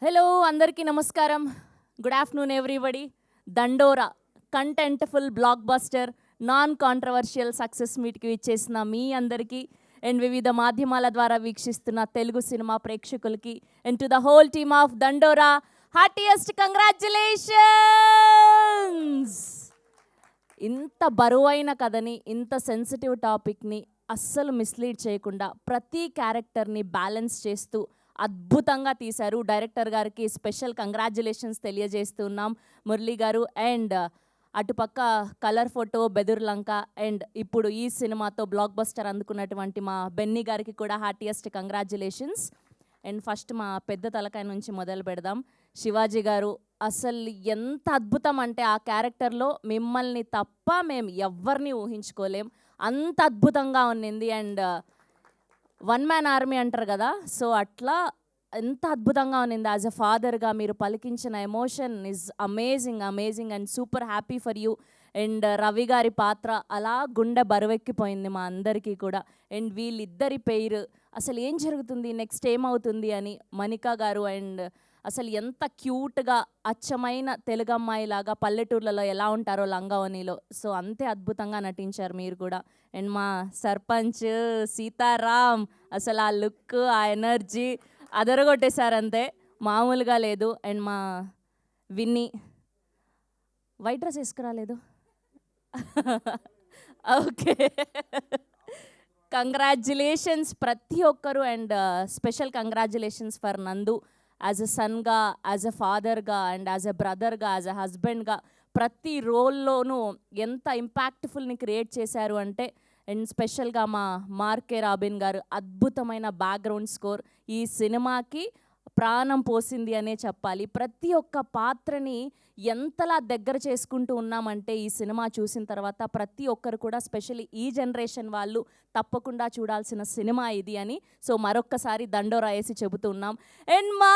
Hello అందరికీ నమస్కారం. Good afternoon everybody. Dandora contentful blockbuster non controversial success మీట్కి ఇచ్చేసిన మీ అందరికీ అండ్ వివిధ మాధ్యమాల ద్వారా వీక్షిస్తున్న తెలుగు సినిమా ప్రేక్షకులకి and to the whole team of Dandora heartiest congratulations. ఇంత బరువైన కథని, ఇంత సెన్సిటివ్ టాపిక్ని అస్సలు మిస్లీడ్ చేయకుండా ప్రతి క్యారెక్టర్ని బ్యాలెన్స్ చేస్తూ అద్భుతంగా తీశారు. డైరెక్టర్ గారికి స్పెషల్ కంగ్రాచులేషన్స్ తెలియజేస్తున్నాం మురళీ గారు. అండ్ అటుపక్క కలర్ ఫోటో బెదుర్లంక అండ్ ఇప్పుడు ఈ సినిమాతో బ్లాక్ బస్టర్ అందుకున్నటువంటి మా బెన్నీ గారికి కూడా హార్టియెస్ట్ కంగ్రాచులేషన్స్. అండ్ ఫస్ట్ మా పెద్ద తలకాయ నుంచి మొదలు పెడదాం. శివాజీ గారు అసలు ఎంత అద్భుతం అంటే ఆ క్యారెక్టర్లో మిమ్మల్ని తప్ప మేము ఎవ్వరిని ఊహించుకోలేం, అంత అద్భుతంగా ఉన్నింది. అండ్ వన్ మ్యాన్ ఆర్మీ అంటారు కదా, సో అట్లా ఎంత అద్భుతంగా ఉన్నింది. యాజ్ ఎ ఫాదర్గా మీరు పలికించిన emotion is amazing amazing and super happy for you. And Ravi గారి పాత్ర అలా గుండె బరువెక్కిపోయింది మా అందరికీ కూడా. అండ్ వీళ్ళిద్దరి పేరు అసలు ఏం జరుగుతుంది, నెక్స్ట్ ఏమవుతుంది అని మనికా గారు అండ్ అసలు ఎంత క్యూట్గా అచ్చమైన తెలుగమ్మాయిలాగా పల్లెటూర్లలో ఎలా ఉంటారో లంగావనిలో, సో అంతే అద్భుతంగా నటించారు మీరు కూడా. అండ్ మా సర్పంచ్ సీతారాం అసలు ఆ లుక్, ఆ ఎనర్జీ అదరగొట్టేశారు అంతే, మామూలుగా లేదు. అండ్ మా విన్నీ వైట్ డ్రెస్ వేసుకురాలేదు. ఓకే, కంగ్రాచ్యులేషన్స్ ప్రతి ఒక్కరు. And special congratulations for Nandu as a సన్గా, యాజ్ ఎ ఫాదర్గా అండ్ యాజ్ ఎ బ్రదర్గా, యాజ్ ఎ హస్బెండ్గా ప్రతి రోల్లోనూ ఎంత ఇంపాక్ట్ఫుల్ని క్రియేట్ చేశారు అంటే. అండ్ స్పెషల్గా మా మార్కే రాబిన్ గారు అద్భుతమైన బ్యాక్గ్రౌండ్ స్కోర్ ఈ సినిమాకి ప్రాణం పోసింది అనే చెప్పాలి. ప్రతి ఒక్క పాత్రని ఎంతలా దగ్గర చేసుకుంటూ ఉన్నామంటే ఈ సినిమా చూసిన తర్వాత ప్రతి ఒక్కరు కూడా స్పెషల్లీ ఈ జనరేషన్ వాళ్ళు తప్పకుండా చూడాల్సిన సినిమా ఇది అని సో మరొక్కసారి దండోరా వేసి చెబుతున్నాం. అండ్ మా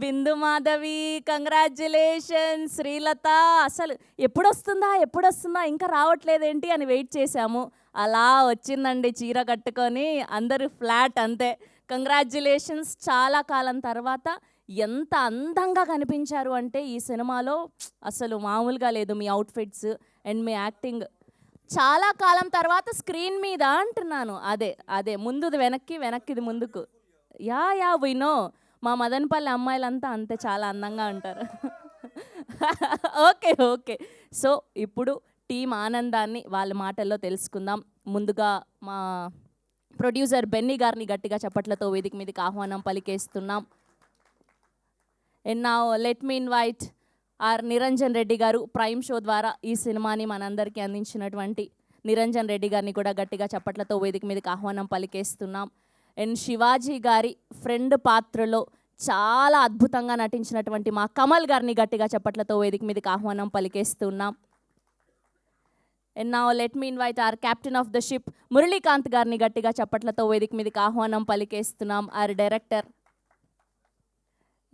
బిందు మాధవి కంగ్రాచ్యులేషన్. శ్రీలత అసలు ఎప్పుడొస్తుందా ఇంకా రావట్లేదేంటి అని వెయిట్ చేశాము, అలా వచ్చిందండి చీర కట్టుకొని, అందరూ ఫ్లాట్ అంతే. కంగ్రాచ్యులేషన్స్. చాలా కాలం తర్వాత ఎంత అందంగా కనిపించారు అంటే ఈ సినిమాలో అసలు మామూలుగా లేదు మీ అవుట్ఫిట్స్ అండ్ మీ యాక్టింగ్. చాలా కాలం తర్వాత స్క్రీన్ మీద అంటున్నాను, అదే అదే ముందుది వెనక్కి, వెనక్కిది ముందుకు. యా వినో మా మదనపల్లి అమ్మాయిలంతా అంతే, చాలా అందంగా ఉంటారు. ఓకే. సో ఇప్పుడు టీం ఆనందాన్ని వాళ్ళ మాటల్లో తెలుసుకుందాం. ముందుగా మా ప్రొడ్యూసర్ బెన్నీ గారిని గట్టిగా చప్పట్లతో వేదిక మీదకి ఆహ్వానం పలికేస్తున్నాం. And now let me invite our Niranjan Reddy garu, prime show ద్వారా ఈ సినిమాని మనందరికీ అందించినటువంటి నిరంజన్ రెడ్డి గారిని కూడా గట్టిగా చప్పట్లతో వేదిక మీదకి ఆహ్వానం పలికేస్తున్నాం. అండ్ శివాజీ గారి ఫ్రెండ్ పాత్రలో చాలా అద్భుతంగా నటించినటువంటి మా కమల్ గారిని గట్టిగా చప్పట్లతో వేదిక మీదకి ఆహ్వానం పలికేస్తున్నాం. And now let me invite our captain of the ship Muralikanth గారిని గట్టిగా చప్పట్లతో వేదిక మీదకి ఆహ్వానం పలికేస్తున్నాం, our director.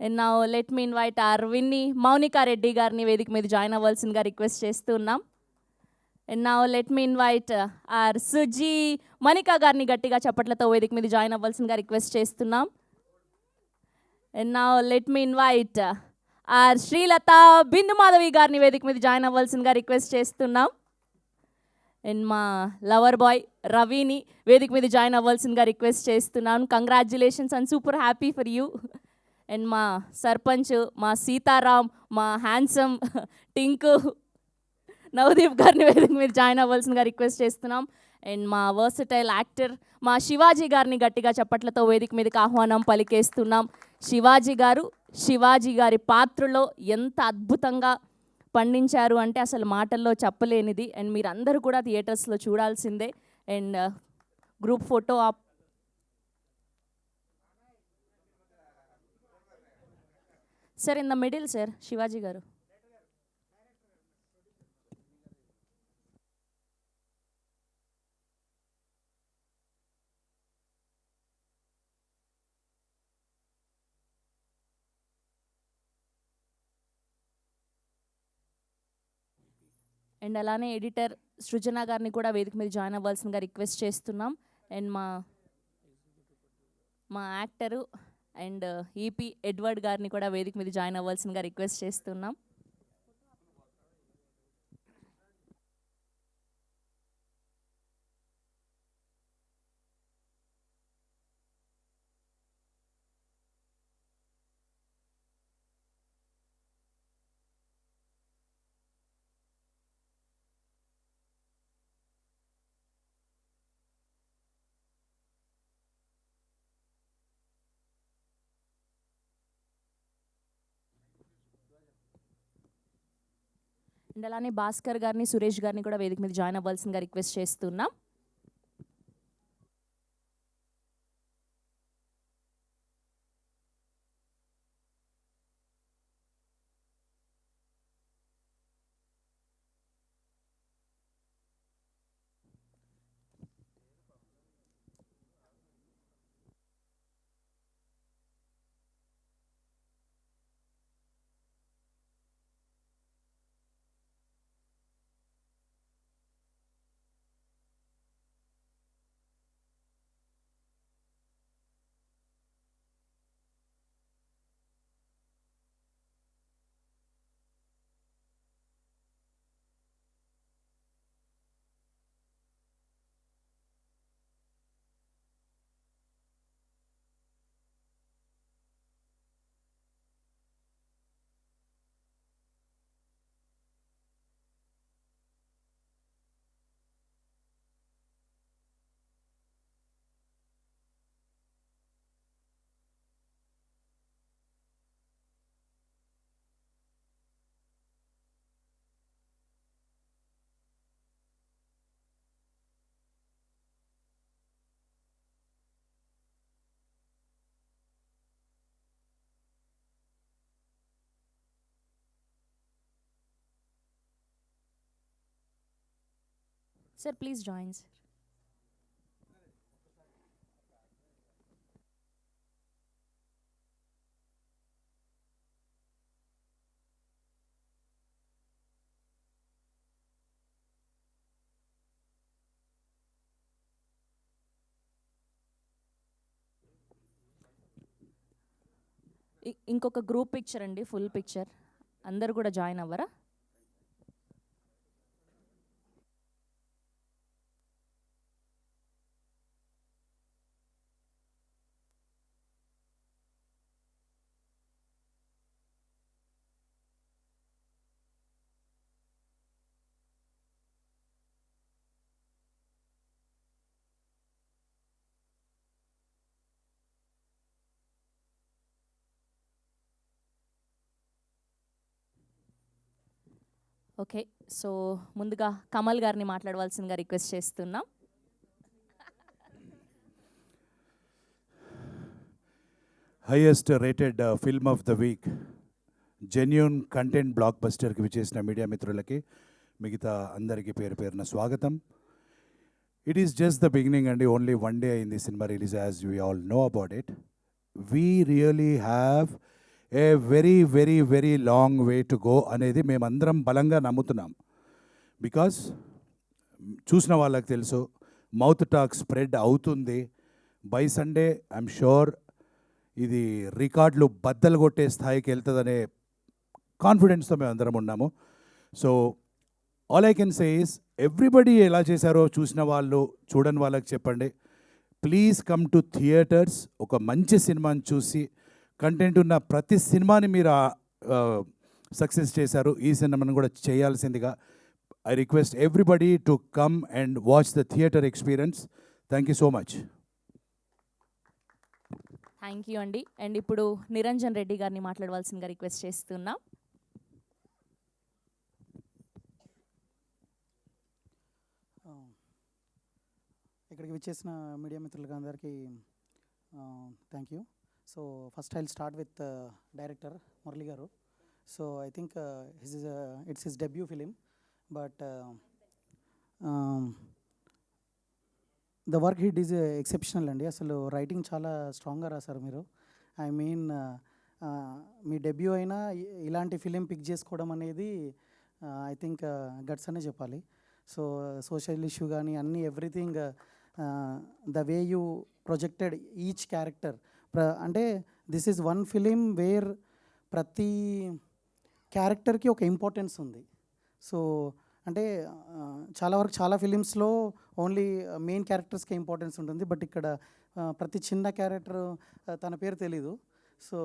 And now let me invite our Vinni Mounika Reddy గారిని వేదిక మీద జాయిన్ అవ్వాల్సిందిగా రిక్వెస్ట్ చేస్తున్నాం. And now let me invite our Suji Manika గారిని గట్టిగా చప్పట్లతో వేదిక మీద జాయిన్ అవ్వాల్సిందిగా రిక్వెస్ట్ చేస్తున్నాం. And now let me invite our Srilatha Bindu Madhavi గారిని వేదిక మీద జాయిన్ అవ్వాల్సిందిగా రిక్వెస్ట్ చేస్తున్నాం. అండ్ మా లవర్ బాయ్ రవిని వేదిక మీద జాయిన్ అవ్వాల్సిందిగా రిక్వెస్ట్ చేస్తున్నాను. Congratulations and super happy for you. And మా సర్పంచ్ మా సీతారాం, మా హ్యాండ్సమ్ టింకు నవదీప్ గారిని వేదిక మీద జాయిన్ అవ్వాల్సిందిగా రిక్వెస్ట్ చేస్తున్నాం. అండ్ మా వర్సటైల్ యాక్టర్ మా శివాజీ గారిని గట్టిగా చప్పట్లతో వేదిక మీదకి ఆహ్వానం పలికేస్తున్నాం. శివాజీ గారి పాత్రలో ఎంత అద్భుతంగా పండించారు అంటే అసలు మాటల్లో చెప్పలేనిది. అండ్ మీరందరూ కూడా థియేటర్స్లో చూడాల్సిందే. And group photo op sir in the middle sir, Shivaji గారు. అండ్ అలానే ఎడిటర్ సృజన గారిని కూడా వేదిక మీద జాయిన్ అవ్వాల్సిందిగా రిక్వెస్ట్ చేస్తున్నాం. అండ్ మా యాక్టరు అండ్ ఈపీ ఎడ్వర్డ్ గారిని కూడా వేదిక మీద జాయిన్ అవ్వాల్సిందిగా రిక్వెస్ట్ చేస్తున్నాం. అండ్ అలానే భాస్కర్ గారిని, సురేష్ గారిని కూడా వేదిక మీద జాయిన్ అవ్వాల్సిందిగా రిక్వెస్ట్ చేస్తున్నాం. Sir, please join, sir. ఇంకొక గ్రూప్ పిక్చర్ అండి, ఫుల్ పిక్చర్. అందరు కూడా జాయిన్ అవ్వరా? ఓకే, సో ముందుగా కమల్ గారిని మాట్లాడవలసిందిగా రిక్వెస్ట్ చేస్తున్నాం. Highest rated film of the week, genuine content బ్లాక్ బస్టర్కి విచ్చేసిన మీడియా మిత్రులకి, మిగతా అందరికీ పేరు పేరున స్వాగతం. It is just the beginning అండి. ఓన్లీ 1 day అయింది cinema release, as we all know about it. We really have a very very very long way to go అనేది మేమందరం బలంగా నమ్ముతున్నాం. బికాస్ చూసిన వాళ్ళకి తెలుసు, మౌత్ టాక్ స్ప్రెడ్ అవుతుంది. బై సండే ఐఎమ్ షూర్ ఇది రికార్డులు బద్దలు కొట్టే స్థాయికి వెళ్తుందనే కాన్ఫిడెన్స్తో మేము అందరం ఉన్నాము. So all I can say is, everybody ఎలా చేశారో చూసిన వాళ్ళు, చూడని వాళ్ళకి చెప్పండి, ప్లీజ్ కమ్ టు థియేటర్స్. ఒక మంచి సినిమాని చూసి, కంటెంట్ ఉన్న ప్రతి సినిమాని మీరు సక్సెస్ చేశారు, ఈ సినిమాని కూడా చేయాల్సిందిగా I request everybody to come and watch the theatre experience. Thank you so much. Thank you అండి. అండ్ ఇప్పుడు నిరంజన్ రెడ్డి గారిని మాట్లాడవలసిందిగా రిక్వెస్ట్ చేస్తున్నాం. ఇక్కడికి విచ్చేసిన మీడియా మిత్రులకి అందరికీ thank you. So first I'll start with director Murali garu. So I think it's his debut film, but the work hit is exceptional అండి. అసలు రైటింగ్ చాలా స్ట్రాంగ్గా రాశారు మీరు. ఐ మీన్ మీ డెబ్యూ అయినా ఇలాంటి ఫిలిం పిక్ చేసుకోవడం అనేది ఐ థింక్ గట్స్ అనే చెప్పాలి. సో సోషల్ ఇష్యూ కానీ అన్నీ everything, the way you projected each character, అంటే this is one film where ప్రతి క్యారెక్టర్కి ఒక ఇంపార్టెన్స్ ఉంది. సో అంటే చాలా వరకు చాలా ఫిలిమ్స్లో ఓన్లీ మెయిన్ క్యారెక్టర్స్కి ఇంపార్టెన్స్ ఉంటుంది, బట్ ఇక్కడ ప్రతి చిన్న క్యారెక్టర్ తన పేరు తెలీదు. సో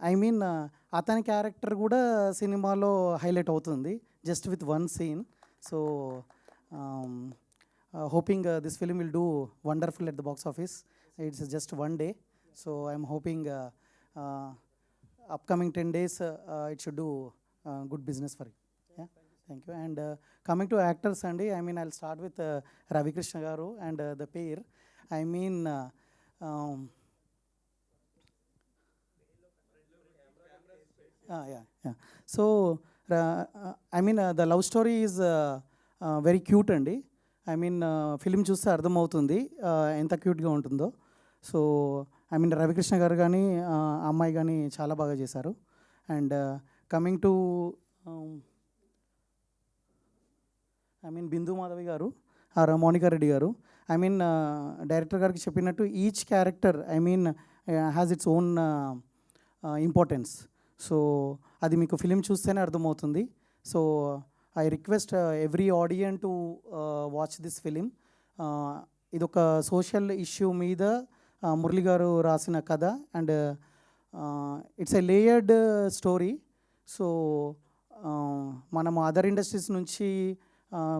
ఐ మీన్ అతని క్యారెక్టర్ కూడా సినిమాలో హైలైట్ అవుతుంది just with one scene. So hoping this film will do wonderful at the box office. It's just one day, so I'm hoping upcoming 10 days it should do good business for you. Yeah, thank you. And coming to actors andi, I mean I'll start with Ravi Krishna garu and the pair. I mean yeah. So I mean the love story is very cute andi. I mean film చూస్తే అర్థమవుతుంది ఎంత క్యూట్గా ఉంటుందో. So I mean Ravikrishna గారు కానీ అమ్మాయి కానీ చాలా బాగా చేశారు. And coming to I mean Bindu Madhavi garu our Mounika Reddy గారు, ఐ మీన్ డైరెక్టర్ గారికి చెప్పినట్టు each character I mean has its own importance. So అది మీకు ఫిలిం చూస్తేనే అర్థమవుతుంది. So I request every audience to watch this film. ఇదొక సోషల్ ఇష్యూ మీద మురళి గారు రాసిన కథ, and it's a layered story. So మనము అదర్ ఇండస్ట్రీస్ నుంచి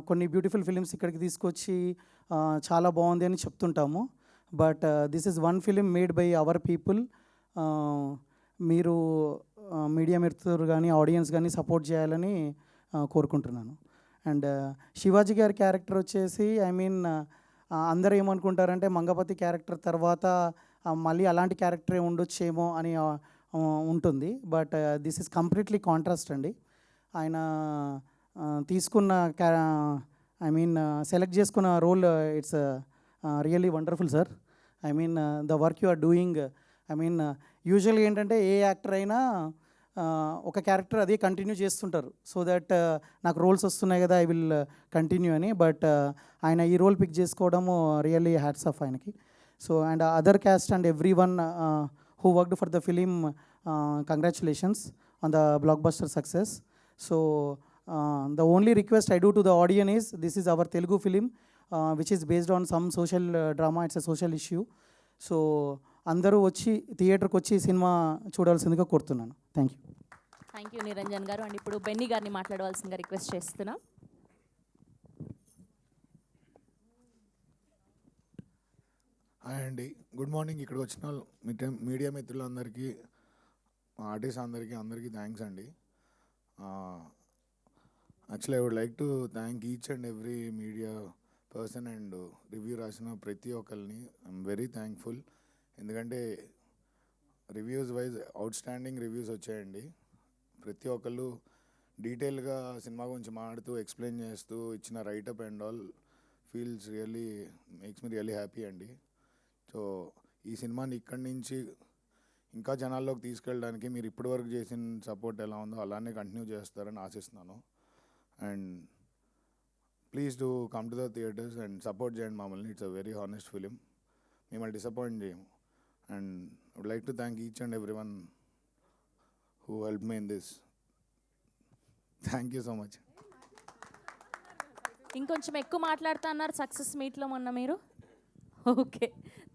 కొన్ని బ్యూటిఫుల్ ఫిలిమ్స్ ఇక్కడికి తీసుకొచ్చి చాలా బాగుంది అని చెప్తుంటాము, but this is one film made by our people. మీరు మీడియా మిత్రులు కానీ ఆడియన్స్ కానీ సపోర్ట్ చేయాలని కోరుకుంటున్నాను. అండ్ శివాజీ గారి క్యారెక్టర్ వచ్చేసి ఐ మీన్ అందరూ ఏమనుకుంటారంటే మంగపతి క్యారెక్టర్ తర్వాత మళ్ళీ అలాంటి క్యారెక్టరే ఉండొచ్చేమో అని ఉంటుంది, but this is completely contrast అండి. ఆయన తీసుకున్న ఐ మీన్ సెలెక్ట్ చేసుకున్న role it's really wonderful sir. I mean the work you are doing, I mean యూజువల్గా ఏంటంటే ఏ యాక్టర్ అయినా ఒక క్యారెక్టర్ అదే కంటిన్యూ చేస్తుంటారు, సో దట్ నాకు రోల్స్ వస్తున్నాయి కదా ఐ విల్ కంటిన్యూ అని, బట్ ఆయన ఈ రోల్ పిక్ చేసుకోవడము రియల్లీ హ్యాట్స్ ఆఫ్ ఆయనకి. So and other caste and every one who worked for the film, congratulations on the block buster success. So the only request I do to the audience is, this is our Telugu film which is based on some social drama, it's a social issue. So అందరూ వచ్చి థియేటర్కి వచ్చి cinema చూడాల్సిందిగా కోరుతున్నాను. Thank you. Thank you Niranjan గారు. And ఇప్పుడు Benny గారిని మాట్లాడవలసిందిగా request చేస్తున్నాం. హాయ్ అండి, గుడ్ మార్నింగ్. ఇక్కడికి వచ్చిన మీడియా మిత్రులందరికీ, ఆర్టిస్ట్ అందరికీ థ్యాంక్స్ అండి. Actually I would like to thank each and every media person and review రాసిన ప్రతి ఒక్కరిని. ఐఎమ్ వెరీ థ్యాంక్ఫుల్, ఎందుకంటే reviews wise outstanding reviews వచ్చాయండి. ప్రతి ఒక్కళ్ళు డీటెయిల్గా సినిమా గురించి మాట్లాడుతూ ఎక్స్ప్లెయిన్ చేస్తూ ఇచ్చిన write-up and all feels really makes me really happy అండి. సో ఈ సినిమాని ఇక్కడి నుంచి ఇంకా జనాల్లోకి తీసుకెళ్ళడానికి మీరు ఇప్పటివరకు చేసిన సపోర్ట్ ఎలా ఉందో అలానే కంటిన్యూ చేస్తారని ఆశిస్తున్నాను. And please do come to the theatres and support చేయండి మమ్మల్ని. It's a very honest film, మిమ్మల్ని డిసప్పాయింట్ చేయము. And I would like to thank each and every one who help me in this. Thank you so much. ఇంకొంచెం ఎక్కువ మాట్లాడుతా అన్నారు success మీట్లో మొన్న మీరు. ఓకే,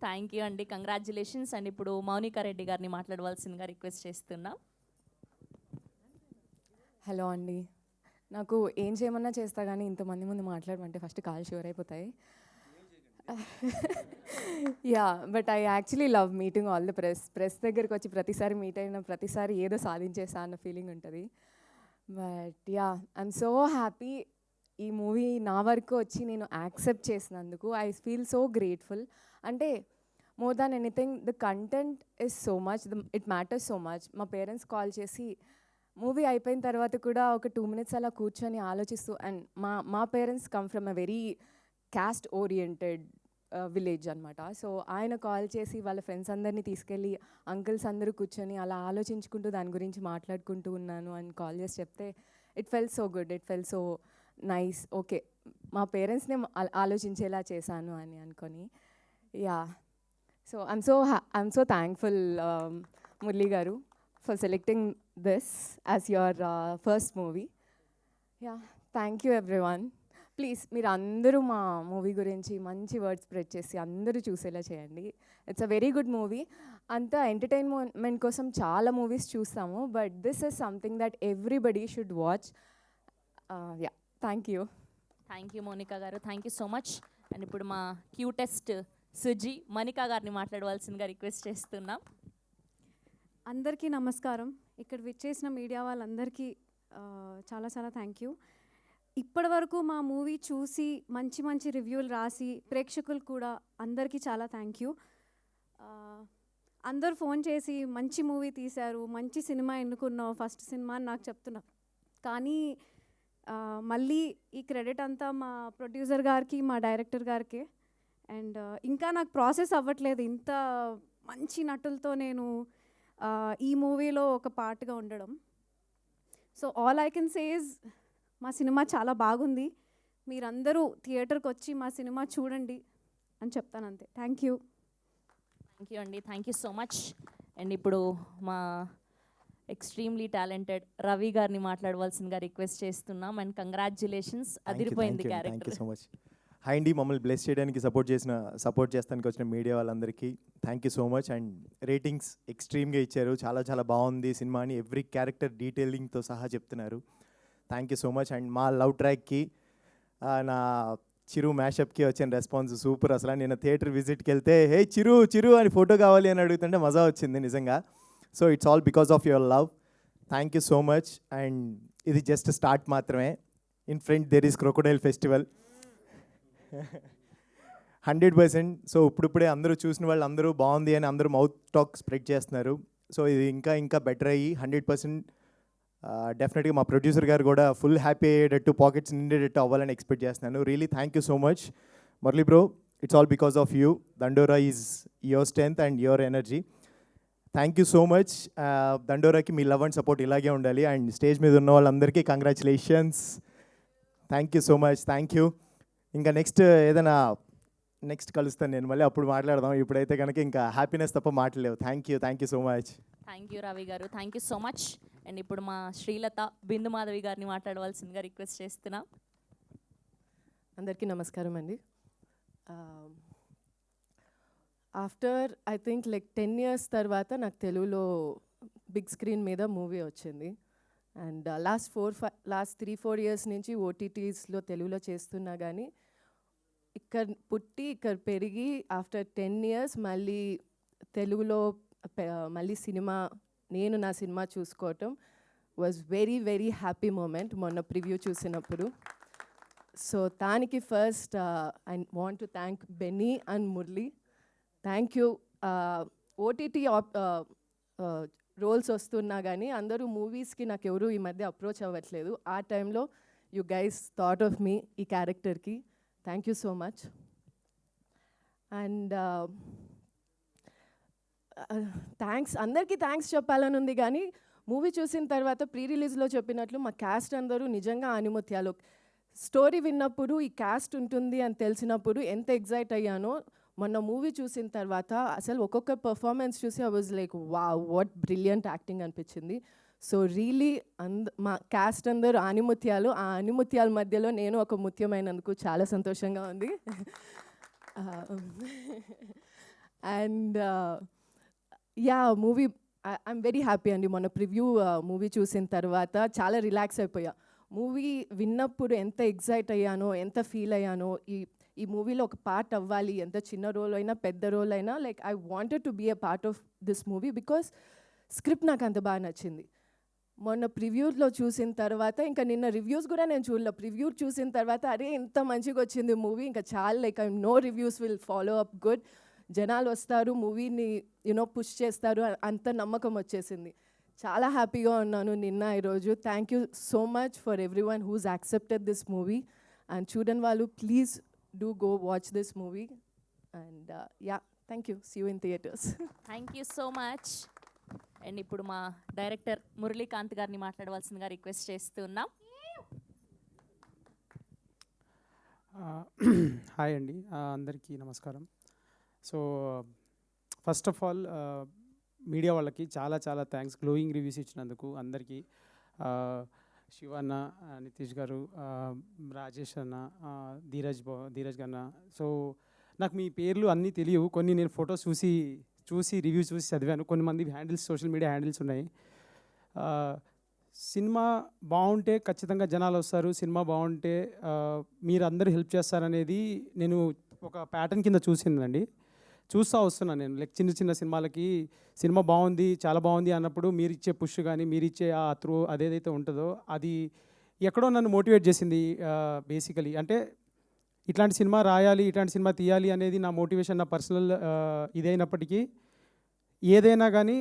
థ్యాంక్ యూ అండి, కంగ్రాచులేషన్స్. అండ్ ఇప్పుడు మౌనికా రెడ్డి గారిని మాట్లాడవలసిందిగా రిక్వెస్ట్ చేస్తున్నాం. హలో అండి, నాకు ఏం చేయమన్నా చేస్తా కానీ ఇంతమంది ముందు మాట్లాడమంటే ఫస్ట్ కాల్ షూర్ అయిపోతాయి. Yeah, but I actually love meeting all the press దగ్గరికి వచ్చి ప్రతిసారి మీట్ అయిన ప్రతిసారి ఏదో సాధించేసా అన్న ఫీలింగ్ ఉంటుంది. But yeah, I'm so happy ఈ మూవీ నా వరకు వచ్చి నేను యాక్సెప్ట్ చేసినందుకు. I feel so grateful. అంటే more than anything the content is so much, it matters so much. మా పేరెంట్స్ కాల్ చేసి మూవీ అయిపోయిన తర్వాత కూడా ఒక 2 minutes అలా కూర్చొని ఆలోచిస్తూ, అండ్ మా parents come from a very caste oriented village అనమాట. సో ఆయన కాల్ చేసి వాళ్ళ ఫ్రెండ్స్ అందరినీ తీసుకెళ్ళి అంకుల్స్ అందరూ కూర్చొని అలా ఆలోచించుకుంటూ దాని గురించి మాట్లాడుకుంటూ ఉన్నాను అని కాల్ చేసి చెప్తే it felt so good, it felt so nice. Okay, మా పేరెంట్స్నే ఆలోచించేలా చేశాను అని అనుకొని. Yeah, So I'm so thankful, Murli Garu, for selecting this as your first movie. Yeah, thank you everyone. Please మీరు అందరూ మా మూవీ గురించి మంచి వర్డ్స్ స్ప్రెడ్ చేసి అందరూ చూసేలా చేయండి. It's a very good movie. అంతా ఎంటర్టైన్మెంట్ కోసం చాలా మూవీస్ చూస్తాము, but this is something that everybody should watch. Yeah, thank you. Thank you Monika garu, thank you so much. And ఇప్పుడు మా క్యూటెస్ట్ సుజీ మనికా గారిని మాట్లాడవలసిందిగా రిక్వెస్ట్ చేస్తున్నాం. అందరికీ నమస్కారం. ఇక్కడ విచ్చేసిన మీడియా వాళ్ళందరికీ చాలా చాలా థ్యాంక్ యూ. ఇప్పటి వరకు మా మూవీ చూసి మంచి మంచి రివ్యూలు రాసి ప్రేక్షకులు కూడా అందరికీ చాలా థ్యాంక్ యూ. అందరు ఫోన్ చేసి మంచి మూవీ తీశారు, మంచి సినిమా ఎన్నుకున్నావు, ఫస్ట్ సినిమా అని నాకు చెప్తున్నారు. కానీ మళ్ళీ ఈ క్రెడిట్ అంతా మా ప్రొడ్యూసర్ గారికి, మా డైరెక్టర్ గారికి. అండ్ ఇంకా నాకు ప్రాసెస్ అవ్వట్లేదు ఇంత మంచి నటులతో నేను ఈ మూవీలో ఒక పార్ట్గా ఉండడం. So all I can say is మా సినిమా చాలా బాగుంది, మీరందరూ థియేటర్కి వచ్చి మా సినిమా చూడండి అని చెప్తాను, అంతే. Thank you. థ్యాంక్ యూ అండి, thank you so much. And ఇప్పుడు మా ఎక్స్ట్రీమ్లీ టాలెంటెడ్ రవి గారిని మాట్లాడవలసిందిగా రిక్వెస్ట్ చేస్తున్నాం. అండ్ కంగ్రాచులేషన్స్, అదిరిపోయింది thank character. You so much. Hi అండి, మమ్మల్ని బ్లెస్ చేయడానికి సపోర్ట్ చేస్తానికి వచ్చిన మీడియా వాళ్ళందరికీ thank you so much. And ratings ఎక్స్ట్రీమ్గా ఇచ్చారు, చాలా చాలా బాగుంది సినిమా అని ఎవ్రీ క్యారెక్టర్ డీటెయిలింగ్తో సహా చెప్తున్నారు. Thank you so much. And మా లవ్ ట్రాక్కి నా చిరు మ్యాషప్కి వచ్చిన రెస్పాన్స్ సూపర్. అసలు నేను థియేటర్ విజిట్కి వెళ్తే హే చిరు చిరు అని ఫోటో కావాలి అని అడుగుతుంటే మజా వచ్చింది నిజంగా. So it's all because of your love. Thank you so much. And ఇది జస్ట్ స్టార్ట్ మాత్రమే. In front there is crocodile festival 100%. So ఇప్పుడిప్పుడే అందరూ చూసిన వాళ్ళు అందరూ బాగుంది అని అందరూ మౌత్ టాక్ స్ప్రెడ్ చేస్తున్నారు. సో ఇది ఇంకా ఇంకా బెటర్ అయ్యి 100% డెఫినెట్గా మా ప్రొడ్యూసర్ గారు కూడా ఫుల్ హ్యాపీ అయ్యేటట్టు, పాకెట్స్ నిండేటట్టు అవ్వాలని ఎక్స్పెక్ట్ చేస్తున్నాను. Really thank you so much Murali bro. It's all because of you. Dandora is your strength and your energy. Thank you so much. దండోరాకి మీ లవ్ అండ్ సపోర్ట్ ఇలాగే ఉండాలి. అండ్ స్టేజ్ మీద ఉన్న వాళ్ళందరికీ congratulations. Thank you so much. Thank you. ఇంకా next కలుస్తాను నేను మళ్ళీ, అప్పుడు మాట్లాడదాం. ఇప్పుడైతే కనుక ఇంకా హ్యాపీనెస్ తప్ప మాట్లాడలేవు. Thank you so much. Thank you Ravi garu, thank you so much. And ఇప్పుడు మా శ్రీలత బిందు మాధవి గారిని మాట్లాడవలసిందిగా రిక్వెస్ట్ చేస్తున్నాం. అందరికీ నమస్కారం అండి. After I think like 10 years తర్వాత నాకు తెలుగులో బిగ్ స్క్రీన్ మీద మూవీ వచ్చింది. అండ్ లాస్ట్ 3-4 years నుంచి ఓటీటీస్లో తెలుగులో చేస్తున్నా కానీ ఇక్కడ పుట్టి ఇక్కడ పెరిగి ఆఫ్టర్ 10 years మళ్ళీ తెలుగులో మళ్ళీ నేను నా సినిమా చూసుకోవటం was very very happy moment మొన్న ప్రివ్యూ చూసినప్పుడు. సో దానికి first I want to thank Benny and Murali. Thank you. OTT roles వస్తున్నా కానీ అందరూ మూవీస్కి నాకు ఎవరు ఈ మధ్య అప్రోచ్ అవ్వట్లేదు. ఆ టైంలో యూ గైస్ థాట్ ఆఫ్ మీ ఈ క్యారెక్టర్కి. Thank you so much. And అందరికీ థ్యాంక్స్ చెప్పాలని ఉంది కానీ మూవీ చూసిన తర్వాత ప్రీ రిలీజ్లో చెప్పినట్లు మా క్యాస్ట్ అందరూ నిజంగా ఆనిముత్యాలు. స్టోరీ విన్నప్పుడు ఈ క్యాస్ట్ ఉంటుంది అని తెలిసినప్పుడు ఎంత ఎగ్జైట్ అయ్యానో, మొన్న మూవీ చూసిన తర్వాత అసలు ఒక్కొక్క పర్ఫార్మెన్స్ చూసి I was like what brilliant acting అనిపించింది. సో రియలీ మా క్యాస్ట్ అందరూ ఆనిముత్యాలు. ఆ ఆనిముత్యాల మధ్యలో నేను ఒక ముత్యమైనందుకు చాలా సంతోషంగా ఉంది. And yeah movie I'm very happy అండి. మొన్న ప్రివ్యూ మూవీ చూసిన తర్వాత చాలా రిలాక్స్ అయిపోయా. మూవీ విన్నప్పుడు ఎంత ఎగ్జైట్ అయ్యానో, ఎంత ఫీల్ అయ్యానో, ఈ మూవీలో ఒక పార్ట్ అవ్వాలి, ఎంత చిన్న రోల్ అయినా పెద్ద రోల్ అయినా like I wanted to be a part of this movie because script నాకు అంత బాగా నచ్చింది. మొన్న ప్రివ్యూలో చూసిన తర్వాత ఇంకా నిన్న రివ్యూస్ కూడా నేను చూడలే. ప్రివ్యూ చూసిన తర్వాత అరే ఇంత మంచిగా వచ్చింది మూవీ, ఇంకా చాలా like I know reviews will follow up good, జనాలు వస్తారు మూవీని పుష్ చేస్తారు అంత నమ్మకం వచ్చేసింది. చాలా హ్యాపీగా ఉన్నాను నిన్న ఈరోజు. Thank you so much for every one who's accepted this movie. And చూడని వాళ్ళు please do go watch this movie. And yeah thank you. See you in theatres. Thank you so much. And ఇప్పుడు మా director Muralikanth గారిని మాట్లాడవలసిందిగా request చేస్తున్నాం. Hi అండి, అందరికీ నమస్కారం. So first of all media వాళ్ళకి చాలా చాలా థ్యాంక్స్ గ్లోయింగ్ రివ్యూస్ ఇచ్చినందుకు అందరికీ. శివన్న, నితీష్ గారు, రాజేష్ అన్న, ధీరజ్ అన్న. సో నాకు మీ పేర్లు అన్నీ తెలియవు, కొన్ని నేను ఫొటోస్ చూసి రివ్యూ చూసి చదివాను. కొంతమంది హ్యాండిల్స్, సోషల్ మీడియా హ్యాండిల్స్ ఉన్నాయి. సినిమా బాగుంటే ఖచ్చితంగా జనాలు వస్తారు, సినిమా బాగుంటే మీరు అందరూ హెల్ప్ చేస్తారనేది నేను ఒక ప్యాటర్న్ కింద చూసిందండి. చూస్తూ వస్తున్నాను నేను. లైక్ చిన్న చిన్న సినిమాలకి సినిమా బాగుంది, చాలా బాగుంది అన్నప్పుడు మీరు ఇచ్చే పుష్ కానీ, మీరు ఇచ్చే ఆ త్రూ అదేదైతే ఉంటుందో అది ఎక్కడో నన్ను మోటివేట్ చేసింది బేసికలీ. అంటే ఇట్లాంటి సినిమా రాయాలి, ఇట్లాంటి సినిమా తీయాలి అనేది నా మోటివేషన్, నా పర్సనల్ ఇదైనప్పటికీ ఏదైనా కానీ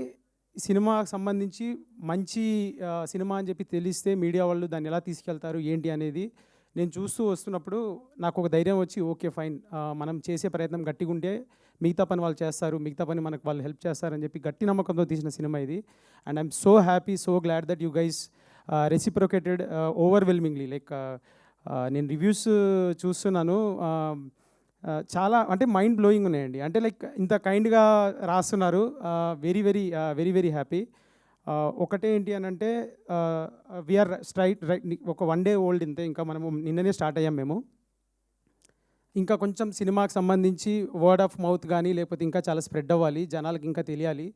సినిమాకు సంబంధించి మంచి సినిమా అని చెప్పి తెలిస్తే మీడియా వాళ్ళు దాన్ని ఎలా తీసుకెళ్తారు ఏంటి అనేది నేను చూస్తూ వస్తున్నప్పుడు నాకు ఒక ధైర్యం వచ్చి ఓకే ఫైన్, మనం చేసే ప్రయత్నం గట్టిగా ఉంటే మిగతా పని వాళ్ళు చేస్తారు, మిగతా పని మనకు వాళ్ళు హెల్ప్ చేస్తారని చెప్పి గట్టి నమ్మకంతో తీసిన సినిమా ఇది. And I'm so happy, so glad that you guys reciprocated overwhelmingly. Like నేను రివ్యూస్ చూస్తున్నాను, చాలా అంటే మైండ్ బ్లోయింగ్ ఉన్నాయండి. అంటే లైక్ ఇంత కైండ్గా రాస్తున్నారు. Very very very very happy. ఒకటే ఏంటి అని అంటే వీఆర్ రైట్ ఒక 1 day ఓల్డ్ ఇంతే, ఇంకా మనము నిన్ననే స్టార్ట్ అయ్యాం మేము. ఇంకా కొంచెం సినిమాకి సంబంధించి వర్డ్ ఆఫ్ మౌత్ కానీ లేకపోతే ఇంకా చాలా స్ప్రెడ్ అవ్వాలి, జనాలకి ఇంకా తెలియాలి.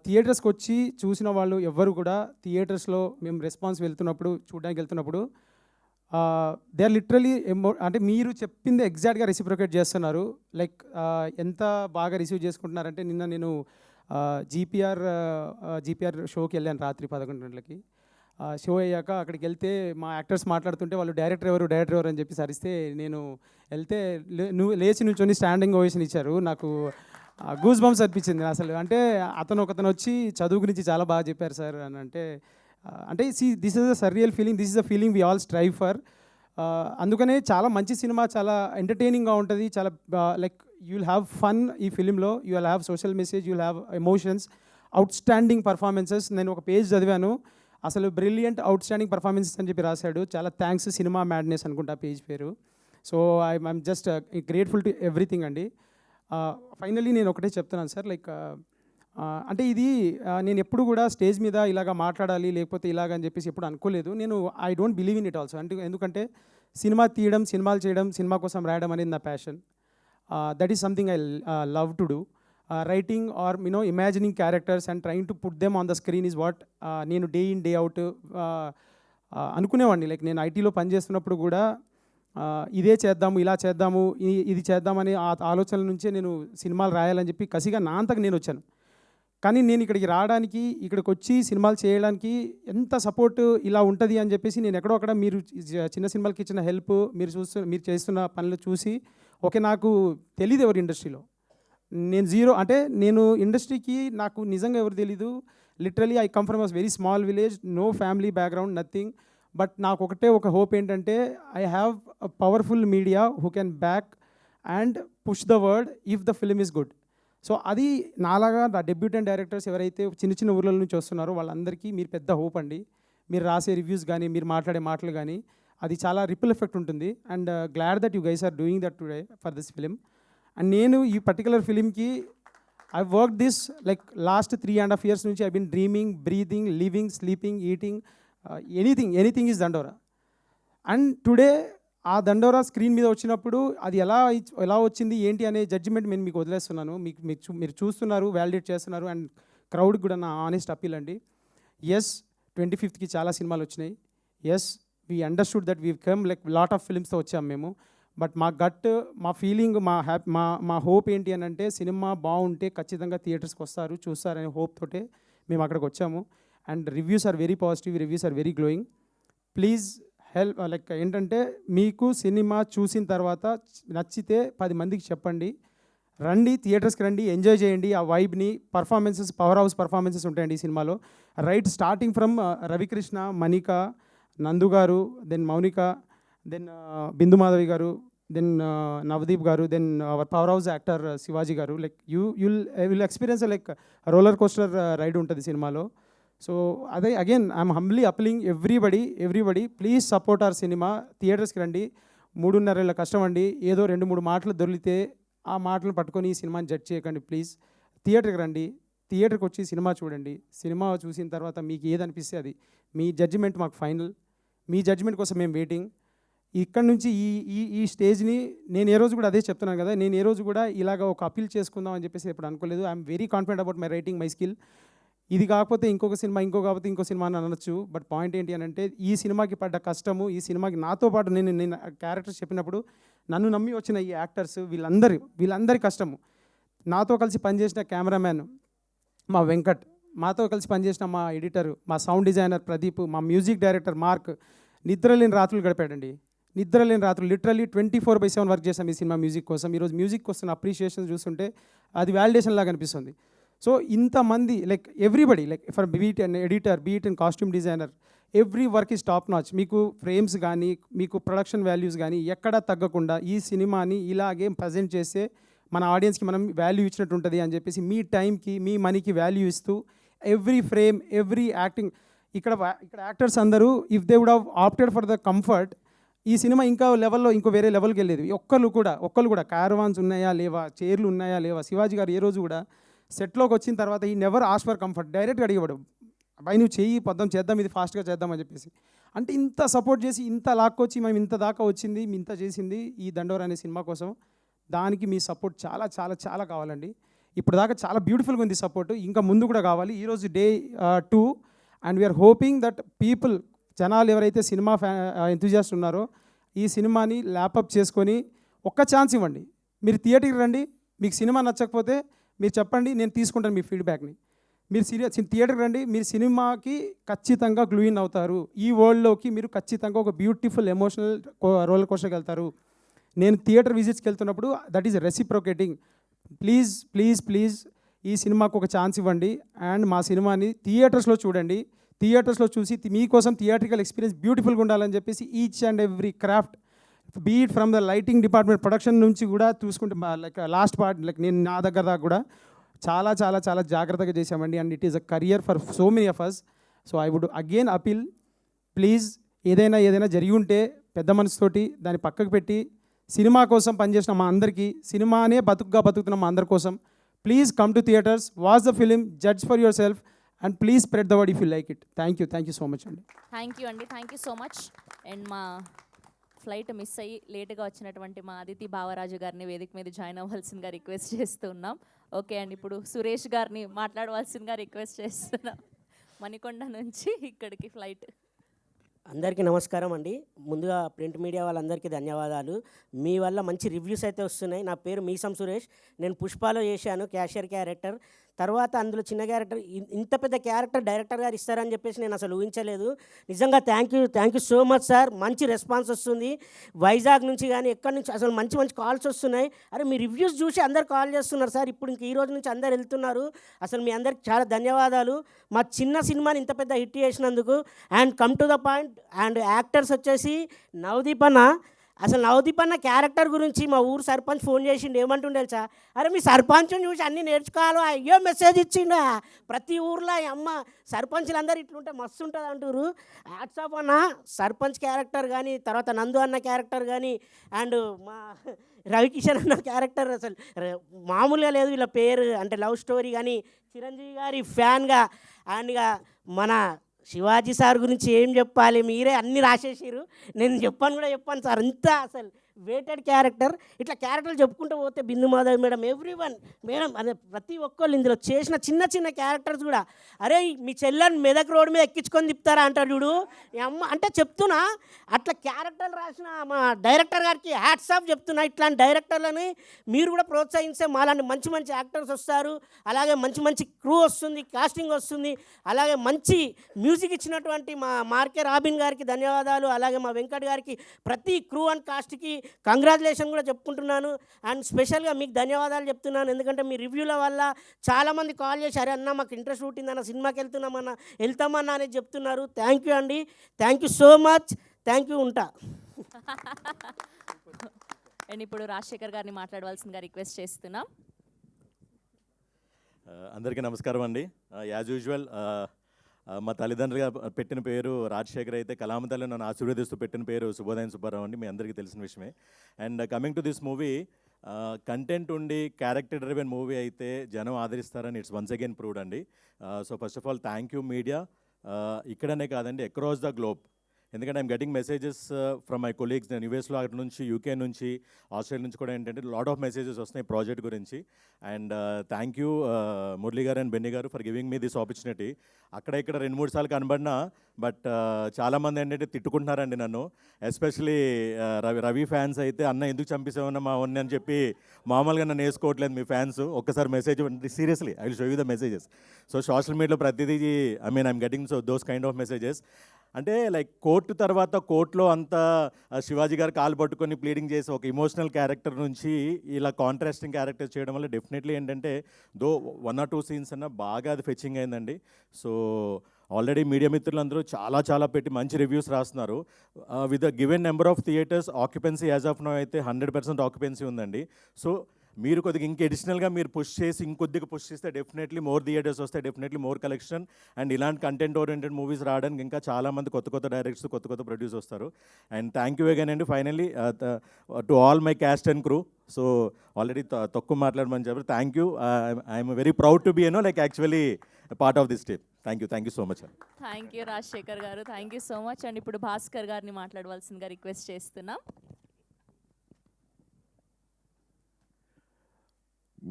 థియేటర్స్కి వచ్చి చూసిన వాళ్ళు ఎవ్వరు కూడా థియేటర్స్లో మేము రెస్పాన్స్ చూడడానికి వెళ్తున్నప్పుడు దే ఆర్ లిటరలీ అంటే మీరు చెప్పింది ఎగ్జాక్ట్గా రెసిప్రొకేట్ చేస్తున్నారు. లైక్ ఎంత బాగా రిసీవ్ చేసుకుంటున్నారంటే నిన్న నేను జీపీఆర్ షోకి వెళ్ళాను రాత్రి 11 గంటలకి. షో అయ్యాక అక్కడికి వెళ్తే మా యాక్టర్స్ మాట్లాడుతుంటే వాళ్ళు డైరెక్టర్ ఎవరు అని చెప్పి సరిస్తే నేను వెళ్తే నువ్వు లేచి నుంచొని స్టాండింగ్ ఓవేషన్ ఇచ్చారు. నాకు గూస్ బంప్స్ అనిపించింది అసలు. అంటే ఒకతను వచ్చి చదువు గురించి చాలా బాగా చెప్పారు సార్ అని అంటే this is a surreal feeling, this is a feeling we all strive for. అందుకనే చాలా మంచి సినిమా, చాలా ఎంటర్టైనింగ్గా ఉంటుంది, చాలా like you will have fun ఈ ఫిలింలో, you will have social message, you will have emotions, outstanding performances. నేను ఒక పేజ్ చదివాను, అసలు బ్రిలియంట్ అవుట్ స్టాండింగ్ పర్ఫార్మెన్సెస్ అని చెప్పి రాశాడు. చాలా థ్యాంక్స్, సినిమా మ్యాడ్నెస్ అనుకుంటా పేజ్ పేరు. So I'm just grateful to everything అండి. ఫైనల్లీ నేను ఒకటే చెప్తున్నాను సార్, లైక్ అంటే ఇది నేను ఎప్పుడు కూడా స్టేజ్ మీద ఇలాగ మాట్లాడాలి లేకపోతే ఇలాగ అని చెప్పేసి ఎప్పుడు అనుకోలేదు. నేను I don't believe in it also. ఎందుకంటే సినిమా తీయడం, సినిమాలు చేయడం, సినిమా కోసం రాయడం అనేది నా passion. That is something I love to do. Writing or imagining characters and trying to put them on the screen is what నేను డే ఇన్ డే అవుట్ అనుకునేవాడిని. లైక్ నేను ఐటీలో పనిచేస్తున్నప్పుడు కూడా ఇదే చేద్దాము, ఇలా చేద్దాము, ఇది చేద్దామని ఆ ఆలోచనల నుంచే నేను సినిమాలు రాయాలని చెప్పి కసిగా నా అంతకు నేను వచ్చాను. కానీ నేను ఇక్కడికి రావడానికి, ఇక్కడికి వచ్చి సినిమాలు చేయడానికి ఎంత సపోర్ట్ ఇలా ఉంటుంది అని చెప్పేసి నేను ఎక్కడో అక్కడ మీరు చిన్న సినిమాలకి ఇచ్చిన హెల్ప్, మీరు చేస్తున్న పనులు చూసి ఓకే, నాకు తెలియదు ఎవరు ఇండస్ట్రీలో, నేను జీరో. అంటే నేను ఇండస్ట్రీకి నాకు నిజంగా ఎవరు తెలీదు. Literally I come from a very small village, no family background, nothing. But నాకు ఒకటే ఒక హోప్ ఏంటంటే I have a powerful media who can back and push the word if the film is good. So అది నాలాగా నా debutante directors ఎవరైతే చిన్న చిన్న ఊర్ల నుంచి వస్తున్నారో వాళ్ళందరికీ మీరు పెద్ద హోప్ అండి. మీరు రాసే రివ్యూస్ కానీ, మీరు మాట్లాడే మాటలు కానీ, అది చాలా రిపుల్ ఎఫెక్ట్ ఉంటుంది. And glad that you guys are doing that today for this film. And నేను ఈ పర్టికులర్ ఫిలింకి I work this like last 3.5 years నుంచి I been dreaming, breathing, living, sleeping, eating, anything is Dandora. And today ఆ Dandora screen మీద వచ్చినప్పుడు అది ఎలా వచ్చింది ఏంటి అనే జడ్జిమెంట్ నేను మీకు వదిలేస్తున్నాను. మీరు చూస్తున్నారు, వ్యాలిడేట్ చేస్తున్నారు. అండ్ క్రౌడ్కి కూడా నా ఆనెస్ట్ అప్పీల్ అండి. ఎస్, 25th చాలా సినిమాలు వచ్చినాయి. Yes, we understood that we come like lot of ఫిల్మ్స్తో వచ్చాము మేము. బట్ మా గట్, మా ఫీలింగ్, మా హోప్ ఏంటి అని అంటే సినిమా బాగుంటే ఖచ్చితంగా థియేటర్స్కి వస్తారు, చూస్తారనే హోప్ తోటే మేము అక్కడికి వచ్చాము. And reviews are very positive, reviews are very glowing. Please help. Like ఏంటంటే మీకు సినిమా చూసిన తర్వాత నచ్చితే 10 మందికి చెప్పండి, రండి, థియేటర్స్కి రండి, ఎంజాయ్ చేయండి ఆ వైబ్ని. పర్ఫార్మెన్సెస్, పవర్ హౌస్ పర్ఫార్మెన్సెస్ ఉంటాయండి ఈ సినిమాలో. Right starting from Ravikrishna, Manika, Nandu garu, then Mounika, then Bindu Madhavi garu, then Navdeep garu, then our powerhouse actor Shivaji garu. Like you will experience like roller coaster ride ఉంటుంది సినిమాలో. సో అదే again I'm humbly appealing everybody please support our cinema. థియేటర్స్కి రండి. 3.5 ఏళ్ళ కష్టం అండి. ఏదో 2-3 మాటలు దొరికితే ఆ మాటలను పట్టుకొని ఈ సినిమాని జడ్జ్ చేయకండి ప్లీజ్. థియేటర్కి రండి, థియేటర్కి వచ్చి సినిమా చూడండి. సినిమా చూసిన తర్వాత మీకు ఏదనిపిస్తే అది మీ జడ్జిమెంట్ మాకు ఫైనల్. మీ జడ్జిమెంట్ కోసం మేము వెయిటింగ్. ఇక్కడ నుంచి ఈ ఈ ఈ స్టేజ్ని నేను ఏ రోజు కూడా అదే చెప్తున్నాను కదా, నేను ఏ రోజు కూడా ఇలాగ ఒక అపీల్ చేసుకుందాం అని చెప్పేసి ఎప్పుడు అనుకోలేదు. I'm very confident about my writing, my skill. ఇది కాకపోతే ఇంకొక సినిమా, కాకపోతే ఇంకో సినిమా అని అనొచ్చు. బట్ పాయింట్ ఏంటి అని అంటే, ఈ సినిమాకి పడ్డ కష్టము, ఈ సినిమాకి నాతో పాటు నేను క్యారెక్టర్స్ చెప్పినప్పుడు నన్ను నమ్మి వచ్చిన ఈ యాక్టర్స్ వీళ్ళందరి కష్టము. నాతో కలిసి పనిచేసిన కెమెరామ్యాన్ మా వెంకట్, మాతో కలిసి పనిచేసిన మా ఎడిటర్, మా సౌండ్ డిజైనర్ ప్రదీప్, మా మ్యూజిక్ డైరెక్టర్ మార్క్ నిద్రలేని రాత్రులు గడిపాడండి. నిద్రలేని రాత్రులు లిటరల్లీ 24/7 వర్క్ చేసాం ఈ సినిమా మ్యూజిక్ కోసం. ఈరోజు మ్యూజిక్ వస్తున్న అప్రిషియేషన్ చూస్తుంటే అది వ్యాలిడేషన్ లాగా అనిపిస్తుంది. సో ఇంతమంది like everybody, like for beat and editor, beat and costume designer, every work is top notch. మీకు ఫ్రేమ్స్ కానీ, మీకు ప్రొడక్షన్ వాల్యూస్ కానీ ఎక్కడా తగ్గకుండా ఈ సినిమాని ఇలాగే ప్రజెంట్ చేస్తే మన ఆడియన్స్కి మనం వాల్యూ ఇచ్చినట్టు ఉంటుంది అని చెప్పేసి, మీ టైంకి మీ మనీకి వాల్యూ ఇస్తూ ఎవ్రీ ఫ్రేమ్, ఎవ్రీ యాక్టింగ్, ఇక్కడ యాక్టర్స్ అందరూ if they would have opted for the comfort, ఈ సినిమా ఇంకా లెవెల్లో ఇంకో వేరే లెవెల్కి వెళ్ళేది. ఒక్కళ్ళు కూడా క్యారవాన్స్ ఉన్నాయా లేవా, చైర్లు ఉన్నాయా లేవా, శివాజీ గారు ఏ రోజు కూడా సెట్లోకి వచ్చిన తర్వాత ఈ నెవర్ ఆస్క్ ఫర్ కంఫర్ట్, డైరెక్ట్గా అడిగేవాడు, అబ్బాయి నువ్వు చెయ్యి పొద్దాం చేద్దాం, ఇది ఫాస్ట్గా చేద్దాం అని చెప్పేసి. అంటే ఇంత సపోర్ట్ చేసి ఇంత లాక్కొచ్చి మేము ఇంత దాకా వచ్చింది, ఇంత చేసింది ఈ దండోరా అనే సినిమా కోసం. దానికి మీ సపోర్ట్ చాలా చాలా చాలా కావాలండి. ఇప్పుడు దాకా చాలా బ్యూటిఫుల్గా ఉంది సపోర్ట్, ఇంకా ముందు కూడా కావాలి. ఈరోజు day 2 and we're hoping that people, జనాలు ఎవరైతే సినిమా ఎంతూజియాస్ట్ ఉన్నారో ఈ సినిమాని ల్యాపప్ చేసుకొని ఒక్క ఛాన్స్ ఇవ్వండి. మీరు థియేటర్కి రండి, మీకు సినిమా నచ్చకపోతే మీరు చెప్పండి, నేను తీసుకుంటాను మీ ఫీడ్బ్యాక్ని. మీరు థియేటర్కి రండి, మీరు సినిమాకి ఖచ్చితంగా గ్లూ ఇన్ అవుతారు. ఈ వరల్డ్లోకి మీరు ఖచ్చితంగా ఒక బ్యూటిఫుల్ ఎమోషనల్ రోలర్ కోస్టర్కి వెళ్తారు. నేను థియేటర్ విజిట్స్కి వెళ్తున్నప్పుడు that is reciprocating. Please please please ఈ సినిమాకు ఒక ఛాన్స్ ఇవ్వండి అండ్ మా సినిమాని థియేటర్స్లో చూడండి. థియేటర్స్లో చూసి మీకోసం థియేట్రికల్ ఎక్స్పీరియన్స్ బ్యూటిఫుల్గా ఉండాలని చెప్పేసి each and every craft, beat from the lighting department, production నుంచి కూడా చూసుకుంటే లైక్ లాస్ట్ పార్ట్, లైక్ నేను నా దగ్గర దాకా కూడా చాలా చాలా చాలా జాగ్రత్తగా చేశామండి. And it is a career for so many of us. So I would again appeal, please ఏదైనా జరిగి ఉంటే పెద్ద మనసుతోటి దాన్ని పక్కకు పెట్టి సినిమా కోసం పనిచేసిన మా అందరికీ, సినిమానే బతుకుతున్న మా అందరి కోసం, please come to theatres, watch the film, judge for yourself and please spread the word if you like it. Thank you so much అండి. Thank you so much. And మా ఫ్లైట్ మిస్ అయ్యి లేట్గా వచ్చినటువంటి మా అదితి భావరాజు గారిని వేదిక మీద join అవ్వాల్సిందిగా రిక్వెస్ట్ చేస్తున్నాం. ఓకే అండి, ఇప్పుడు సురేష్ గారిని మాట్లాడవలసిందిగా రిక్వెస్ట్ చేస్తున్నాం. మణికొండ నుంచి ఇక్కడికి ఫ్లైట్. అందరికీ నమస్కారం అండి. ముందుగా ప్రింట్ మీడియా వాళ్ళందరికీ ధన్యవాదాలు. మీ వల్ల మంచి రివ్యూస్ అయితే వస్తున్నాయి. నా పేరు మీసం సురేష్, నేను పుష్పాలో చేశాను క్యాషియర్ క్యారెక్టర్. తర్వాత అందులో చిన్న క్యారెక్టర్, ఇంత పెద్ద క్యారెక్టర్ డైరెక్టర్ గారు ఇస్తారని చెప్పేసి నేను అసలు ఊహించలేదు. నిజంగా thank you so much sir. మంచి రెస్పాన్స్ వస్తుంది వైజాగ్ నుంచి కానీ ఎక్కడి నుంచి అసలు మంచి కాల్స్ వస్తున్నాయి. అరే మీ రివ్యూస్ చూసి అందరు కాల్ చేస్తున్నారు సార్. ఇప్పుడు ఇంక ఈ రోజు నుంచి అందరు వెళ్తున్నారు. అసలు మీ అందరికి చాలా ధన్యవాదాలు మా చిన్న సినిమాని ఇంత పెద్ద హిట్ చేసినందుకు. And come to the point, and actors వచ్చేసి నవదీప్ అన్న. అసలు నవదీప్ అన్న క్యారెక్టర్ గురించి మా ఊరు సర్పంచ్ ఫోన్ చేసిండు, ఏమంటుండే తెలుసా, అరే మీ సర్పంచ్ని చూసి అన్నీ నేర్చుకోవాలి, అయ్యో మెసేజ్ ఇచ్చిండా ప్రతి ఊర్లో. అమ్మ సర్పంచ్లు అందరూ ఇట్లుంటే మస్తు ఉంటుంది అంటారు. వాట్సాప్ అన్న సర్పంచ్ క్యారెక్టర్ కానీ, తర్వాత నందు అన్న క్యారెక్టర్ కానీ, అండ్ మా రవికిషన్ అన్న క్యారెక్టర్ అసలు మామూలుగా లేదు. వీళ్ళ పేరు అంటే లవ్ స్టోరీ కానీ, చిరంజీవి గారి ఫ్యాన్గా. అండ్ ఇక మన శివాజీ సార్ గురించి ఏం చెప్పాలి, మీరే అన్నీ రాసేసారు. నేను చెప్పాను సార్, అంతా అసలు వెయిటెడ్ క్యారెక్టర్. ఇట్లా క్యారెక్టర్లు చెప్పుకుంటూ పోతే బిందు మాధవ్ మేడం, ఎవ్రీవన్ మేడం, అదే ప్రతి ఒక్కళ్ళు ఇందులో చేసిన చిన్న క్యారెక్టర్స్ కూడా, అరే మీ చెల్లెని మెదక్ రోడ్డు మీద ఎక్కించుకొని తిప్పుతారా అంటాడు చూడు. అమ్మ అంటే చెప్తున్నా, అట్లా క్యారెక్టర్లు రాసిన మా డైరెక్టర్ గారికి హ్యాట్స్ ఆఫ్ చెప్తున్నా. ఇట్లాంటి డైరెక్టర్లని మీరు కూడా ప్రోత్సహిస్తే మాలాంటి మంచి యాక్టర్స్ వస్తారు, అలాగే మంచి క్రూ వస్తుంది, కాస్టింగ్ వస్తుంది, అలాగే మంచి మ్యూజిక్ ఇచ్చినటువంటి మా మార్కే రాబిన్ గారికి ధన్యవాదాలు, అలాగే మా వెంకట్ గారికి, ప్రతి క్రూ అండ్ కాస్ట్కి కంగ్రాచులేషన్ కూడా చెప్పుకుంటున్నాను. అండ్ స్పెషల్గా మీకు ధన్యవాదాలు చెప్తున్నాను, ఎందుకంటే మీ రివ్యూల వల్ల చాలామంది కాల్ చేసి, అరే అన్న మాకు ఇంట్రెస్ట్ పుట్టిందన్న, సినిమాకి వెళ్తామన్నా అనేది చెప్తున్నారు. థ్యాంక్ యూ అండి, thank you so much, thank you, ఉంటా. అండ్ ఇప్పుడు రాజశేఖర్ గారిని మాట్లాడవలసిందిగా రిక్వెస్ట్ చేస్తున్నాం. అందరికీ నమస్కారం అండి. యాజ్ యూజువల్ మా తల్లిదండ్రులుగా పెట్టిన పేరు రాజశేఖర్ అయితే, కళామ తల్లి నన్ను ఆశీర్వదిస్తూ పెట్టిన పేరు శుభోదయం సుబ్బారావు అండి, మీ అందరికీ తెలిసిన విషయమే. And coming to this movie, content ఉండి క్యారెక్టర్ డ్రివెన్ మూవీ అయితే జనం ఆదరిస్తారని ఇట్స్ వన్స్ అగైన్ ప్రూవ్డ్ అండి. So first of all thank you media. ఇక్కడనే కాదండి, అక్రాస్ ద గ్లోబ్. ఎందుకంటే I'm getting messages from my colleagues. నేను యూఎస్లో అక్కడ నుంచి, యూకే నుంచి, ఆస్ట్రేలియా నుంచి కూడా ఏంటంటే లాట్ ఆఫ్ మెసేజెస్ వస్తున్నాయి ప్రాజెక్ట్ గురించి. అండ్ థ్యాంక్ యూ మురళీ గారు అండ్ బెన్నీ గారు for giving me this opportunity. అక్కడ ఇక్కడ 2-3 సార్లు కనబడినా బట్ చాలామంది ఏంటంటే తిట్టుకుంటున్నారండి నన్ను. ఎస్పెషలీ రవి ఫ్యాన్స్ అయితే అన్న ఎందుకు చంపేసామన్నా మా వన్ అని చెప్పి మామూలుగా నన్ను వేసుకోవట్లేదు మీ ఫ్యాన్స్. ఒక్కసారి message seriously I will show you the messages. So social మీడియాలో ప్రతిదీ I'm getting those kind of messages. అంటే లైక్ కోర్టు తర్వాత కోర్టులో అంతా శివాజీ గారు కాలు పట్టుకొని ప్లీడింగ్ చేసి ఒక ఇమోషనల్ క్యారెక్టర్ నుంచి ఇలా కాంట్రాస్టింగ్ క్యారెక్టర్ చేయడం వల్ల డెఫినెట్లీ ఏంటంటే 1 or 2 సీన్స్ అన్న బాగా అది ఫెచ్చింగ్ అయిందండి. సో ఆల్రెడీ మీడియా మిత్రులందరూ చాలా పెట్టి మంచి రివ్యూస్ రాస్తున్నారు. With the given number of theatres occupancy as of now అయితే 100% ఆక్యుపెన్సీ ఉందండి. సో మీరు కొద్దిగా ఇంకా అడిషనల్గా మీరు పుష్ చేసి ఇంకొద్దిగా పుష్ చేస్తే డెఫినెట్లీ మోర్ థియేటర్స్ వస్తాయి, డెఫినెట్లీ మోర్ కలెక్షన్. అండ్ ఇలాంటి కంటెంట్ ఓరియంటెడ్ మూవీస్ రావడానికి ఇంకా చాలామంది కొత్త డైరెక్టర్స్ కొత్త ప్రొడ్యూస్ వస్తారు. అండ్ థ్యాంక్ యూ అగైన్ అండి finally to all my cast and crew. So already తక్కువ మాట్లాడమని చెప్పారు. Thank you. I'm very proud to be like actually part of this team. Thank you so much. Thank you Rajasekhar garu, thank you so much. And ఇప్పుడు భాస్కర్ గారిని మాట్లాడవలసిందిగా request చేస్తున్నాం.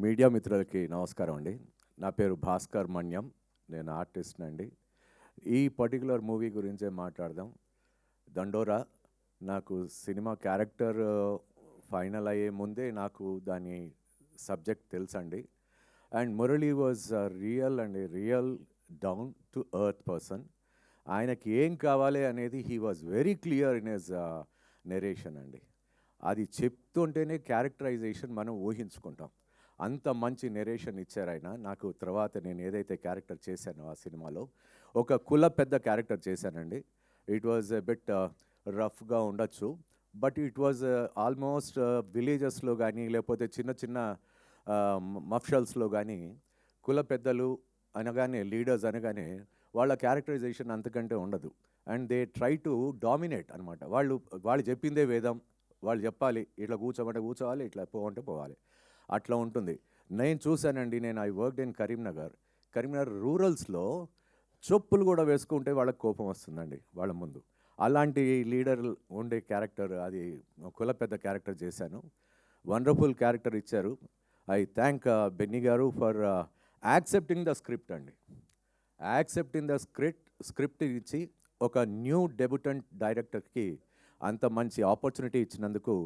Media మిత్రులకి నమస్కారం అండి. నా పేరు భాస్కర్ మన్యం, నేను ఆర్టిస్ట్ అండి. ఈ పర్టికులర్ మూవీ గురించే మాట్లాడదాం. దండోరా నాకు సినిమా క్యారెక్టర్ ఫైనల్ అయ్యే ముందే నాకు దాని సబ్జెక్ట్ తెలుసండి. And Murali was real down to earth person. ఆయనకి ఏం కావాలి అనేది he was very clear in his narration అండి. అది చెప్తుంటేనే క్యారెక్టరైజేషన్ మనం ఊహించుకుంటాం. అంత మంచి నెరేషన్ ఇచ్చారు ఆయన నాకు. తర్వాత నేను ఏదైతే క్యారెక్టర్ చేశానో ఆ సినిమాలో ఒక కుల పెద్ద క్యారెక్టర్ చేశానండి. ఇట్ వాజ్ ఎ బిట్ రఫ్గా ఉండొచ్చు, బట్ ఇట్ వాజ్ ఆల్మోస్ట్ విలేజెస్లో కానీ లేకపోతే చిన్న మఫ్షల్స్లో కానీ కుల పెద్దలు అనగానే, లీడర్స్ అనగానే వాళ్ళ క్యారెక్టరైజేషన్ అంతకంటే ఉండదు. And they try to dominate అనమాట. వాళ్ళు చెప్పిందే వేదం, వాళ్ళు చెప్పాలి, ఇట్లా కూర్చోమంటే కూర్చోవాలి, ఇట్లా పోవంటే పోవాలి, అట్లా ఉంటుంది. నేను చూశానండి. ఐ వర్క్డ్ ఇన్ కరీంనగర్ రూరల్స్లో చెప్పులు కూడా వేసుకుంటే వాళ్ళకి కోపం వస్తుందండి వాళ్ళ ముందు. అలాంటి లీడర్ ఉండే క్యారెక్టర్, అది కుల పెద్ద క్యారెక్టర్ చేశాను. వండర్ఫుల్ క్యారెక్టర్ ఇచ్చారు. ఐ థ్యాంక్ బెన్నీ గారు ఫర్ యాక్సెప్టింగ్ ద స్క్రిప్ట్ అండి. యాక్సెప్టింగ్ ద స్క్రిప్ట్ ఇచ్చి ఒక న్యూ డెబ్యూటెంట్ డైరెక్టర్కి అంత మంచి ఆపర్చునిటీ ఇచ్చినందుకు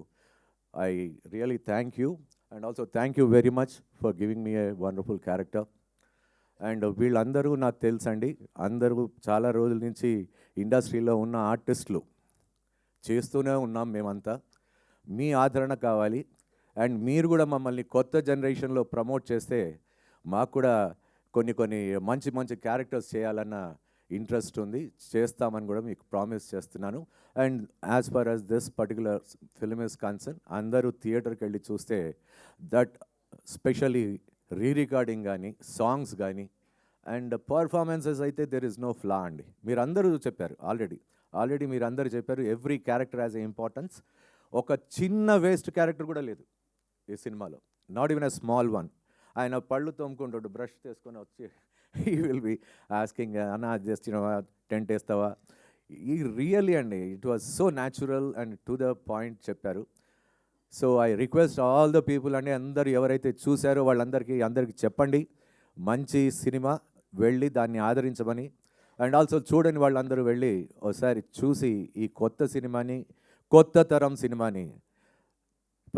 I really thank you. And also thank you very much for giving me a wonderful character. And వీళ్ళందరూ నాకు తెలుసండి. అందరూ చాలా రోజుల నుంచి ఇండస్ట్రీలో ఉన్న ఆర్టిస్టులు, చేస్తూనే ఉన్నాం మేమంతా. మీ ఆదరణ కావాలి. అండ్ మీరు కూడా మమ్మల్ని కొత్త జనరేషన్లో ప్రమోట్ చేస్తే మాకు కూడా కొన్ని మంచి క్యారెక్టర్స్ చేయాలన్న ఇంట్రెస్ట్ ఉంది. చేస్తామని కూడా మీకు ప్రామిస్ చేస్తున్నాను. And as far as this particular film is concern, అందరూ థియేటర్కి వెళ్ళి చూస్తే దట్ స్పెషలీ రికార్డింగ్ కానీ, సాంగ్స్ కానీ అండ్ పర్ఫార్మెన్సెస్ అయితే దెర్ ఇస్ నో ఫ్లా అండి. మీరు అందరూ చెప్పారు ఆల్రెడీ మీరు అందరూ చెప్పారు. Every character has a importance. ఒక చిన్న వేస్ట్ క్యారెక్టర్ కూడా లేదు ఈ సినిమాలో, not even a small one. ఆయన పళ్ళు తోముకుంటాడు, బ్రష్ చేసుకొని వచ్చి he will be asking, Anna, just tent వేస్తావా? ఈ రియల్లీ అండి, it was so natural and to the point చెప్పారు. So I request all the people అండి, అందరు ఎవరైతే చూశారో అందరికీ చెప్పండి, మంచి సినిమా, వెళ్ళి దాన్ని ఆదరించమని. అండ్ ఆల్సో చూడని వాళ్ళందరూ వెళ్ళి ఒకసారి చూసి ఈ కొత్త తరం సినిమాని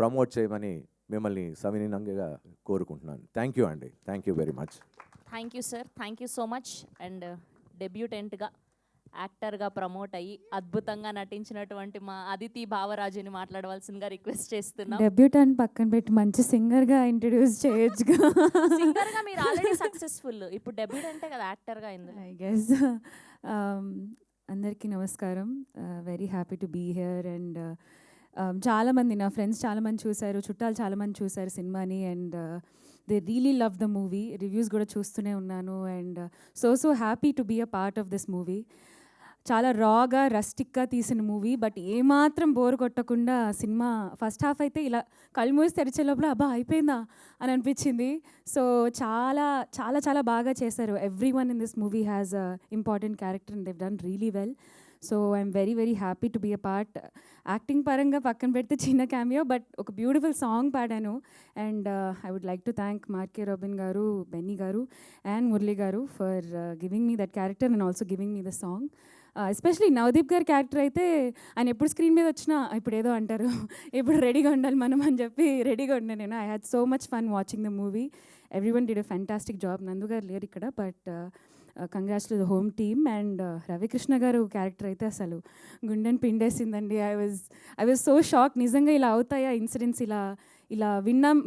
ప్రమోట్ చేయమని మిమ్మల్ని సవినీయంగా కోరుకుంటున్నాను. థ్యాంక్ యూ అండి. Thank you very much. Thank you sir, thank you so much. And డెబ్యూటెంట్గా, యాక్టర్గా ప్రమోట్ అయ్యి అద్భుతంగా నటించినటువంటి మా అదితి భావరాజుని మాట్లాడవలసిందిగా రిక్వెస్ట్ చేస్తున్నాం. డెబ్యూటెంట్ పక్కన పెట్టి మంచి సింగర్గా ఇంట్రడ్యూస్ చేయొచ్చుగా. సింగర్గా మీరు ఆల్రెడీ సక్సెస్ఫుల్, ఇప్పుడు డెబ్యూటెంటే కదా యాక్టర్గా అయింది. I guess. అందరికీ నమస్కారం. Very happy to be here. And చాలామంది నా ఫ్రెండ్స్ చాలామంది చూశారు, చుట్టాలు చాలామంది చూశారు సినిమాని. And they really love the movie. Reviews కూడా చూస్తూనే ఉన్నాను. And so happy to be a part of this movie. చాలా రాగా రస్టిక్గా తీసిన మూవీ, బట్ ఏమాత్రం బోర్ కొట్టకుండా సినిమా ఫస్ట్ హాఫ్ అయితే ఇలా కళ్ళు మూసి తెరిచే లోపల అబ్బా అయిపోయిందా అని అనిపించింది. సో చాలా చాలా చాలా బాగా చేశారు. Everyone in this movie has a important character and they've done really well. So I'm very very happy to be a part. Acting పరంగా పక్కన పెడితే చిన్న క్యామియో, బట్ ఒక బ్యూటిఫుల్ సాంగ్ పాడాను. And I would like to thank Mark K Robin garu, Benny garu and Murali garu for giving me that character and also giving me the song. Especially Navdeep గారి character అయితే ఆయన ఎప్పుడు స్క్రీన్ మీద వచ్చినా ఇప్పుడు ఏదో అంటారు ఇప్పుడు రెడీగా ఉండాలి మనం అని చెప్పి రెడీగా ఉన్నాను నేను. I had so much fun watching the movie. Everyone did a fantastic job. Nandu garu లేరు ఇక్కడ, but congrats to the home team. And Ravikrishna garu character అయితే అసలు గుండెని పిండేసిందండి. I was so shock. నిజంగా ఇలా అవుతాయా ఇన్సిడెంట్స్? ఇలా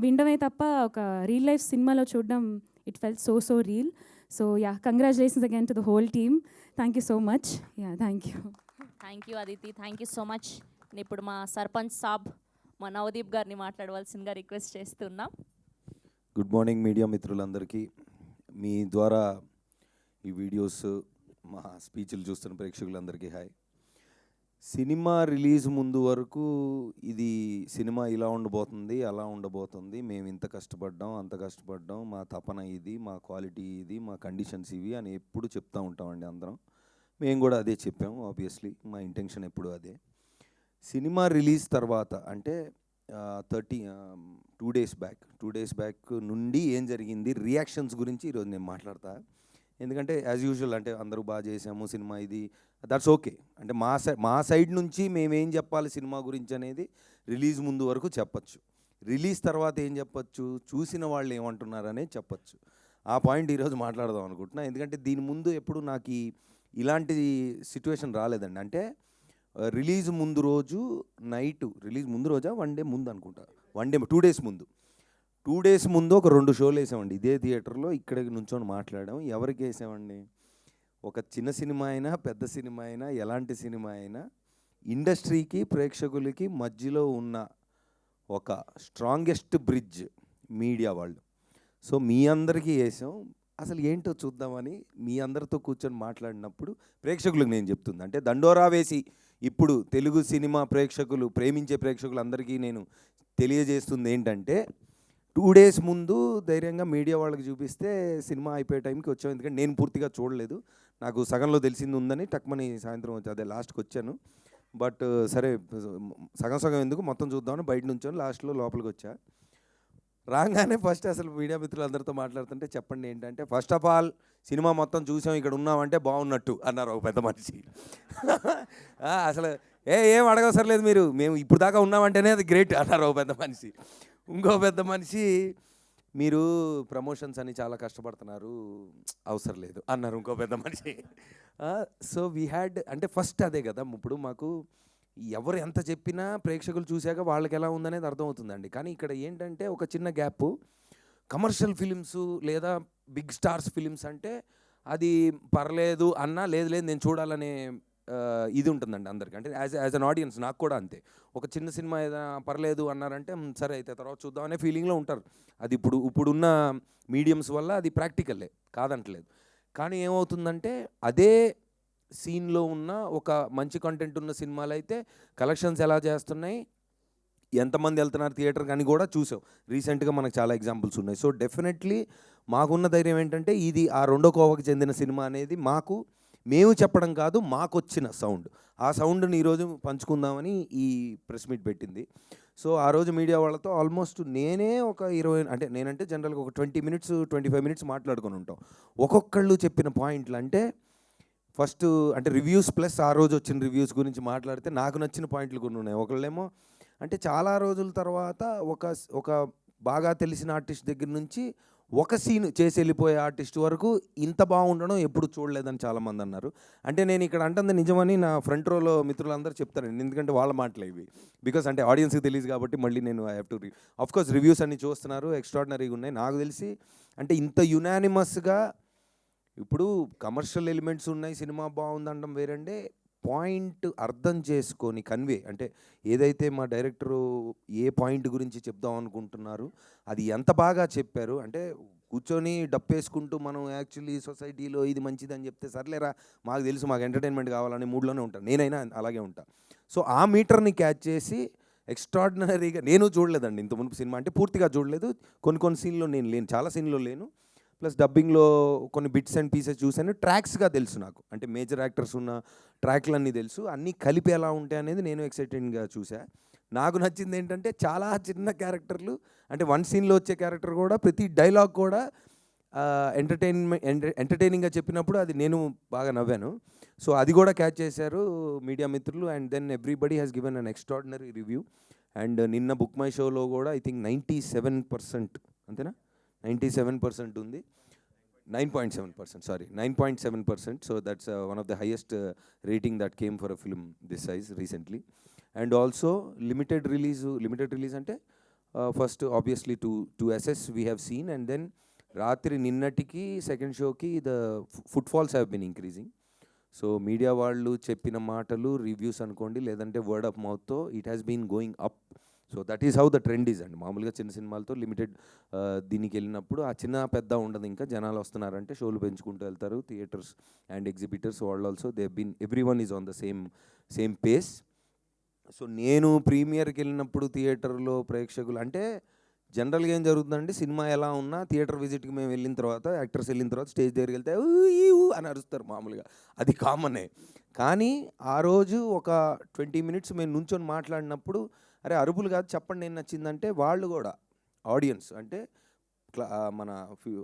వినడమే తప్ప ఒక రియల్ లైఫ్ సినిమాలో చూడడం it felt so real. So yeah, congratulations again to the whole team. Thank you so much. Yeah, thank you. Thank you Aditi, thank you so much. ఇప్పుడు మా సర్పంచ్ సాబ్ మా నవదీప్ గారిని మాట్లాడవలసిందిగా రిక్వెస్ట్ చేస్తున్నాం. గుడ్ మార్నింగ్ మీడియా మిత్రులందరికీ. మీ ద్వారా ఈ వీడియోస్, మా స్పీచ్లు చూస్తున్న ప్రేక్షకులందరికీ హాయ్. సినిమా రిలీజ్ ముందు వరకు ఇది సినిమా ఇలా ఉండబోతుంది, అలా ఉండబోతుంది, మేము ఇంత కష్టపడ్డాం, అంత కష్టపడ్డాం, మా తపన ఇది, మా క్వాలిటీ ఇది, మా కండిషన్స్ ఇవి అని ఎప్పుడు చెప్తూ ఉంటామండి అందరం. మేము కూడా అదే చెప్పాము. ఆబ్వియస్లీ మా ఇంటెన్షన్ ఎప్పుడు అదే. సినిమా రిలీజ్ తర్వాత అంటే 2 డేస్ బ్యాక్ నుండి ఏం జరిగింది, రియాక్షన్స్ గురించి ఈరోజు నేను మాట్లాడతా. ఎందుకంటే యాజ్ యూజువల్ అంటే అందరూ బాగా చేసాము సినిమా, ఇది దట్స్ ఓకే. అంటే మా సైడ్ నుంచి మేమేం చెప్పాలి సినిమా గురించి అనేది రిలీజ్ ముందు వరకు చెప్పచ్చు. రిలీజ్ తర్వాత ఏం చెప్పచ్చు, చూసిన వాళ్ళు ఏమంటున్నారనే చెప్పచ్చు. ఆ పాయింట్ ఈరోజు మాట్లాడదాం అనుకుంటున్నా. ఎందుకంటే దీని ముందు ఎప్పుడు నాకు ఇలాంటి సిచ్యువేషన్ రాలేదండి. అంటే రిలీజ్ ముందు రోజు నైట్, రిలీజ్ ముందు రోజా 1 డే ముందు అనుకుంటా, 2 డేస్ ముందు 2 డేస్ ముందు ఒక 2 షోలు వేసామండి ఇదే థియేటర్లో. ఇక్కడికి నుంచొని మాట్లాడాం. ఎవరికి వేసామండి? ఒక చిన్న సినిమా అయినా పెద్ద సినిమా అయినా ఎలాంటి సినిమా అయినా ఇండస్ట్రీకి ప్రేక్షకులకి మధ్యలో ఉన్న ఒక స్ట్రాంగెస్ట్ బ్రిడ్జ్ మీడియా వాళ్ళు. సో మీ అందరికీ వేసాం. అసలు ఏంటో చూద్దామని మీ అందరితో కూర్చొని మాట్లాడినప్పుడు ప్రేక్షకులకు నేను చెప్తుంది అంటే దండోరా వేసి ఇప్పుడు తెలుగు సినిమా ప్రేక్షకులు, ప్రేమించే ప్రేక్షకులు అందరికీ నేను తెలియజేస్తుంది ఏంటంటే 2 డేస్ ముందు ధైర్యంగా మీడియా వాళ్ళకి చూపిస్తే సినిమా అయిపోయే టైంకి వచ్చాం. ఎందుకంటే నేను పూర్తిగా చూడలేదు, నాకు సగంలో తెలిసింది ఉందని టక్మని సాయంత్రం వచ్చి అదే లాస్ట్కి వచ్చాను. బట్ సరే సగం ఎందుకు మొత్తం చూద్దామని బయట నుంచొని లాస్ట్లో లోపలికి వచ్చా. రాగానే ఫస్ట్ అసలు మీడియా మిత్రులందరితో మాట్లాడుతుంటే చెప్పండి ఏంటంటే, ఫస్ట్ ఆఫ్ ఆల్ సినిమా మొత్తం చూసాం, ఇక్కడ ఉన్నామంటే బాగున్నట్టు అన్నారు ఒక పెద్ద మనిషి. అసలు ఏం అడగవసరం లేదు మీరు, మేము ఇప్పుడు దాకా ఉన్నామంటేనే అది గ్రేట్ అన్నారు ఒక పెద్ద మనిషి. ఇంకో పెద్ద మనిషి మీరు ప్రమోషన్స్ అని చాలా కష్టపడుతున్నారు, అవసరం లేదు అన్నారు ఇంకో పెద్ద మనిషి. సో వీ హ్యాడ్ అంటే ఫస్ట్ అదే కదా, ఇప్పుడు మాకు ఎవరు ఎంత చెప్పినా ప్రేక్షకులు చూశాక వాళ్ళకి ఎలా ఉందనేది అర్థమవుతుందండి. కానీ ఇక్కడ ఏంటంటే ఒక చిన్న గ్యాప్. కమర్షియల్ ఫిలిమ్స్ లేదా బిగ్ స్టార్స్ ఫిలిమ్స్ అంటే అది పర్లేదు అన్నా లేదు నేను చూడాలనే ఇది ఉంటుందండి అందరికీ. అంటే యాజ్ అన్ ఆడియన్స్ నాకు కూడా అంతే. ఒక చిన్న సినిమా ఏదైనా పర్లేదు అన్నారంటే సరే అయితే తర్వాత చూద్దాం అనే ఫీలింగ్లో ఉంటారు. అది ఇప్పుడున్న మీడియమ్స్ వల్ల అది ప్రాక్టికల్లే, కాదంటలేదు. కానీ ఏమవుతుందంటే అదే సీన్లో ఉన్న ఒక మంచి కంటెంట్ ఉన్న సినిమాలు అయితే కలెక్షన్స్ ఎలా చేస్తున్నాయి, ఎంతమంది వెళ్తున్నారు థియేటర్కి అని కూడా చూసాం. రీసెంట్గా మనకు చాలా ఎగ్జాంపుల్స్ ఉన్నాయి. సో డెఫినెట్లీ మాకున్న ధైర్యం ఏంటంటే ఇది ఆ రెండో కోవకు చెందిన సినిమా అనేది మేము చెప్పడం కాదు, మాకు వచ్చిన సౌండ్. ఆ సౌండ్ని ఈరోజు పంచుకుందామని ఈ ప్రెస్ మీట్ పెట్టింది. సో ఆ రోజు మీడియా వాళ్ళతో ఆల్మోస్ట్ నేనే ఒక 20 అంటే నేనంటే జనరల్గా ఒక 20 మినిట్స్ 25 మినిట్స్ మాట్లాడుకొని ఉంటాం. ఒక్కొక్కళ్ళు చెప్పిన పాయింట్లు అంటే ఫస్ట్ అంటే రివ్యూస్ ప్లస్ ఆ రోజు వచ్చిన రివ్యూస్ గురించి మాట్లాడితే నాకు నచ్చిన పాయింట్లు కొన్ని ఉన్నాయి. ఒకళ్ళేమో అంటే చాలా రోజుల తర్వాత ఒక బాగా తెలిసిన ఆర్టిస్ట్ దగ్గర నుంచి ఒక సీన్ చేసి వెళ్ళిపోయే ఆర్టిస్ట్ వరకు ఇంత బాగుండడం ఎప్పుడు చూడలేదని చాలామంది అన్నారు. అంటే నేను ఇక్కడ అంటుంది నిజమని నా ఫ్రంట్ రోలో మిత్రులందరూ చెప్తారండి, ఎందుకంటే వాళ్ళ మాటలే ఇవి. బికాస్ అంటే ఆడియన్స్కి తెలియదు కాబట్టి మళ్ళీ నేను I have to of course reviews అన్ని చూస్తున్నారు, ఎక్స్ట్రాడినరీగా ఉన్నాయి. నాకు తెలిసి అంటే ఇంత యునానిమస్గా ఇప్పుడు కమర్షియల్ ఎలిమెంట్స్ ఉన్నాయి, సినిమా బాగుందనడం వేరంటే పాయింట్ అర్థం చేసుకొని కన్వే అంటే ఏదైతే మా డైరెక్టరు ఏ పాయింట్ గురించి చెప్దాం అనుకుంటున్నారు అది ఎంత బాగా చెప్పారు. అంటే కూర్చొని డప్పేసుకుంటూ మనం యాక్చువల్లీ సొసైటీలో ఇది మంచిదని చెప్తే సర్లేరా మాకు తెలుసు మాకు ఎంటర్టైన్మెంట్ కావాలనే మూడ్లోనే ఉంటాను, నేనైనా అలాగే ఉంటాను. సో ఆ మీటర్ని క్యాచ్ చేసి ఎక్స్ట్రాడినరీగా, నేను చూడలేదండి ఇంత మునుపు సినిమా, అంటే పూర్తిగా చూడలేదు, కొన్ని సీన్లో నేను లేను, చాలా సీన్లో లేను, ప్లస్ డబ్బింగ్లో కొన్ని బిట్స్ అండ్ పీసెస్ చూశాను. ట్రాక్స్గా తెలుసు నాకు, అంటే మేజర్ యాక్టర్స్ ఉన్న ట్రాక్లన్నీ తెలుసు, అన్నీ కలిపి ఎలా ఉంటాయి అనేది నేను ఎక్సైటెడ్గా చూసా. నాకు నచ్చింది ఏంటంటే చాలా చిన్న క్యారెక్టర్లు, అంటే వన్ సీన్లో వచ్చే క్యారెక్టర్ కూడా ప్రతి డైలాగ్ కూడా ఎంటర్టైనింగ్గా చెప్పినప్పుడు అది నేను బాగా నవ్వాను. సో అది కూడా క్యాచ్ చేశారు మీడియా మిత్రులు. And then everybody has given an extraordinary review. And నిన్న బుక్ మై షోలో కూడా ఐ థింక్ 97%, అంతేనా, 97% ఉంది, 9.7%, sorry 9.7%. So that's one of the highest rating that came for a film this size recently. And also limited release అంటే first obviously to assess we have seen, and then రాత్రి నిన్నటికి second షోకి the footfalls have been increasing. So media వాళ్ళు చెప్పిన మాటలు reviews అనుకోండి, లేదంటే word of మౌత్తో it has been going up. So that is how the trend is అండి. మామూలుగా చిన్న సినిమాలతో లిమిటెడ్ దీనికి వెళ్ళినప్పుడు ఆ చిన్న పెద్ద ఉండదు, ఇంకా జనాలు వస్తున్నారంటే షోలు పెంచుకుంటూ వెళ్తారు. థియేటర్స్ అండ్ ఎగ్జిబిటర్స్ వాళ్ళు also they been every one is on the same pace. So నేను ప్రీమియర్కి వెళ్ళినప్పుడు థియేటర్లో ప్రేక్షకులు అంటే జనరల్గా ఏం జరుగుతుందండి, సినిమా ఎలా ఉన్నా థియేటర్ విజిట్కి మేము వెళ్ళిన తర్వాత, యాక్టర్స్ వెళ్ళిన తర్వాత స్టేజ్ దగ్గరికి వెళ్తే ఊ అని అరుస్తారు మామూలుగా, అది కామనే. కానీ ఆ రోజు ఒక 20 minutes మేము నుంచొని మాట్లాడినప్పుడు, అరే అరుపులు కాదు చెప్పండి ఏం నచ్చిందంటే, వాళ్ళు కూడా ఆడియన్స్ అంటే మన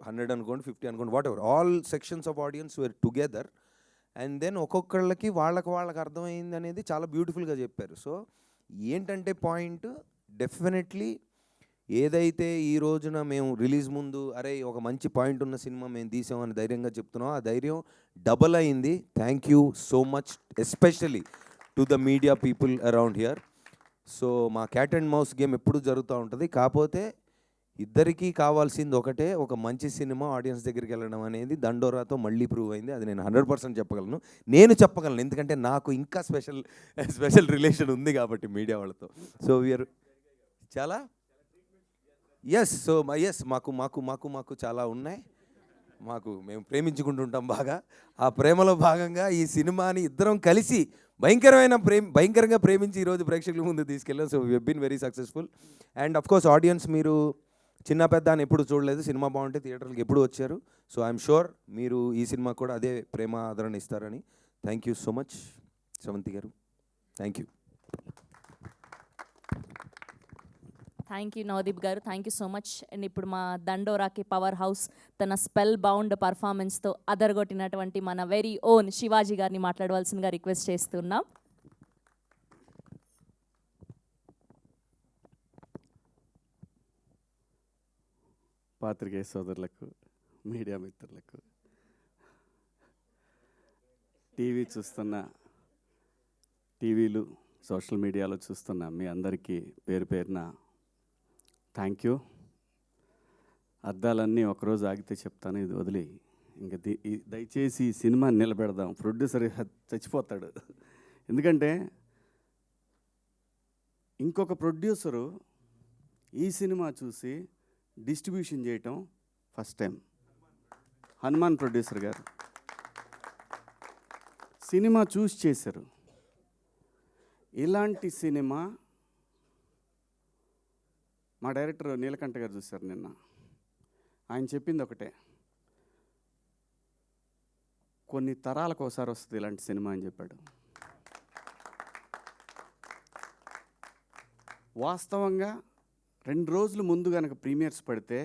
100 అనుకోండి, 50 అనుకోండి, whatever, all sections of audience were together. And then ఒక్కొక్కళ్ళకి వాళ్ళకి అర్థమైంది అనేది చాలా బ్యూటిఫుల్గా చెప్పారు. సో ఏంటంటే పాయింట్, డెఫినెట్లీ ఏదైతే ఈ రోజున మేము రిలీజ్ ముందు అరే ఒక మంచి పాయింట్ ఉన్న సినిమా మేము తీసామని ధైర్యంగా చెప్తున్నాం, ఆ ధైర్యం డబల్ అయింది. Thank you so much, especially to the media people around here. So మా క్యాట్ అండ్ మౌస్ గేమ్ ఎప్పుడు జరుగుతూ ఉంటుంది, కాకపోతే ఇద్దరికీ కావాల్సింది ఒకటే, ఒక మంచి సినిమా ఆడియన్స్ దగ్గరికి వెళ్ళడం అనేది దండోరాతో మళ్ళీ ప్రూవ్ అయింది. అది నేను 100% చెప్పగలను, ఎందుకంటే నాకు ఇంకా స్పెషల్ రిలేషన్ ఉంది కాబట్టి మీడియా వాళ్ళతో. సో వీఆర్ చాలా మాకు చాలా ఉన్నాయి, మేము ప్రేమించుకుంటుంటాం బాగా. ఆ ప్రేమలో భాగంగా ఈ సినిమాని ఇద్దరం కలిసి భయంకరంగా ప్రేమించి ఈరోజు ప్రేక్షకుల ముందు తీసుకెళ్ళాం. So we been very successful. And of course audience, మీరు చిన్న పెద్ద అని ఎప్పుడు చూడలేదు, సినిమా బాగుంటే థియేటర్కి ఎప్పుడు వచ్చారు. సో ఐఎమ్ షూర్ మీరు ఈ సినిమా కూడా అదే ప్రేమ ఆదరణ ఇస్తారని. Thank you so much Sravanthi garu, thank you. Thank you Navdeep garu, thank you so much. And ఇప్పుడు మా దండోరాకి పవర్ హౌస్ తన స్పెల్ బౌండ్ పర్ఫార్మెన్స్తో అదరగొట్టినటువంటి మన వెరీ ఓన్ శివాజీ గారిని మాట్లాడవలసిందిగా రిక్వెస్ట్ చేస్తున్నాం. పాత్రికేయ సోదరులకు, మీడియా మిత్రులకు, టీవీలు సోషల్ మీడియాలో చూస్తున్న మీ అందరికీ పేరు పేరున థ్యాంక్ యూ. అర్థాలన్నీ ఒకరోజు ఆగితే చెప్తాను, ఇది వదిలి ఇంకా దయచేసి ఈ సినిమా నిలబెడదాం. ప్రొడ్యూసర్ చచ్చిపోతాడు, ఎందుకంటే ఇంకొక ప్రొడ్యూసరు ఈ సినిమా చూసి డిస్ట్రిబ్యూషన్ చేయటం ఫస్ట్ టైం. హనుమాన్ ప్రొడ్యూసర్ గారు సినిమా చూసి చేశారు. ఇలాంటి సినిమా మా డైరెక్టర్ నీలకంఠ గారు చూశారు నిన్న. ఆయన చెప్పింది ఒకటే, కొన్ని తరాలకు ఒకసారి వస్తుంది ఇలాంటి సినిమా అని చెప్పాడు. వాస్తవంగా 2 రోజులు ముందు కనుక ప్రీమియర్స్ పడితే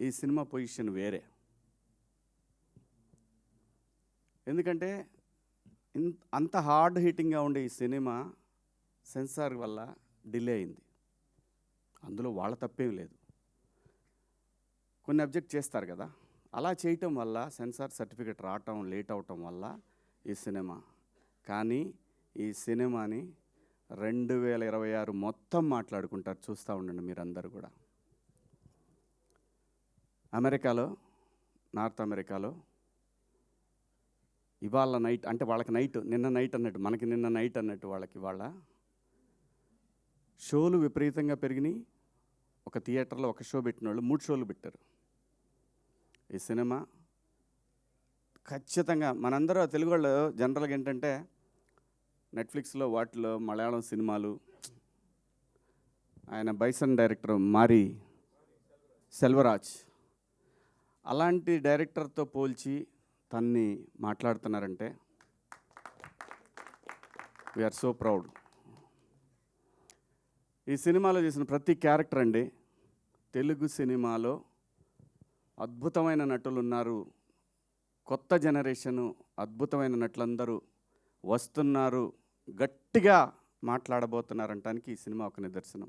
ఈ సినిమా పొజిషన్ వేరే. ఎందుకంటే అంత హార్డ్ హిట్టింగ్గా ఉండే ఈ సినిమా సెన్సార్ వల్ల డిలే అయింది. అందులో వాళ్ళ తప్పేం లేదు, కొన్ని అబ్జెక్ట్ చేస్తారు కదా, అలా చేయటం వల్ల సెన్సార్ సర్టిఫికెట్ రావటం లేట్ అవటం వల్ల ఈ సినిమా. కానీ ఈ సినిమాని 2026 మొత్తం మాట్లాడుకుంటారు, చూస్తూ ఉండండి మీరందరూ కూడా. అమెరికాలో, నార్త్ అమెరికాలో ఇవాళ నైట్, అంటే వాళ్ళకి నైట్, నిన్న నైట్ అన్నట్టు మనకి నిన్న నైట్ అన్నట్టు వాళ్ళకి వాళ్ళ షోలు విపరీతంగా పెరిగినాయి. ఒక థియేటర్లో ఒక షో పెట్టిన వాళ్ళు 3 షోలు పెట్టారు. ఈ సినిమా ఖచ్చితంగా మనందరూ తెలుగు వాళ్ళు జనరల్గా ఏంటంటే నెట్ఫ్లిక్స్లో వాటిలో మలయాళం సినిమాలు, ఆయన బైసన్ డైరెక్టర్ మారి సెల్వరాజ్ అలాంటి డైరెక్టర్తో పోల్చి తన్ని మాట్లాడుతున్నారంటే వీఆర్ సో ప్రౌడ్. ఈ సినిమాలో చేసిన ప్రతి క్యారెక్టర్ అండి, తెలుగు సినిమాలో అద్భుతమైన నటులు ఉన్నారు, కొత్త జనరేషను అద్భుతమైన నటులందరూ వస్తున్నారు, గట్టిగా మాట్లాడబోతున్నారంటానికి ఈ సినిమా ఒక నిదర్శనం.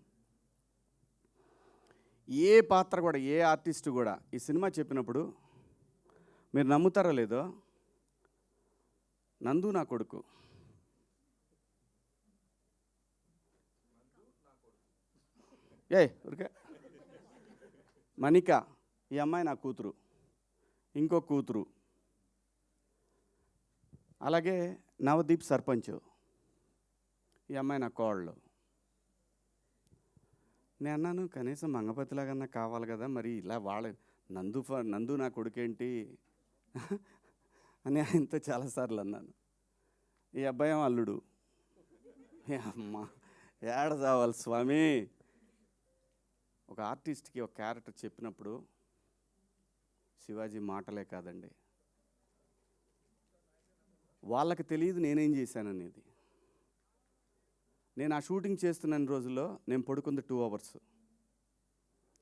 ఏ పాత్ర కూడా, ఏ ఆర్టిస్టు కూడా ఈ సినిమా చెప్పినప్పుడు మీరు నమ్ముతారో లేదో, నందు నా కొడుకు, ఊరికే మణిక ఈ అమ్మాయి నా కూతురు, ఇంకో కూతురు, అలాగే నవదీప్ సర్పంచ్ ఈ అమ్మాయి నా కోళ్ళు. నేను అన్నాను కనీసం మంగపతిలాగన్నా కావాలి కదా, మరి ఇలా వాళ్ళ నందు నా కొడుకేంటి అని ఆయనతో చాలాసార్లు అన్నాను. ఈ అబ్బాయి అల్లుడు. అమ్మ ఏడ చావాలి స్వామి. ఒక ఆర్టిస్ట్కి ఒక క్యారెక్టర్ చెప్పినప్పుడు శివాజీ మాటలే కాదండి, వాళ్ళకి తెలియదు నేనేం చేశాననేది. నేను ఆ షూటింగ్ చేస్తున్న రోజుల్లో నేను పడుకుంది 2 hours,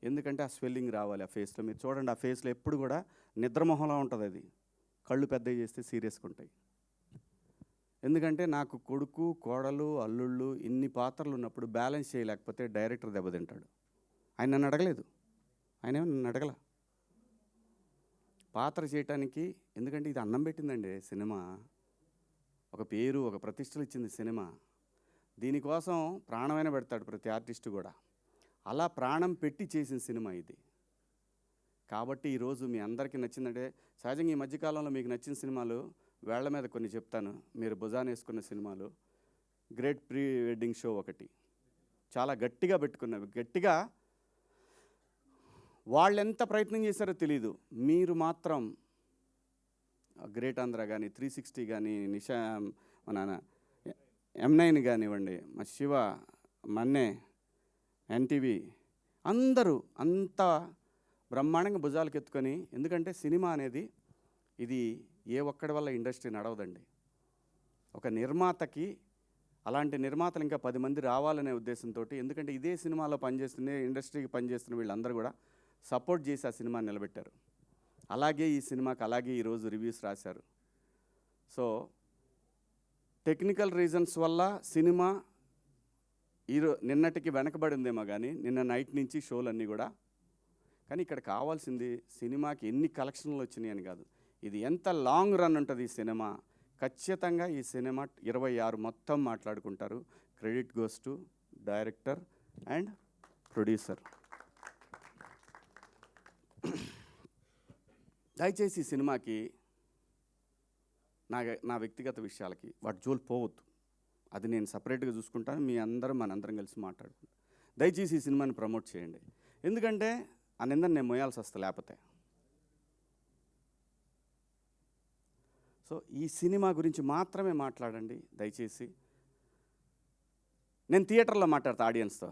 ఎందుకంటే ఆ స్వెల్లింగ్ రావాలి ఆ ఫేస్లో. మీరు చూడండి, ఆ ఫేస్లో ఎప్పుడు కూడా నిద్రమొహంలో ఉంటుంది, అది కళ్ళు పెద్దవి చేస్తే సీరియస్గా ఉంటాయి. ఎందుకంటే నాకు కొడుకు, కోడలు, అల్లుళ్ళు ఇన్ని పాత్రలు ఉన్నప్పుడు బ్యాలెన్స్ చేయలేకపోతే డైరెక్టర్ దెబ్బతింటాడు. ఆయన నన్ను అడగలేదు, ఆయన నన్ను అడగల పాత్ర చేయటానికి. ఎందుకంటే ఇది అన్నం పెట్టిందండి సినిమా, ఒక పేరు, ఒక ప్రతిష్టలు ఇచ్చింది సినిమా. దీనికోసం ప్రాణమైన పెడతాడు ప్రతి ఆర్టిస్టు కూడా. అలా ప్రాణం పెట్టి చేసిన సినిమా ఇది. కాబట్టి ఈరోజు మీ అందరికీ నచ్చిందంటే, సహజంగా ఈ మధ్యకాలంలో మీకు నచ్చిన సినిమాలు వేళ్ల మీద కొన్ని చెప్తాను, మీరు భుజాన వేసుకున్న సినిమాలు. గ్రేట్ ప్రీ వెడ్డింగ్ షో ఒకటి చాలా గట్టిగా పెట్టుకున్నవి, గట్టిగా వాళ్ళు ఎంత ప్రయత్నం చేశారో తెలీదు, మీరు మాత్రం గ్రేట్ ఆంధ్ర కానీ, 360 కానీ, నిషా మన M9 కానివ్వండి, మా శివ, మన్నే, ఎన్టీవీ అందరూ అంత బ్రహ్మాండంగా భుజాలకు ఎత్తుకొని. ఎందుకంటే సినిమా అనేది ఇది ఏ ఒక్కడి వల్ల ఇండస్ట్రీ నడవదండి. ఒక నిర్మాతకి, అలాంటి నిర్మాతలు ఇంకా 10 మంది రావాలనే ఉద్దేశంతో, ఎందుకంటే ఇదే సినిమాలో పనిచేస్తున్న ఇండస్ట్రీకి పనిచేస్తున్న వీళ్ళందరూ కూడా సపోర్ట్ చేసి ఆ సినిమాని నిలబెట్టారు. అలాగే ఈ సినిమాకి అలాగే ఈరోజు రివ్యూస్ రాశారు. సో టెక్నికల్ రీజన్స్ వల్ల సినిమా నిన్నటికి వెనకబడిందేమో కానీ, నిన్న నైట్ నుంచి షోలన్నీ కూడా. కానీ ఇక్కడ కావాల్సింది సినిమాకి ఎన్ని కలెక్షన్లు వచ్చినాయి అని కాదు, ఇది ఎంత లాంగ్ రన్ ఉంటుంది ఈ సినిమా. ఖచ్చితంగా ఈ సినిమా 26 మొత్తం మాట్లాడుకుంటారు. Credit goes to director and producer. దయచేసి ఈ సినిమాకి నా వ్యక్తిగత విషయాలకి వాటి జోలు పోవద్దు, అది నేను సపరేట్గా చూసుకుంటాను. మీ అందరం మనందరం కలిసి మాట్లాడుకుంటాం. దయచేసి ఈ సినిమాని ప్రమోట్ చేయండి, ఎందుకంటే ఆ నిందని నేను మోయాల్సి వస్తా లేకపోతే. సో ఈ సినిమా గురించి మాత్రమే మాట్లాడండి దయచేసి. నేను థియేటర్లో మాట్లాడతా ఆడియన్స్తో,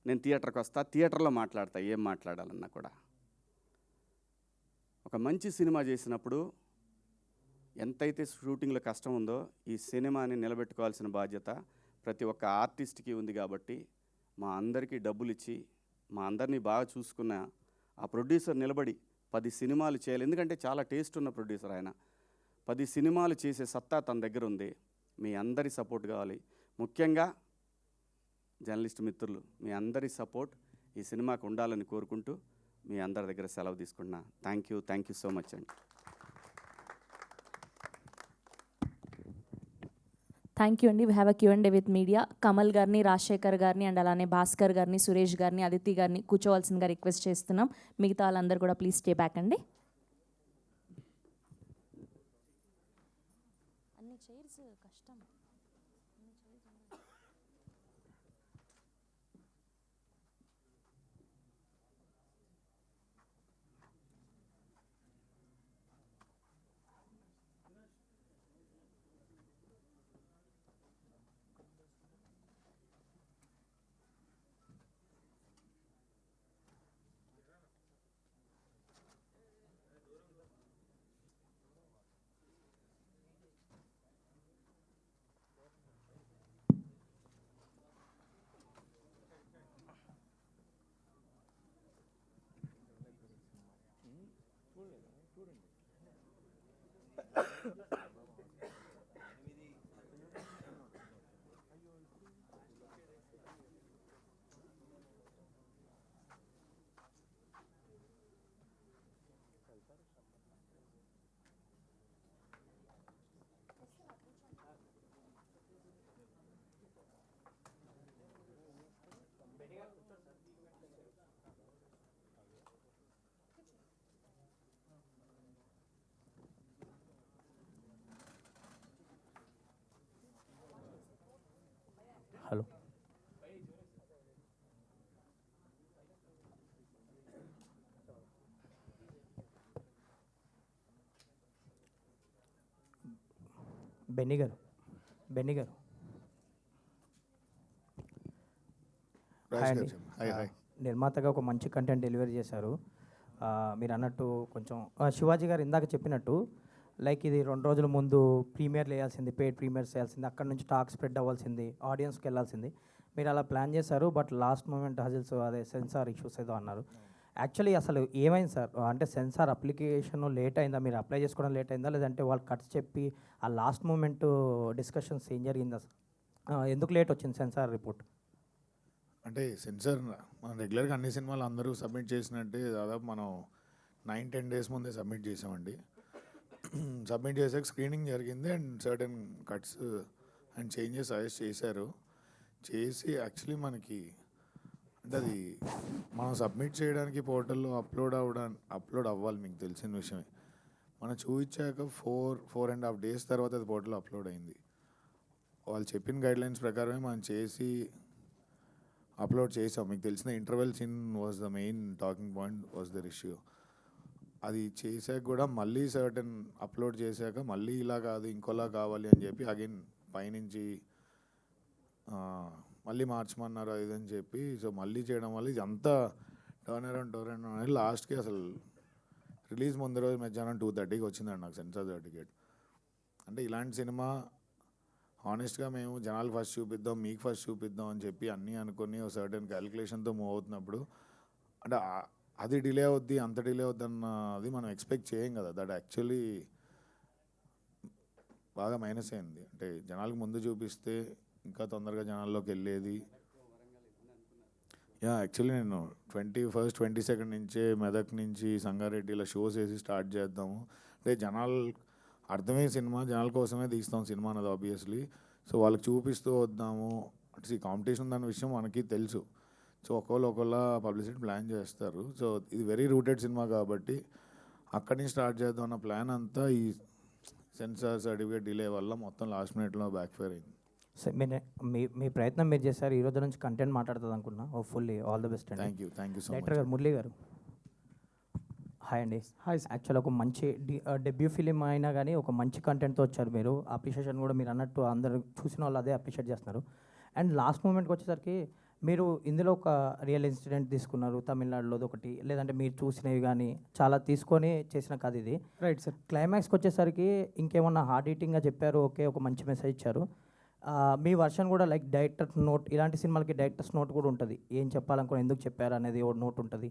నేను థియేటర్కి వస్తా, థియేటర్లో మాట్లాడతా ఏం మాట్లాడాలన్నా కూడా. ఒక మంచి సినిమా చేసినప్పుడు ఎంతైతే షూటింగ్లో కష్టం ఉందో, ఈ సినిమాని నిలబెట్టుకోవాల్సిన బాధ్యత ప్రతి ఒక్క ఆర్టిస్ట్కి ఉంది. కాబట్టి మా అందరికీ డబ్బులు ఇచ్చి మా అందరినీ బాగా చూసుకున్న ఆ ప్రొడ్యూసర్ నిలబడి 10 సినిమాలు చేయాలి. ఎందుకంటే చాలా టేస్ట్ ఉన్న ప్రొడ్యూసర్ ఆయన. 10 సినిమాలు చేసే సత్తా తన దగ్గర ఉంది. మీ అందరి సపోర్ట్ కావాలి. ముఖ్యంగా జర్నలిస్ట్ మిత్రులు, మీ అందరి సపోర్ట్ ఈ సినిమాకు ఉండాలని కోరుకుంటూ మీ అందరి దగ్గర సెలవు తీసుకున్నా. థ్యాంక్ యూ సో మచ్ అండి. థ్యాంక్ యూ అండి. We have a Q&A with media. Kamal గారిని, రాజశేఖర్ గారిని అండ్ అలానే భాస్కర్ గారిని, సురేష్ గారిని, అదితి గారిని కూర్చోవాల్సిందిగా రిక్వెస్ట్ చేస్తున్నాం. మిగతా వాళ్ళందరూ కూడా ప్లీజ్ స్టే బ్యాక్ అండి. అన్ని చైర్స్ కష్టం. హలో. బెన్నీ గారు హాయ్ అండి. నిర్మాతగా ఒక మంచి కంటెంట్ డెలివరీ చేశారు. మీరు అన్నట్టు కొంచెం శివాజీ గారు ఇందాక చెప్పినట్టు లైక్ ఇది 2 రోజుల ముందు ప్రీమియర్లు వేయాల్సింది, పెయిడ్ ప్రీమియర్స్ వేయాల్సింది, అక్కడ నుంచి టాక్ స్ప్రెడ్ అవ్వాల్సింది, ఆడియన్స్కి వెళ్ళాల్సింది. మీరు అలా ప్లాన్ చేశారు, బట్ లాస్ట్ మూమెంట్ హజిల్స్ అదే సెన్సార్ ఇష్యూస్ ఏదో అన్నారు. యాక్చువల్లీ అసలు ఏమైంది సార్? అంటే సెన్సార్ అప్లికేషన్ లేట్ అయిందా, మీరు అప్లై చేసుకోవడం లేట్ అయిందా, లేదంటే వాళ్ళు కట్స్ చెప్పి ఆ లాస్ట్ మూమెంట్ డిస్కషన్స్ ఏం జరిగిందా సార్? ఎందుకు లేట్ వచ్చింది సెన్సార్ రిపోర్ట్? అంటే సెన్సార్ మనం రెగ్యులర్గా అన్ని సినిమాలు అందరూ సబ్మిట్ చేసినట్టే దాదాపు మనం 9-10 days ముందే సబ్మిట్ చేసామండి. సబ్మిట్ చేసాక స్క్రీనింగ్ జరిగింది and certain cuts and changes suggest చేశారు. చేసి యాక్చువల్లీ మనకి అంటే అది మనం సబ్మిట్ చేయడానికి పోర్టల్లో అప్లోడ్ అవ్వాలి, మీకు తెలిసిన విషయమే. మనం చూపించాక 4.5 days తర్వాత అది పోర్టల్లో అప్లోడ్ అయింది. వాళ్ళు చెప్పిన గైడ్లైన్స్ ప్రకారమే మనం చేసి అప్లోడ్ చేసాం. మీకు తెలిసిన interval scene was the main talking point, was their issue. అది చేసాక కూడా మళ్ళీ సర్టన్ అప్లోడ్ చేశాక మళ్ళీ ఇలా కాదు ఇంకోలా కావాలి అని చెప్పి అగైన్ పైనుంచి మళ్ళీ మార్చమన్నారు అది అని చెప్పి, సో మళ్ళీ చేయడం వల్ల ఇది అంతా టర్న్ అరౌండ్ అనేది లాస్ట్కి అసలు రిలీజ్ ముందు రోజు మధ్యాహ్నం 2:30కి వచ్చిందండి నాకు సెన్సార్ సర్టిఫికేట్. అంటే ఇలాంటి సినిమా హానెస్ట్గా మేము జనాలు ఫస్ట్ చూపిద్దాం, మీకు ఫస్ట్ చూపిద్దాం అని చెప్పి అన్నీ అనుకుని ఒక సర్టెన్ క్యాలిక్యులేషన్తో మూవ్ అవుతున్నప్పుడు అంటే అది డిలే అవుద్ది, అంత డిలే అవుద్ది అన్నది మనం ఎక్స్పెక్ట్ చేయం కదా. దట్ యాక్చువల్లీ బాగా మైనస్ అయింది. అంటే జనాలకు ముందు చూపిస్తే ఇంకా తొందరగా జనాల్లోకి వెళ్ళేది. యాక్చువల్లీ నేను 21st, 22nd నుంచే మెదక్ నుంచి సంగారెడ్డిలో షోస్ వేసి స్టార్ట్ చేద్దాము. అంటే జనాలు అర్థమయ్యే సినిమా, జనాల కోసమే తీస్తాం సినిమా అన్నది ఆబ్వియస్లీ. సో వాళ్ళకి చూపిస్తూ వద్దాము అంటే కాంపిటీషన్ ఉందన్న విషయం మనకి తెలుసు. సో ఒకళ్ళ పబ్లిసిటీ ప్లాన్ చేస్తారు. సో ఇది వెరీ రూటెడ్ సినిమా కాబట్టి అక్కడి నుంచి స్టార్ట్ చేద్దాం అన్న ప్లాన్ అంతా ఈ సెన్సార్ సర్టిఫికేట్ డిలే వల్ల మొత్తం లాస్ట్ మినిట్లో బ్యాక్ ఫైర్ అయింది. సార్ మీ ప్రయత్నం మీరు చేశారు. ఈ రోజు నుంచి కంటెంట్ మాట్లాడుతుంది అనుకున్నా. హోప్ఫుల్లీ ఆల్ ద బెస్ట్ అండి. Thank you so much. Director గారు మురళీ గారు హాయ్ అండి. హాయ్. యాక్చువల్ ఒక మంచి డెబ్యూ ఫిలిం అయినా కానీ ఒక మంచి కంటెంట్తో వచ్చారు మీరు. అప్రిషియేషన్ కూడా మీరు అన్నట్టు అందరూ చూసిన వాళ్ళు అదే అప్రిషియేట్ చేస్తున్నారు. అండ్ లాస్ట్ మూమెంట్కి వచ్చేసరికి మీరు ఇందులో ఒక రియల్ ఇన్సిడెంట్ తీసుకున్నారు, తమిళనాడులోది ఒకటి, లేదంటే మీరు చూసినవి కానీ చాలా తీసుకొని చేసిన కథ ఇది. Right sir. క్లైమాక్స్కి వచ్చేసరికి ఇంకేమన్నా హార్డ్ హీటింగ్గా చెప్పారు, ఓకే ఒక మంచి మెసేజ్ ఇచ్చారు. మీ వర్షన్ కూడా లైక్ డైరెక్టర్ నోట్, ఇలాంటి సినిమాలకి డైరెక్టర్స్ నోట్ కూడా ఉంటుంది, ఏం చెప్పాలనుకుని ఎందుకు చెప్పారు అనేది ఒక నోట్ ఉంటుంది.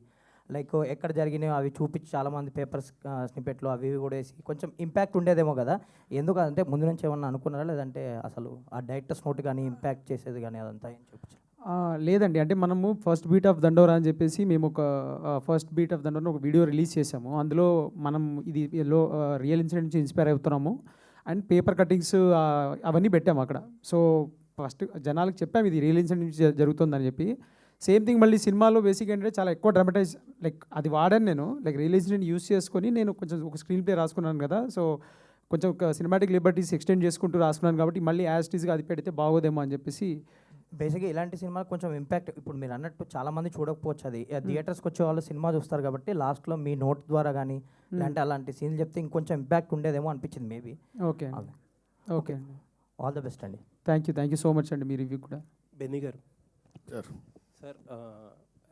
లైక్ ఎక్కడ జరిగినాయో అవి చూపించి చాలామంది పేపర్స్ స్నిపెట్లు అవి కూడా వేసి కొంచెం ఇంపాక్ట్ ఉండేదేమో కదా. ఎందుకంటే ముందు నుంచి ఏమన్నా అనుకున్నారా, లేదంటే అసలు ఆ డైరెక్టర్స్ నోట్ కానీ ఇంపాక్ట్ చేసేది కానీ అదంతా ఏం చూపించారు? లేదండి, అంటే మనము ఫస్ట్ బీట్ ఆఫ్ దండోరా అని చెప్పేసి మేము ఒక ఫస్ట్ బీట్ ఆఫ్ దండోరా ఒక వీడియో రిలీజ్ చేసాము. అందులో మనం ఇది రియల్ ఇన్సిడెంట్ నుంచి ఇన్స్పైర్ అవుతున్నాము అండ్ పేపర్ కటింగ్స్ అవన్నీ పెట్టాము అక్కడ. సో ఫస్ట్ జనాలకు చెప్పాము ఇది రియల్ ఇన్సిడెంట్ నుంచి జరుగుతుందని చెప్పి. సేమ్ థింగ్ మళ్ళీ సినిమాలో బేసిక్ ఏంటంటే చాలా ఎక్కువ డ్రామటైజ్ లైక్ అది వాడాను నేను. లైక్ రియల్ ఇన్సిడెంట్ యూస్ చేసుకొని నేను కొంచెం ఒక స్క్రీన్ ప్లే రాసుకున్నాను కదా. సో కొంచెం ఒక సినిమాటిక్ లిబర్టీస్ ఎక్స్టెండ్ చేసుకుంటూ రాసుకున్నాను కాబట్టి మళ్ళీ యాజ్ టీజ్గా అది పెడితే బాగోదేమో అని చెప్పేసి. బేసిక్గా ఇలాంటి సినిమాకి కొంచెం ఇంపాక్ట్ ఇప్పుడు మీరు అన్నట్టు చాలామంది చూడకపోవచ్చు. అది థియేటర్స్కి వచ్చే వాళ్ళు సినిమా చూస్తారు కాబట్టి లాస్ట్లో మీ నోట్ ద్వారా కానీ లేదంటే అలాంటి సీన్లు చెప్తే ఇంకొంచెం ఇంపాక్ట్ ఉండేదేమో అనిపించింది మేబీ. ఓకే ఓకే అండి. ఆల్ ద బెస్ట్ అండి. థ్యాంక్ యూ సో మచ్ అండి మీ రివ్యూ కూడా. Benny garu sir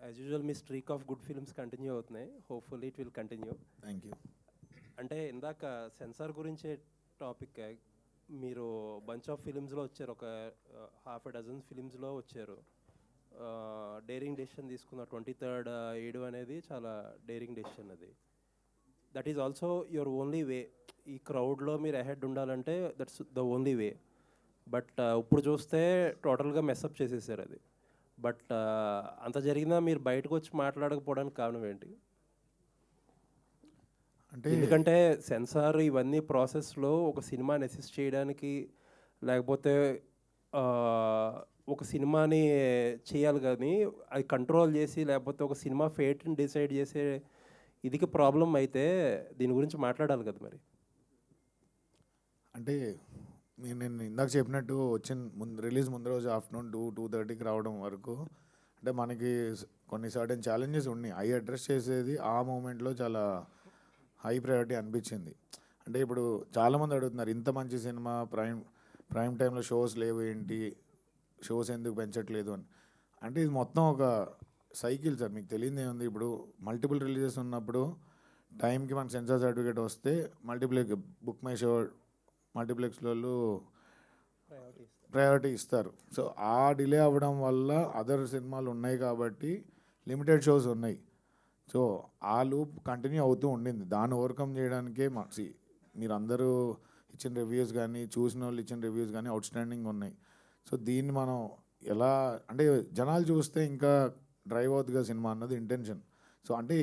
as usual మీ streak of good films continue అవుతున్నాయి. Hopefully it will continue. Thank you. అంటే ఇందాక సెన్సార్ గురించే టాపిక్, మీరు బంచ్ ఆఫ్ ఫిలిమ్స్లో వచ్చారు, ఒక half a dozen ఫిలిమ్స్లో వచ్చారు. డేరింగ్ డెసిషన్ తీసుకున్న 23rd 7 అనేది చాలా డేరింగ్ డెసిషన్. అది that is also your only way. ఈ క్రౌడ్లో మీరు అహెడ్ ఉండాలంటే that's the only way. But ఇప్పుడు చూస్తే టోటల్గా మెస్అప్ చేసేసారు అది. బట్ అంత జరిగినా మీరు బయటకు వచ్చి మాట్లాడకపోవడానికి కారణం ఏంటి? అంటే ఎందుకంటే సెన్సార్ ఇవన్నీ ప్రాసెస్లో ఒక సినిమాని అసిస్ట్ చేయడానికి, లేకపోతే ఒక సినిమాని చేయాలి కానీ అది కంట్రోల్ చేసి లేకపోతే ఒక సినిమా ఫేట్ని డిసైడ్ చేసే ఇదికి ప్రాబ్లం అయితే దీని గురించి మాట్లాడాలి కదా మరి. అంటే నేను ఇందాక చెప్పినట్టు రిలీజ్ ముందు రోజు ఆఫ్టర్నూన్ 2-2:30కి రావడం వరకు అంటే మనకి కొన్ని సర్టెన్ ఛాలెంజెస్ ఉన్నాయి. అవి అడ్రస్ చేసేది ఆ మూమెంట్లో చాలా హై ప్రయారిటీ అనిపించింది. అంటే ఇప్పుడు చాలామంది అడుగుతున్నారు, ఇంత మంచి సినిమా ప్రైమ్ టైంలో షోస్ లేవు ఏంటి, షోస్ ఎందుకు పెంచట్లేదు అని. అంటే ఇది మొత్తం ఒక సైకిల్ సార్, మీకు తెలియదు ఏముంది. ఇప్పుడు మల్టిపుల్ రిలీజెస్ ఉన్నప్పుడు టైంకి మనకు సెన్సార్ సర్టిఫికేట్ వస్తే బుక్ మై షో మల్టీప్లెక్స్లలో ప్రయారిటీ ఇస్తారు. సో ఆ డిలే అవ్వడం వల్ల అదర్ సినిమాలు ఉన్నాయి కాబట్టి లిమిటెడ్ షోస్ ఉన్నాయి. సో ఆ లూప్ కంటిన్యూ అవుతూ ఉండింది. దాన్ని ఓవర్కమ్ చేయడానికే మీరు అందరూ ఇచ్చిన రివ్యూస్ కానీ చూసిన వాళ్ళు ఇచ్చిన రివ్యూస్ కానీ అవుట్ స్టాండింగ్ ఉన్నాయి. సో దీన్ని మనం ఎలా అంటే జనాలు చూస్తే ఇంకా డ్రైవ్ అవుతుందిగా సినిమా అన్నది ఇంటెన్షన్. సో అంటే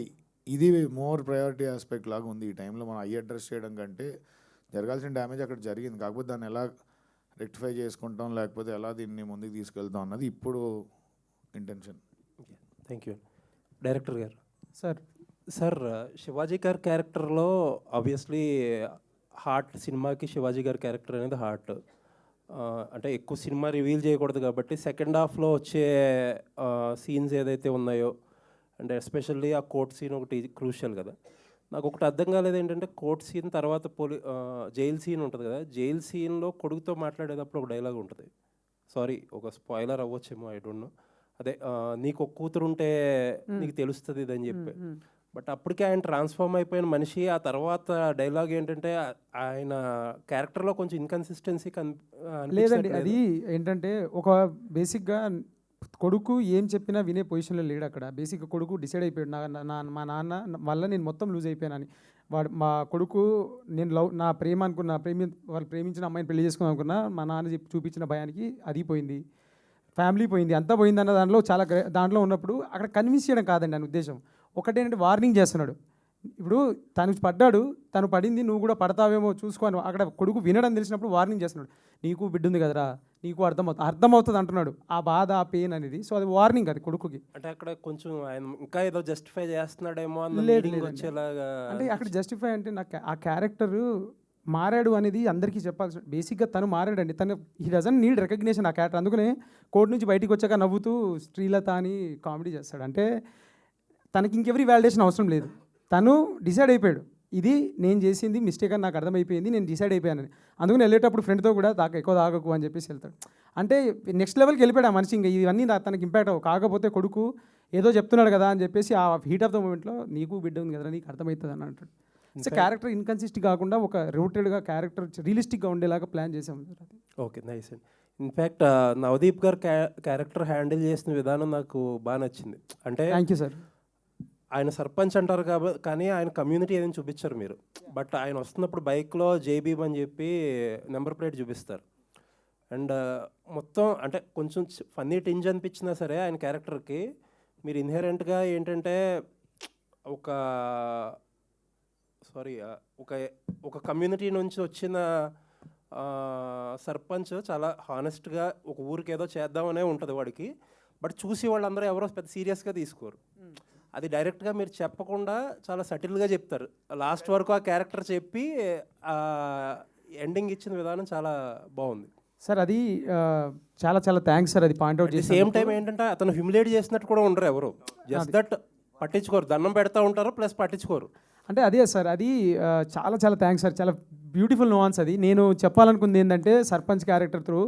ఇది మోర్ ప్రయారిటీ ఆస్పెక్ట్ లాగా ఉంది. ఈ టైంలో మనం అడ్రస్ చేయడం కంటే జరగాల్సిన డ్యామేజ్ అక్కడ జరిగింది, కాకపోతే దాన్ని ఎలా రెక్టిఫై చేసుకుంటాం లేకపోతే ఎలా దీన్ని ముందుకు తీసుకెళ్తాం అన్నది ఇప్పుడు ఇంటెన్షన్. Thank you. డైరెక్టర్ గారు. సార్ శివాజీ గారి క్యారెక్టర్లో ఆబ్వియస్లీ హార్ట్, సినిమాకి శివాజీ గారి క్యారెక్టర్ అనేది హార్ట్. అంటే ఎక్కువ సినిమా రివీల్ చేయకూడదు కాబట్టి సెకండ్ హాఫ్లో వచ్చే సీన్స్ ఏదైతే ఉన్నాయో, అంటే ఎస్పెషల్లీ ఆ కోర్ట్ సీన్ ఒకటి క్రూషియల్ కదా. నాకు ఒకటి అర్థం కాలేదు ఏంటంటే, కోర్ట్ సీన్ తర్వాత జైల్ సీన్ ఉంటుంది కదా, జైల్ సీన్లో కొడుకుతో మాట్లాడేటప్పుడు ఒక డైలాగ్ ఉంటుంది. సారీ, ఒక స్పాయిలర్ అవ్వచ్చేమో, ఐ డోంట్ నో. అదే నీకు ఒక కూతురు ఉంటే నీకు తెలుస్తుంది ఇది అని చెప్పి. బట్ అప్పటికే ఆయన ట్రాన్స్ఫార్మ్ అయిపోయిన మనిషి. ఆ తర్వాత డైలాగ్ ఏంటంటే ఆయన క్యారెక్టర్లో కొంచెం ఇన్కన్సిస్టెన్సీ లేదండి. అది ఏంటంటే ఒక బేసిక్గా కొడుకు ఏం చెప్పినా వినే పొజిషన్లో లేడు అక్కడ. బేసిక్గా కొడుకు డిసైడ్ అయిపోయాడు, మా నాన్న వల్ల నేను మొత్తం లూజ్ అయిపోయానని. మా కొడుకు నా ప్రేమ అనుకున్న వాళ్ళు ప్రేమించిన అమ్మాయిని పెళ్లి చేసుకుందాం అనుకున్నా, మా నాన్న చూపించిన భయానికి అది పోయింది, ఫ్యామిలీ పోయింది, అంతా పోయింది అన్న దాంట్లో చాలా దాంట్లో ఉన్నప్పుడు అక్కడ కన్విన్స్ చేయడం కాదండి నా ఉద్దేశం. ఒకటేంటంటే వార్నింగ్ చేస్తున్నాడు. ఇప్పుడు తను పడింది, నువ్వు కూడా పడతావేమో చూసుకోని. అక్కడ కొడుకు వినడం తెలిసినప్పుడు వార్నింగ్ చేస్తున్నాడు, నీకు బిడ్డ ఉంది కదరా, నీకు అర్థమవుతుంది అంటున్నాడు. ఆ బాధ, ఆ పెయిన్ అనేది. సో అది వార్నింగ్, అది కొడుకుకి. అంటే అక్కడ కొంచెం ఆయన ఇంకా ఏదో జస్టిఫై చేస్తున్నాడేమో వచ్చేలాగా. అంటే అక్కడ జస్టిఫై అంటే నాకు ఆ క్యారెక్టర్ మారాడు అనేది అందరికీ చెప్పాల్సి. బేసిక్గా తను మారాడండి, హీ డజంట్ నీడ్ రికగ్నిషన్ ఆ క్యారెక్టర్. అందుకనే కోర్టు నుంచి బయటికి వచ్చాక నవ్వుతూ శ్రీలత అని కామెడీ చేస్తాడు. అంటే తనకి ఇంకెవరి వ్యాలిడేషన్ అవసరం లేదు. తను డిసైడ్ అయిపోయాడు, ఇది నేను చేసింది మిస్టేక్ అని నాకు అర్థమైపోయింది, నేను డిసైడ్ అయిపోయానని. అందుకని వెళ్ళేటప్పుడు ఫ్రెండ్తో కూడా ఎక్కువ తాగకు అని చెప్పేసి వెళ్తాడు. అంటే నెక్స్ట్ లెవెల్కి వెళ్ళిపోయాడు ఆ మనిషి. ఇంకా ఇవన్నీ తనకి ఇంపాక్ట్ అవ్వవు. కాకపోతే కొడుకు ఏదో చెప్తున్నాడు కదా అని చెప్పేసి ఆ హీట్ ఆఫ్ ద మూమెంట్లో నీకు బిడ్డ ఉంది కదా, నీకు అర్థమవుతుంది అని అంటాడు. సో క్యారెక్టర్ ఇన్కన్సిస్టెంట్ కాకుండా ఒక రూటెడ్గా క్యారెక్టర్ రియలిస్టిక్గా ఉండేలాగా ప్లాన్ చేసాం. ఓకే, నైస్ అండి. ఇన్ఫ్యాక్ట్ నవదీప్ గారు క్యారెక్టర్ హ్యాండిల్ చేసిన విధానం నాకు బాగా నచ్చింది. అంటే థ్యాంక్ యూ సార్. ఆయన సర్పంచ్ అంటారు కాబట్టి, కానీ ఆయన కమ్యూనిటీ ఏదైనా చూపించారు మీరు. బట్ ఆయన వస్తున్నప్పుడు బైక్లో జేబీబ్ అని చెప్పి నెంబర్ ప్లేట్ చూపిస్తారు. అండ్ మొత్తం అంటే కొంచెం ఫన్నీ టింజ్ అనిపించినా సరే ఆయన క్యారెక్టర్కి మీరు ఇన్హెరెంట్గా ఏంటంటే ఒక కమ్యూనిటీ నుంచి వచ్చిన సర్పంచ్ చాలా హానెస్ట్గా ఒక ఊరికి ఏదో చేద్దామనే ఉంటుంది వాడికి. బట్ చూసి వాళ్ళందరూ ఎవరో పెద్ద సీరియస్గా తీసుకోరు. అది డైరెక్ట్గా మీరు చెప్పకుండా చాలా సటిల్గా చెప్తారు. లాస్ట్ వరకు ఆ క్యారెక్టర్ చెప్పి ఎండింగ్ ఇచ్చిన విధానం చాలా బాగుంది సార్. అది చాలా చాలా థ్యాంక్స్ సార్. అది పాయింట్అవుట్ చేసి సేమ్ టైం ఏంటంటే అతను హ్యూమిలేట్ చేసినట్టు కూడా ఉండరు ఎవరు, జస్ట్ దట్ పట్టించుకోరు, దండం పెడతా ఉంటారు ప్లస్ పట్టించుకోరు. అంటే అదే సార్, అది చాలా చాలా థ్యాంక్స్ సార్. చాలా బ్యూటిఫుల్ nuance అది. నేను చెప్పాలనుకుంది ఏంటంటే సర్పంచ్ క్యారెక్టర్ త్రూ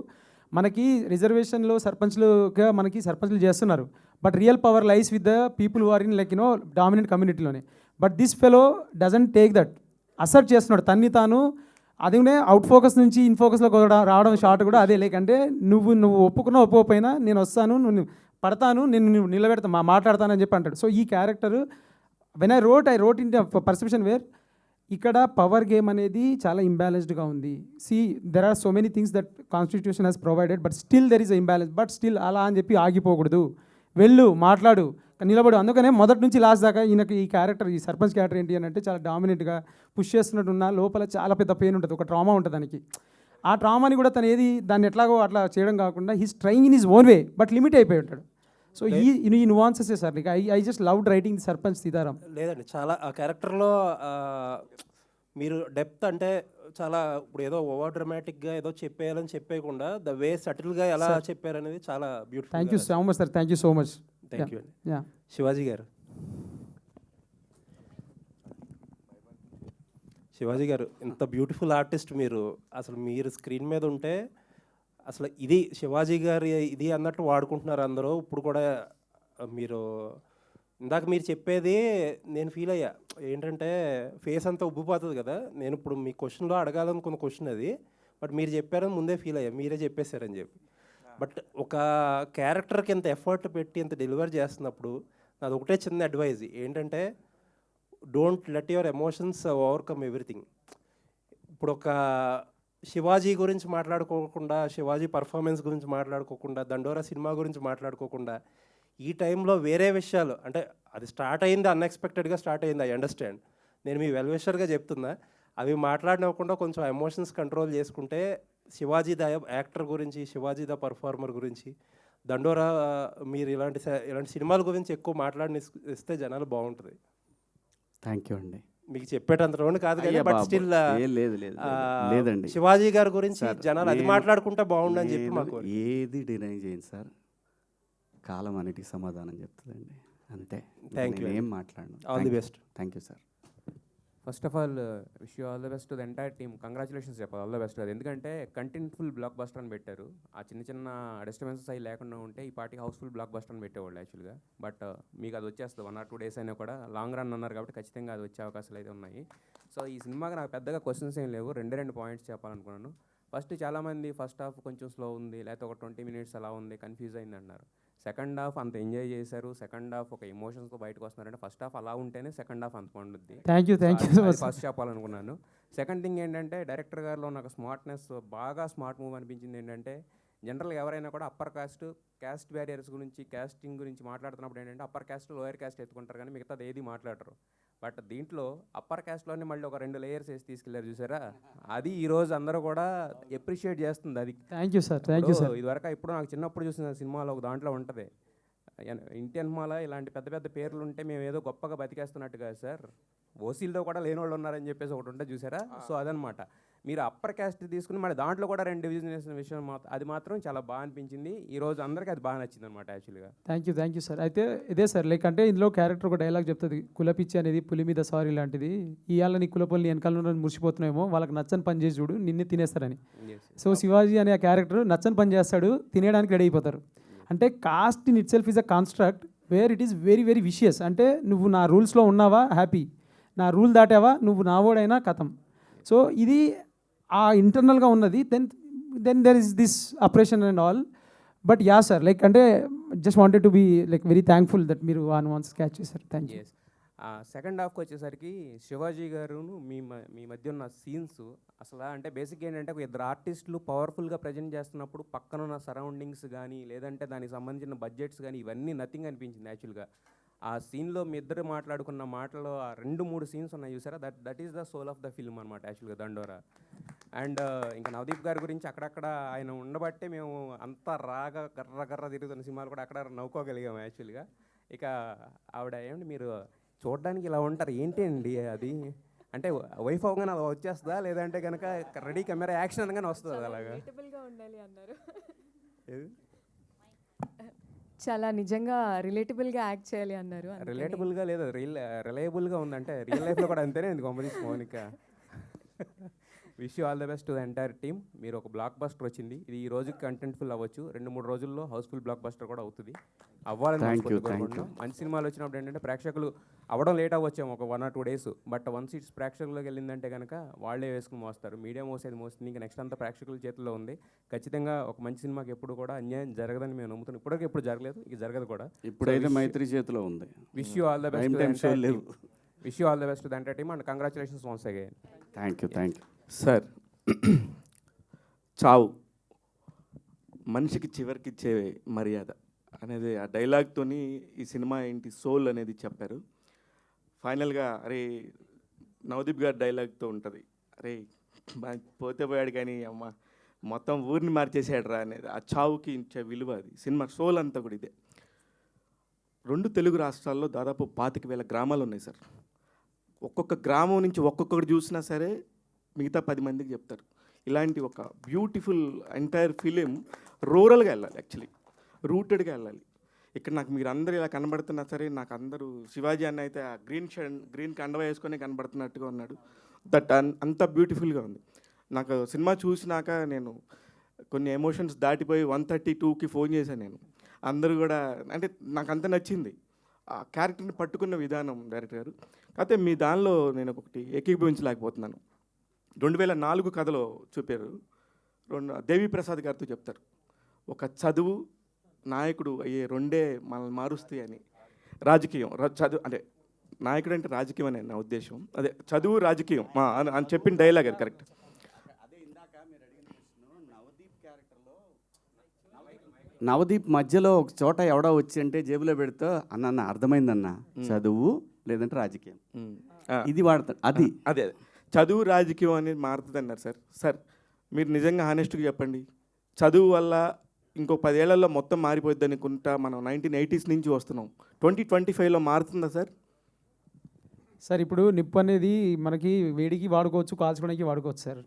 మనకి రిజర్వేషన్లో సర్పంచ్లుగా మనకి సర్పంచ్లు చేస్తున్నారు. But real power lies with the people who are in like dominant కమ్యూనిటీలోనే. But this fellow doesn't take that, assert చేస్తున్నాడు తన్ని తాను. అదే అవుట్ ఫోకస్ నుంచి ఇన్ ఫోకస్లో రావడం షార్ట్ కూడా అదే. లైక్ అంటే నువ్వు ఒప్పుకోకపోయినా నేను వస్తాను, నువ్వు పడతాను, నేను నిలబెడతా, మాట్లాడతానని చెప్పి అంటాడు. సో ఈ character when I wrote in perception where ఇక్కడ పవర్ గేమ్ అనేది చాలా ఇంబ్యాలెన్స్డ్గా ఉంది. There are so many things that constitution has provided, but still there is a imbalance. But still అలా అని చెప్పి ఆగిపోకూడదు, వెళ్ళు, మాట్లాడు, నిలబడు. అందుకనే మొదటి నుంచి లాస్ట్ దాకా ఈయనకి ఈ క్యారెక్టర్, ఈ సర్పంచ్ క్యారెక్టర్ ఏంటి అని అంటే చాలా డామినెంట్గా పుష్ చేస్తున్నట్టున్న లోపల చాలా పెద్ద పెయిన్ ఉంటుంది, ఒక ట్రామా ఉంటుంది దానికి. ఆ ట్రామాని కూడా తను దాన్ని ఎట్లాగో అట్లా చేయడం కాకుండా he's trying in his own way, but limit అయిపోయి ఉంటాడు. సో ఈ nuances sir, like I just loved writing sarpanch Sitaram. లేదండి, చాలా ఆ క్యారెక్టర్లో మీరు డెప్త్ అంటే చాలా ఇప్పుడు ఏదో ఓవర్ డ్రామాటిక్గా ఏదో చెప్పేయాలని చెప్పేయకుండా ద వే సటిల్గా ఎలా చెప్పారనేది చాలా beautiful. Thank you so much sir, thank you so much. Thank you అండి. యా, శివాజీ గారు, శివాజీ గారు ఇంత బ్యూటిఫుల్ ఆర్టిస్ట్ మీరు, అసలు మీరు స్క్రీన్ మీద ఉంటే అసలు ఇది శివాజీ గారి ఇది అన్నట్టు వాడుకుంటున్నారు అందరూ. ఇప్పుడు కూడా మీరు ఇందాక మీరు చెప్పేది నేను ఫీల్ అయ్యా, ఏంటంటే ఫేస్ అంతా ఉబ్బిపోతుంది కదా. నేను ఇప్పుడు మీ క్వశ్చన్లో అడగాలనుకున్న క్వశ్చన్ అది, బట్ మీరు చెప్పారని ముందే ఫీల్ అయ్యా, మీరే చెప్పేశారని చెప్పి. బట్ ఒక క్యారెక్టర్కి ఎంత ఎఫర్ట్ పెట్టి ఎంత డెలివర్ చేస్తున్నప్పుడు నాది ఒకటే చిన్న అడ్వైజ్ ఏంటంటే, don't let your emotions overcome everything. ఇప్పుడు ఒక శివాజీ గురించి మాట్లాడుకోకుండా, శివాజీ పర్ఫార్మెన్స్ గురించి మాట్లాడుకోకుండా, దండోరా సినిమా గురించి మాట్లాడుకోకుండా, ఈ టైంలో వేరే విషయాలు అంటే అది స్టార్ట్ అయింది అన్ఎక్స్పెక్టెడ్గా స్టార్ట్ అయింది, ఐ అండర్స్టాండ్. నేను మీ వెల్ విషర్గా చెప్తున్నా, అవి మాట్లాడినవ్వకుండా కొంచెం ఎమోషన్స్ కంట్రోల్ చేసుకుంటే శివాజీ ద యాక్టర్ గురించి, శివాజీ ద పర్ఫార్మర్ గురించి, దండోరా మీరు ఇలాంటి సినిమాల గురించి ఎక్కువ మాట్లాడిని ఇస్తే జనాలు బాగుంటుంది. థ్యాంక్ యూ అండి. మీకు చెప్పేటంత రౌండ్ కాదు కానీ బట్ స్టిల్ లేదండి, శివాజీ గారి గురించి జనాలు అది మాట్లాడుకుంటే బాగుండని చెప్పి మాకు ఏది డినై చేయండి సార్, కాలం అన్నిటికి సమాధానం చెప్తుందండి, అంతే. థ్యాంక్ యూ, ఏం మాట్లాడను. All the best. Thank you sir. First of all wish you all the best to the entire team. Congratulations చెప్పాలి, ఆల్ ద బెస్ట్. అది ఎందుకంటే కంటెంట్ఫుల్ బ్లాక్ బస్టర్ అని పెట్టారు. ఆ చిన్న చిన్న డిస్టర్బెన్సెస్ అవి లేకుండా ఉంటే ఈ పార్టీకి హౌస్ఫుల్ బ్లాక్ బస్టర్ అని పెట్టేవాళ్ళు యాక్చువల్గా. బట్ మీకు అది వచ్చేస్తుంది 1 or 2 days అయినా కూడా. లాంగ్ రన్ అన్నారు కాబట్టి ఖచ్చితంగా అది వచ్చే అవకాశాలు అయితే ఉన్నాయి. సో ఈ సినిమాకి నాకు పెద్దగా క్వశ్చన్స్ ఏం లేవు, 2 పాయింట్స్ చెప్పాలనుకున్నాను. ఫస్ట్ చాలామంది ఫస్ట్ హాఫ్ కొంచెం స్లో ఉంది, లేకపోతే ఒక 20 minutes అలా ఉంది, కన్ఫ్యూజ్ అయింది అన్నారు. సెకండ్ హాఫ్ అంత ఎంజాయ్ చేశారు, సెకండ్ హాఫ్ ఒక ఎమోషన్స్తో బయటకు వస్తున్నారంటే ఫస్ట్ హాఫ్ అలా ఉంటేనే సెకండ్ హాఫ్ అంత పండుద్ది. థ్యాంక్ యూ ఫస్ట్ చెప్పాలనుకున్నాను. సెకండ్ థింగ్ ఏంటంటే డైరెక్టర్ గారిలో నాకు స్మార్ట్నెస్, బాగా స్మార్ట్ మూవ్ అనిపించింది ఏంటంటే, జనరల్గా ఎవరైనా కూడా అప్పర్ క్యాస్ట్ బ్యారియర్స్ గురించి, క్యాస్టింగ్ గురించి మాట్లాడుతున్నప్పుడు ఏంటంటే అప్పర్ క్యాస్ట్ లోయర్ క్యాస్ట్ ఎత్తుకుంటారు కానీ మిగతాది ఏది మాట్లాడరు. బట్ దీంట్లో అప్పర్ క్యాస్ట్లోనే మళ్ళీ ఒక 2 layers వేసి తీసుకెళ్ళారు చూసారా, అది ఈరోజు అందరూ కూడా ఎప్రిషియేట్ చేస్తుంది. అది thank you sir, thank you sir. ఇదివరకు ఇప్పుడు నాకు చిన్నప్పుడు చూసిన సినిమాలో ఒక దాంట్లో ఉంటుంది, ఇండియన్ మాల ఇలాంటి పెద్ద పెద్ద పేర్లు ఉంటే మేము ఏదో గొప్పగా బతికేస్తున్నట్టు కాదు సార్, ఓసీల్లో కూడా లేని వాళ్ళు ఉన్నారని చెప్పేసి ఒకటి ఉంటే చూసారా. సో అదనమాట, మీరు అప్పర్ క్యాస్ట్ తీసుకుని మళ్ళీ దాంట్లో కూడా 2 division వేసిన విషయం అది మాత్రం చాలా బాగా అనిపించింది. ఈరోజు అందరికీ అది బాగా నచ్చింది అనమాట యాక్చువల్గా. Thank you sir. అయితే ఇదే సార్, లైక్ అంటే ఇందులో క్యారెక్టర్ ఒక డైలాగ్ చెప్తుంది, కులపిచ్చి అనేది పులి మీద సారీ లాంటిది, ఇవాళ నీ కులపల్లి వెనకాల మురిసిపోతున్నామో వాళ్ళకి నచ్చని పని చేసి చూడు నిన్నే తినేస్తారని. సో శివాజీ అనే ఆ క్యారెక్టర్ నచ్చని పని చేస్తాడు, తినేయడానికి రెడీ అయిపోతారు. అంటే caste in itself is a construct where it is very very vicious. అంటే నువ్వు నా రూల్స్లో ఉన్నావా హ్యాపీ, నా రూల్ దాటావా నువ్వు నావోడైనా కథం. సో ఇది ఆ ఇంటర్నల్గా ఉన్నది. Then there is this oppression and all. But yeah sir, like అంటే just wanted to be like very thankful that మీరు వన్స్ క్యాచ్ చేశారు. Thank you. సెకండ్ హాఫ్కి వచ్చేసరికి శివాజీ గారును మీ మధ్య ఉన్న సీన్స్ అసలు అంటే బేసిక్ ఏంటంటే ఒక 2 ఆర్టిస్టులు పవర్ఫుల్గా ప్రజెంట్ చేస్తున్నప్పుడు పక్కన ఉన్న సరౌండింగ్స్ కానీ లేదంటే దానికి సంబంధించిన బడ్జెట్స్ కానీ ఇవన్నీ నథింగ్ అనిపించింది యాక్చువల్గా. ఆ సీన్లో మీ ఇద్దరు మాట్లాడుకున్న మాటలో ఆ 2-3 సీన్స్ ఉన్నాయి చూసారా, that is the soul of the film అనమాట యాక్చువల్గా దండోరా. అండ్ ఇంకా నవదీప్ గారి గురించి అక్కడక్కడ ఆయన ఉండబట్టే మేము అంతా రాగా గర్ర తిరుగుతున్న సినిమాలు కూడా అక్కడ నవ్వుకోగలిగాము యాక్చువల్గా. ఇక ఆవిడ ఏమండి మీరు చూడడానికి ఇలా ఉంటారు ఏంటి అండి అది, అంటే వైఫ్ అవగానే అలా వచ్చేస్తుందా లేదంటే కనుక రెడీ కెమెరా యాక్షన్ అనగానే వస్తుంది అలాగా? ఉండాలి అన్నారు, చాలా నిజంగా రిలేటబుల్గా యాక్ట్ చేయాలి అన్నారు. రిలేటబుల్గా లేదు, రిలయబుల్గా ఉందంటే రియల్ లైఫ్లో కూడా అంతేనే ఉంది competition Mounika. Wish you all the best to the entire team. మీరు ఒక బ్లాక్ బస్టర్ వచ్చింది, ఇది ఈ రోజు కంటెంట్ఫుల్ అవ్వచ్చు, 2-3 రోజుల్లో హౌస్ఫుల్ బ్లాక్ బస్టర్ కూడా అవుతుంది, అవ్వాలని కోరుకుంటున్నాం. మంచి సినిమాలు వచ్చినప్పుడు ఏంటంటే ప్రేక్షకులు అవ్వడం లేట్ అవ్వచ్చాము ఒక 1 or 2 days, but once it's ప్రేక్షకుల్లోకి వెళ్ళిందంటే కనుక వాళ్ళే వేసుకుని మోస్తారు. మీడియా మోసేది మోస్తుంది, ఇంకా నెక్స్ట్ అంతా ప్రేక్షకుల చేతుల్లో ఉంది. ఖచ్చితంగా ఒక మంచి సినిమాకి ఎప్పుడు కూడా అన్యాయం జరగదని మేము నమ్ముతున్నాం. ఇప్పటికీ ఎప్పుడు జరగలేదు, ఇక జరగదు కూడా. ఇప్పుడైతే మైత్రి చేతిలో ఉంది. Wish you all the best wish you all the best to the entire team and congratulations once again. Thank you. Sir, చావు మనిషికి చివరికి ఇచ్చే మర్యాద అనేది ఆ డైలాగ్తోని ఈ సినిమా ఏంటి సోల్ అనేది చెప్పారు. ఫైనల్గా అరే నవదీప్ గారి డైలాగ్తో ఉంటుంది, అరే పోతే పోయాడు కానీ అమ్మ మొత్తం ఊరిని మార్చేసాడు రా అనేది, ఆ చావుకి ఇచ్చే విలువ అది సినిమా సోల్ అంతా కూడా ఇదే. 2 తెలుగు రాష్ట్రాల్లో దాదాపు 25,000 గ్రామాలు ఉన్నాయి సార్. ఒక్కొక్క గ్రామం నుంచి ఒక్కొక్కటి చూసినా సరే మిగతా 10 మందికి చెప్తారు. ఇలాంటి ఒక బ్యూటిఫుల్ ఎంటైర్ ఫిలిం రూరల్గా వెళ్ళాలి, యాక్చువల్లీ రూటెడ్గా వెళ్ళాలి. ఇక్కడ నాకు మీరు అందరూ ఇలా కనబడుతున్నా సరే, నాకు అందరూ శివాజీ అన్న అయితే ఆ గ్రీన్ కండవ వేసుకొని కనబడుతున్నట్టుగా ఉన్నాడు. దట్ అంత బ్యూటిఫుల్గా ఉంది. నాకు సినిమా చూసినాక నేను కొన్ని ఎమోషన్స్ దాటిపోయి 132కి ఫోన్ చేశాను నేను. అందరూ కూడా అంటే నాకు అంత నచ్చింది ఆ క్యారెక్టర్ని పట్టుకున్న విధానం డైరెక్టర్ గారు. కాకపోతే మీ దానిలో నేను ఒకటి ఏకీభవించలేకపోతున్నాను. 2004 కథలో చూపారు, దేవి ప్రసాద్ గారితో చెప్తారు, ఒక చదువు నాయకుడు అయ్యే రెండే మనల్ని మారుస్తాయి అని. రాజకీయం చదువు అంటే నాయకుడు అంటే రాజకీయం అనే నా ఉద్దేశం. అదే చదువు రాజకీయం అని చెప్పిన డైలాగ్ అది కరెక్ట్. నవదీప్ మధ్యలో ఒక చోట ఎవడో వచ్చి అంటే జేబులో పెడితే అన్న అర్థమైందన్న, చదువు లేదంటే రాజకీయం ఇది వాడతాడు. అది అదే చదువు రాజకీయం అనేది మారుతుంది అన్నారు సార్. సార్ మీరు నిజంగా హానెస్ట్గా చెప్పండి, చదువు వల్ల ఇంకో 10 ఏళ్లలో మొత్తం మారిపోద్ది అనుకుంటా మనం 1980s నుంచి వస్తున్నాం, 2025లో మారుతుందా సార్? సార్ ఇప్పుడు నిప్పు అనేది మనకి వేడికి వాడుకోవచ్చు, కాల్చుకోవడానికి వాడుకోవచ్చు సార్.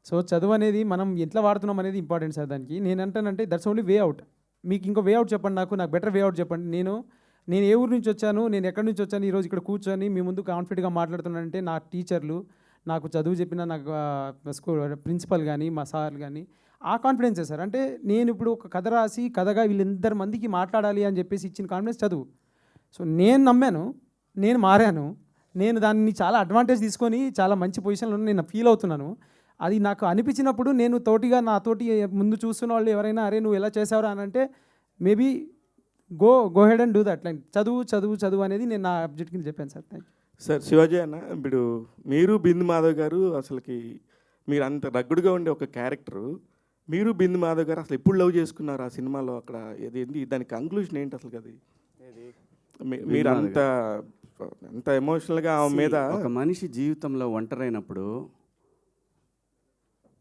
సో చదువు అనేది మనం ఎట్లా వాడుతున్నాం అనేది ఇంపార్టెంట్ సార్. దానికి నేను అంటానంటే దట్స్ ఓన్లీ వే అవుట్. మీకు ఇంకో వే అవుట్ చెప్పండి, నాకు బెటర్ వే అవుట్ చెప్పండి. నేను ఏ ఊరు నుంచి వచ్చాను, నేను ఎక్కడి నుంచి వచ్చాను, ఈరోజు ఇక్కడ కూర్చొని మీ ముందు కాన్ఫిడెంట్గా మాట్లాడుతున్నానంటే నా టీచర్లు, నాకు చదువు చెప్పిన నాకు స్కూల్ ప్రిన్సిపల్ కానీ మా సార్లు కానీ ఆ కాన్ఫిడెన్సే సార్. అంటే నేను ఇప్పుడు ఒక కథ రాసి కథగా వీళ్ళందరి మందికి మాట్లాడాలి అని చెప్పేసి ఇచ్చిన కాన్ఫిడెన్స్ చదువు. సో నేను నమ్మాను, నేను మారాను, నేను దాన్ని చాలా అడ్వాంటేజ్ తీసుకొని చాలా మంచి పొజిషన్లో నేను ఫీల్ అవుతున్నాను. అది నాకు అనిపించినప్పుడు నేను తోటిగా నాతోటి ముందు చూస్తున్న వాళ్ళు ఎవరైనా అరే నువ్వు ఎలా చేసావురా అని అంటే maybe go head and do that. Like చదువు అనేది నేను నా అబ్జెక్ట్ కింద చెప్పాను sir. Thank you sir. Shivaji అన్న, ఇప్పుడు మీరు బిందు మాధవ్ గారు అసలుకి మీరు అంత రగ్గుడుగా ఉండే ఒక క్యారెక్టరు, మీరు బిందు మాధవ్ గారు అసలు ఎప్పుడు లవ్ చేసుకున్నారు ఆ సినిమాలో? అక్కడ ఏంటి దాని కంక్లూషన్ ఏంటి అసలు? అది మీరు అంత ఎమోషనల్గా ఆమె మీద. ఒక మనిషి జీవితంలో ఒంటరైనప్పుడు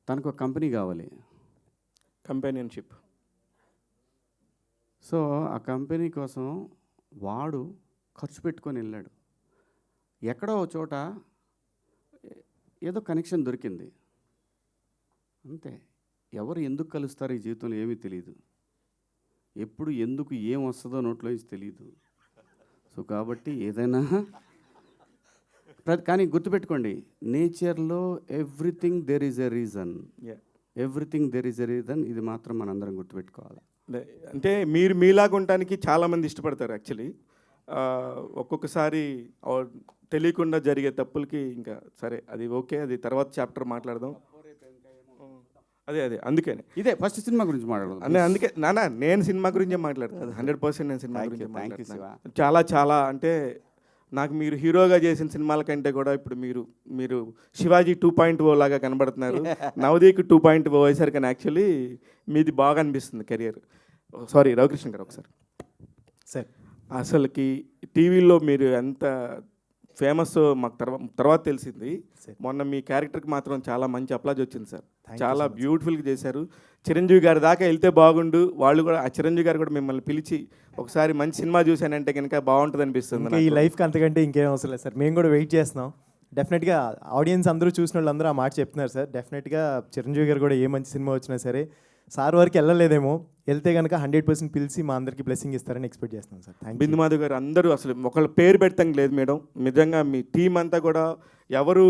తనకు ఒక కంపెనీ కావాలి, కంపానియన్షిప్. సో ఆ కంపెనీ కోసం వాడు ఖర్చు పెట్టుకొని వెళ్ళాడు. ఎక్కడో ఒక చోట ఏదో కనెక్షన్ దొరికింది అంతే. ఎవరు ఎందుకు కలుస్తారో ఈ జీవితంలో ఏమీ తెలియదు. ఎప్పుడు ఎందుకు ఏం వస్తుందో నోట్లో నుంచి తెలియదు. సో కాబట్టి ఏదైనా కానీ గుర్తుపెట్టుకోండి, నేచర్లో everything there is a reason, everything there is a reason. ఇది మాత్రం మనందరం గుర్తుపెట్టుకోవాలి. అంటే మీరు మీలాగా ఉండటానికి చాలామంది ఇష్టపడతారు యాక్చువల్లీ. ఒక్కొక్కసారి తెలియకుండా జరిగే తప్పులకి ఇంకా సరే అది ఓకే, అది తర్వాత చాప్టర్ మాట్లాడదాం. అదే అందుకనే ఇదే ఫస్ట్ సినిమా గురించి మాట్లాడదాం. అందుకే నేను సినిమా గురించే మాట్లాడతాను. 100% నేను సినిమా గురించి మాట్లాడతాను. చాలా అంటే నాకు మీరు హీరోగా చేసిన సినిమాల కంటే కూడా ఇప్పుడు మీరు శివాజీ 2.0 లాగా కనబడుతున్నారు. నవదీప్ 2.0 వేశారు, కానీ యాక్చువల్లీ మీది బాగా అనిపిస్తుంది కెరియర్. సారీ రవికృష్ణ గారు ఒకసారి సార్, అసలుకి టీవీలో మీరు ఎంత ఫేమస్ మాకు తర్వాత తెలిసింది. మొన్న మీ క్యారెక్టర్కి మాత్రం చాలా మంచి అప్లాజ్ వచ్చింది సార్. చాలా బ్యూటిఫుల్గా చేశారు. చిరంజీవి గారి దాకా వెళ్తే బాగుండు. వాళ్ళు కూడా ఆ చిరంజీవి గారు కూడా మిమ్మల్ని పిలిచి ఒకసారి మంచి సినిమా చూశానంటే కనుక బాగుంటుంది అనిపిస్తుంది. ఈ లైఫ్కి అంతకంటే ఇంకేం అవసరం లేదు సార్. మేము కూడా వెయిట్ చేస్తున్నాం. డెఫినెట్గా ఆడియన్స్ అందరూ చూసిన వాళ్ళు అందరూ ఆ మాట చెప్తున్నారు సార్. డెఫినెట్గా చిరంజీవి గారు కూడా ఏ మంచి సినిమా వచ్చినా సరే సార్ వరకు వెళ్ళలేదేమో, వెళ్తే కనుక 100% పిలిచి మా అందరికీ బ్లెస్సింగ్ ఇస్తారని ఎక్స్పెక్ట్ చేస్తున్నాం sir. Thank you. Bindu Madhav garu అందరూ అసలు ఒకళ్ళ పేరు పెడతాం లేదు మేడం. నిజంగా మీ టీం అంతా కూడా ఎవరు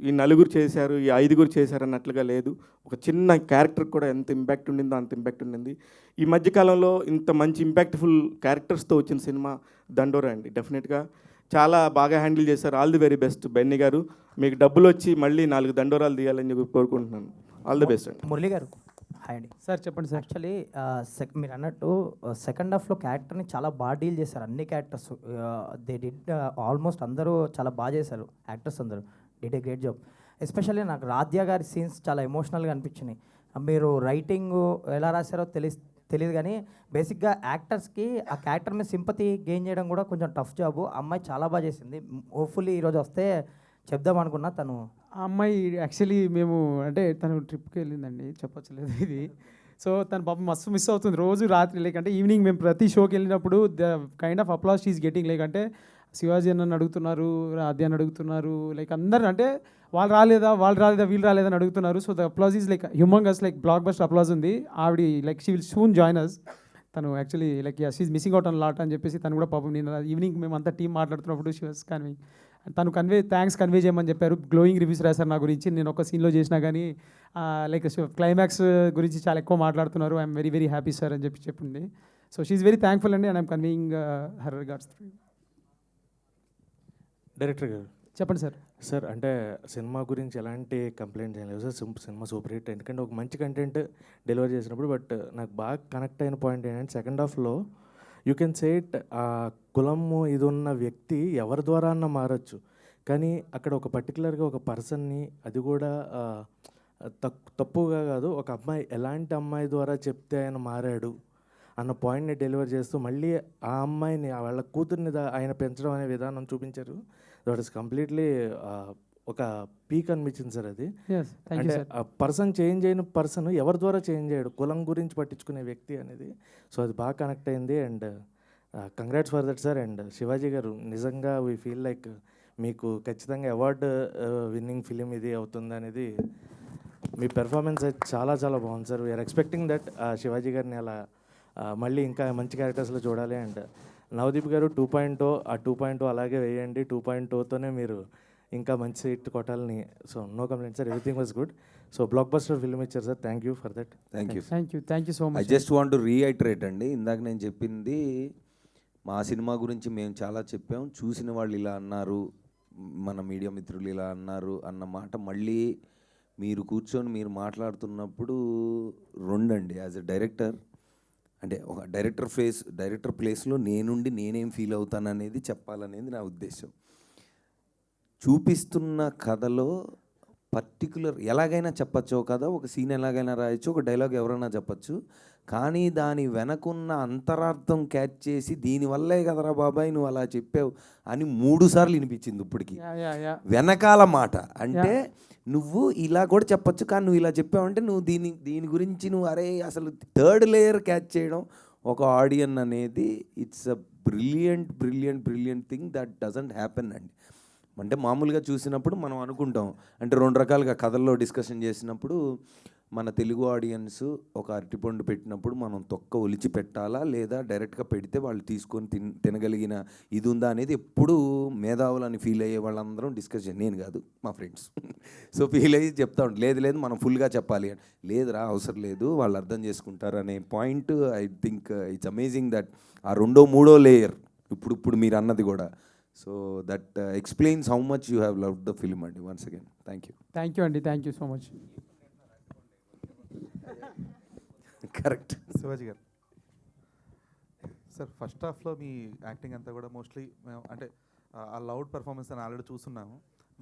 ఈ 4 చేశారు, ఈ 5 చేశారు అన్నట్లుగా లేదు. ఒక చిన్న క్యారెక్టర్ కూడా ఎంత ఇంపాక్ట్ ఉండిందో అంత ఇంపాక్ట్ ఉండింది. ఈ మధ్యకాలంలో ఇంత మంచి ఇంపాక్ట్ఫుల్ క్యారెక్టర్స్తో వచ్చిన సినిమా దండోరా అండి. డెఫినెట్గా చాలా బాగా హ్యాండిల్ చేశారు. All the very best Benny గారు. మీకు డబ్బులు వచ్చి మళ్ళీ 4 దండోరాలు తీయాలని చెప్పి కోరుకుంటున్నాను. ఆల్ ది బెస్ట్ అండి. మురళి గారు హాయ్ అండి. సార్ చెప్పండి సార్. యాక్చువల్లీ మీరు అన్నట్టు సెకండ్ హాఫ్లో క్యారెక్టర్ని చాలా బాగా డీల్ చేశారు. అన్ని క్యారెక్టర్స్ దే డిడ్ ఆల్మోస్ట్ అందరూ చాలా బాగా చేశారు. యాక్టర్స్ అందరూ did a great job. Especially నాకు రాధ్య గారి సీన్స్ చాలా ఎమోషనల్గా అనిపించినాయి. మీరు రైటింగ్ ఎలా రాశారో తెలియదు కానీ బేసిక్గా యాక్టర్స్కి ఆ క్యారెక్టర్ మీద సింపతి గెయిన్ చేయడం కూడా కొంచెం టఫ్ జాబు. అమ్మాయి చాలా బాగా చేసింది. హోప్ఫుల్లీ ఈరోజు వస్తే చెప్దాం అనుకున్నా. తను ఆ అమ్మాయి యాక్చువల్లీ మేము అంటే తను ట్రిప్కి వెళ్ళిందండి, చెప్పొచ్చలేదు ఇది. సో తను పాపం మస్తు మిస్ అవుతుంది రోజు రాత్రి. లేకంటే ఈవినింగ్ మేము ప్రతి షోకి వెళ్ళినప్పుడు the kind of applause she's getting. లేకంటే శివాజీ అన్నని అడుగుతున్నారు, రాధ్య అని అడుగుతున్నారు, లైక్ అందరు అంటే వాళ్ళు రాలేదా వీళ్ళు రాలేదా అని అడుగుతున్నారు. So the applause is like humongous, like blockbuster applause ఉంది. ఆవిడ like she will soon join us. తను actually like she's missing out on lot అని చెప్పేసి తను కూడా పాపం నేను ఈవినింగ్ మేమంతా టీం మాట్లాడుతున్నప్పుడు షీ వాస్ కన్వింగ్. తను థ్యాంక్స్ కన్వే చేయమని చెప్పారు. గ్లోయింగ్ రివ్యూస్ రాశారు నా గురించి. నేను ఒక సీన్లో చేసినా కానీ లైక్ క్లైమాక్స్ గురించి చాలా ఎక్కువ మాట్లాడుతున్నారు. I'm very very happy sir అని చెప్పింది. So she is very thankful అండి and I'm conveying her regards. Director garu చెప్పండి సార్. సార్ అంటే సినిమా గురించి ఎలాంటి కంప్లైంట్ చేయలేదు సార్. Cinema super hit. ఎందుకంటే ఒక మంచి కంటెంట్ డెలివర్ చేసినప్పుడు. బట్ నాకు బాగా కనెక్ట్ అయిన పాయింట్ ఏంటంటే సెకండ్ హాఫ్లో యూ కెన్ సే ఇట్, ఆ కులము ఇది ఉన్న వ్యక్తి ఎవరి ద్వారా అన్న మారచ్చు, కానీ అక్కడ ఒక పర్టికులర్గా ఒక పర్సన్ని, అది కూడా తప్పుగా కాదు, ఒక అమ్మాయి ఎలాంటి అమ్మాయి ద్వారా చెప్తే ఆయన మారాడు అన్న పాయింట్ని డెలివర్ చేస్తూ మళ్ళీ ఆ అమ్మాయిని వాళ్ళ కూతుర్ని ఆయన పెంచడం అనే విధానం చూపించారు. దట్ ఈస్ కంప్లీట్లీ ఒక పీక్ అనిపించింది సార్ అది. అంటే ఆ పర్సన్ చేంజ్ అయిన పర్సన్ ఎవరి ద్వారా చేంజ్ అయ్యాడు, కులం గురించి పట్టించుకునే వ్యక్తి అనేది. సో అది బాగా కనెక్ట్ అయింది. And congrats for that sir. And Shivaji గారు నిజంగా వీ ఫీల్ లైక్ మీకు ఖచ్చితంగా అవార్డు విన్నింగ్ ఫిలిం ఇది అవుతుంది అనేది. మీ పెర్ఫార్మెన్స్ అయితే చాలా చాలా బాగుంది sir. We're expecting that Shivaji గారిని అలా మళ్ళీ ఇంకా మంచి క్యారెక్టర్స్లో చూడాలి. అండ్ నవదీప్ గారు 2.0, ఆ 2.0 అలాగే వేయండి. 2.0తోనే మీరు ఇంకా మంచి హిట్ కొట్టాలని. So no complaint sir, everything was good. So blockbuster film ఇచ్చారు sir. Thank you for that. Thank you so much. I just want to reiterate అండి, ఇందాక నేను చెప్పింది మా సినిమా గురించి మేము చాలా చెప్పాం. చూసిన వాళ్ళు ఇలా అన్నారు, మన మీడియా మిత్రులు ఇలా అన్నారు అన్న మాట మళ్ళీ మీరు కూర్చొని మీరు మాట్లాడుతున్నప్పుడు రెండండి. యాజ్ ఎ డైరెక్టర్ అంటే ఒక డైరెక్టర్ ప్లేస్లో నేనుండి నేనేం ఫీల్ అవుతాననేది చెప్పాలనేది నా ఉద్దేశం. చూపిస్తున్న కథలో పర్టికులర్ ఎలాగైనా చెప్పచ్చు కథ, ఒక సీన్ ఎలాగైనా రాయొచ్చు, ఒక డైలాగ్ ఎవరైనా చెప్పచ్చు, కానీ దాని వెనకున్న అంతరార్థం క్యాచ్ చేసి దీనివల్లే కదరా బాబాయ్ నువ్వు అలా చెప్పావు అని 3 సార్లు వినిపించింది ఇప్పటికి. వెనకాల మాట అంటే నువ్వు ఇలా కూడా చెప్పచ్చు, కానీ నువ్వు ఇలా చెప్పావంటే నువ్వు దీని గురించి నువ్వు అరే అసలు థర్డ్ లేయర్ క్యాచ్ చేయడం ఒక ఆడియన్ అనేది it's a brilliant thing that doesn't happen అండి. అంటే మామూలుగా చూసినప్పుడు మనం అనుకుంటాం, అంటే 2 రకాలుగా కథల్లో డిస్కషన్ చేసినప్పుడు మన తెలుగు ఆడియన్స్ ఒక అరటిపండు పెట్టినప్పుడు మనం తొక్క ఒలిచి పెట్టాలా లేదా డైరెక్ట్గా పెడితే వాళ్ళు తీసుకొని తినగలిగిన ఇది ఉందా అనేది ఎప్పుడు మేధావులని ఫీల్ అయ్యే వాళ్ళందరం డిస్కషన్, నేను కాదు మా ఫ్రెండ్స్ సో ఫీల్ అయ్యి చెప్తా ఉంటాం, లేదు మనం ఫుల్గా చెప్పాలి అని. లేదురా అవసరం లేదు, వాళ్ళు అర్థం చేసుకుంటారు అనే point. I think it's amazing that ఆ 2వ 3వ లేయర్ ఇప్పుడు మీరు అన్నది కూడా. So that explains how much you have loved the film అండి. వన్స్ అగైన్ థ్యాంక్ యూ అండి. Thank you so much. Correct. Shivaji గారు సార్, ఫస్ట్ హాఫ్లో మీ యాక్టింగ్ అంతా కూడా మోస్ట్లీ మేము అంటే ఆ లౌడ్ పెర్ఫార్మెన్స్ అని ఆల్రెడీ చూస్తున్నాము.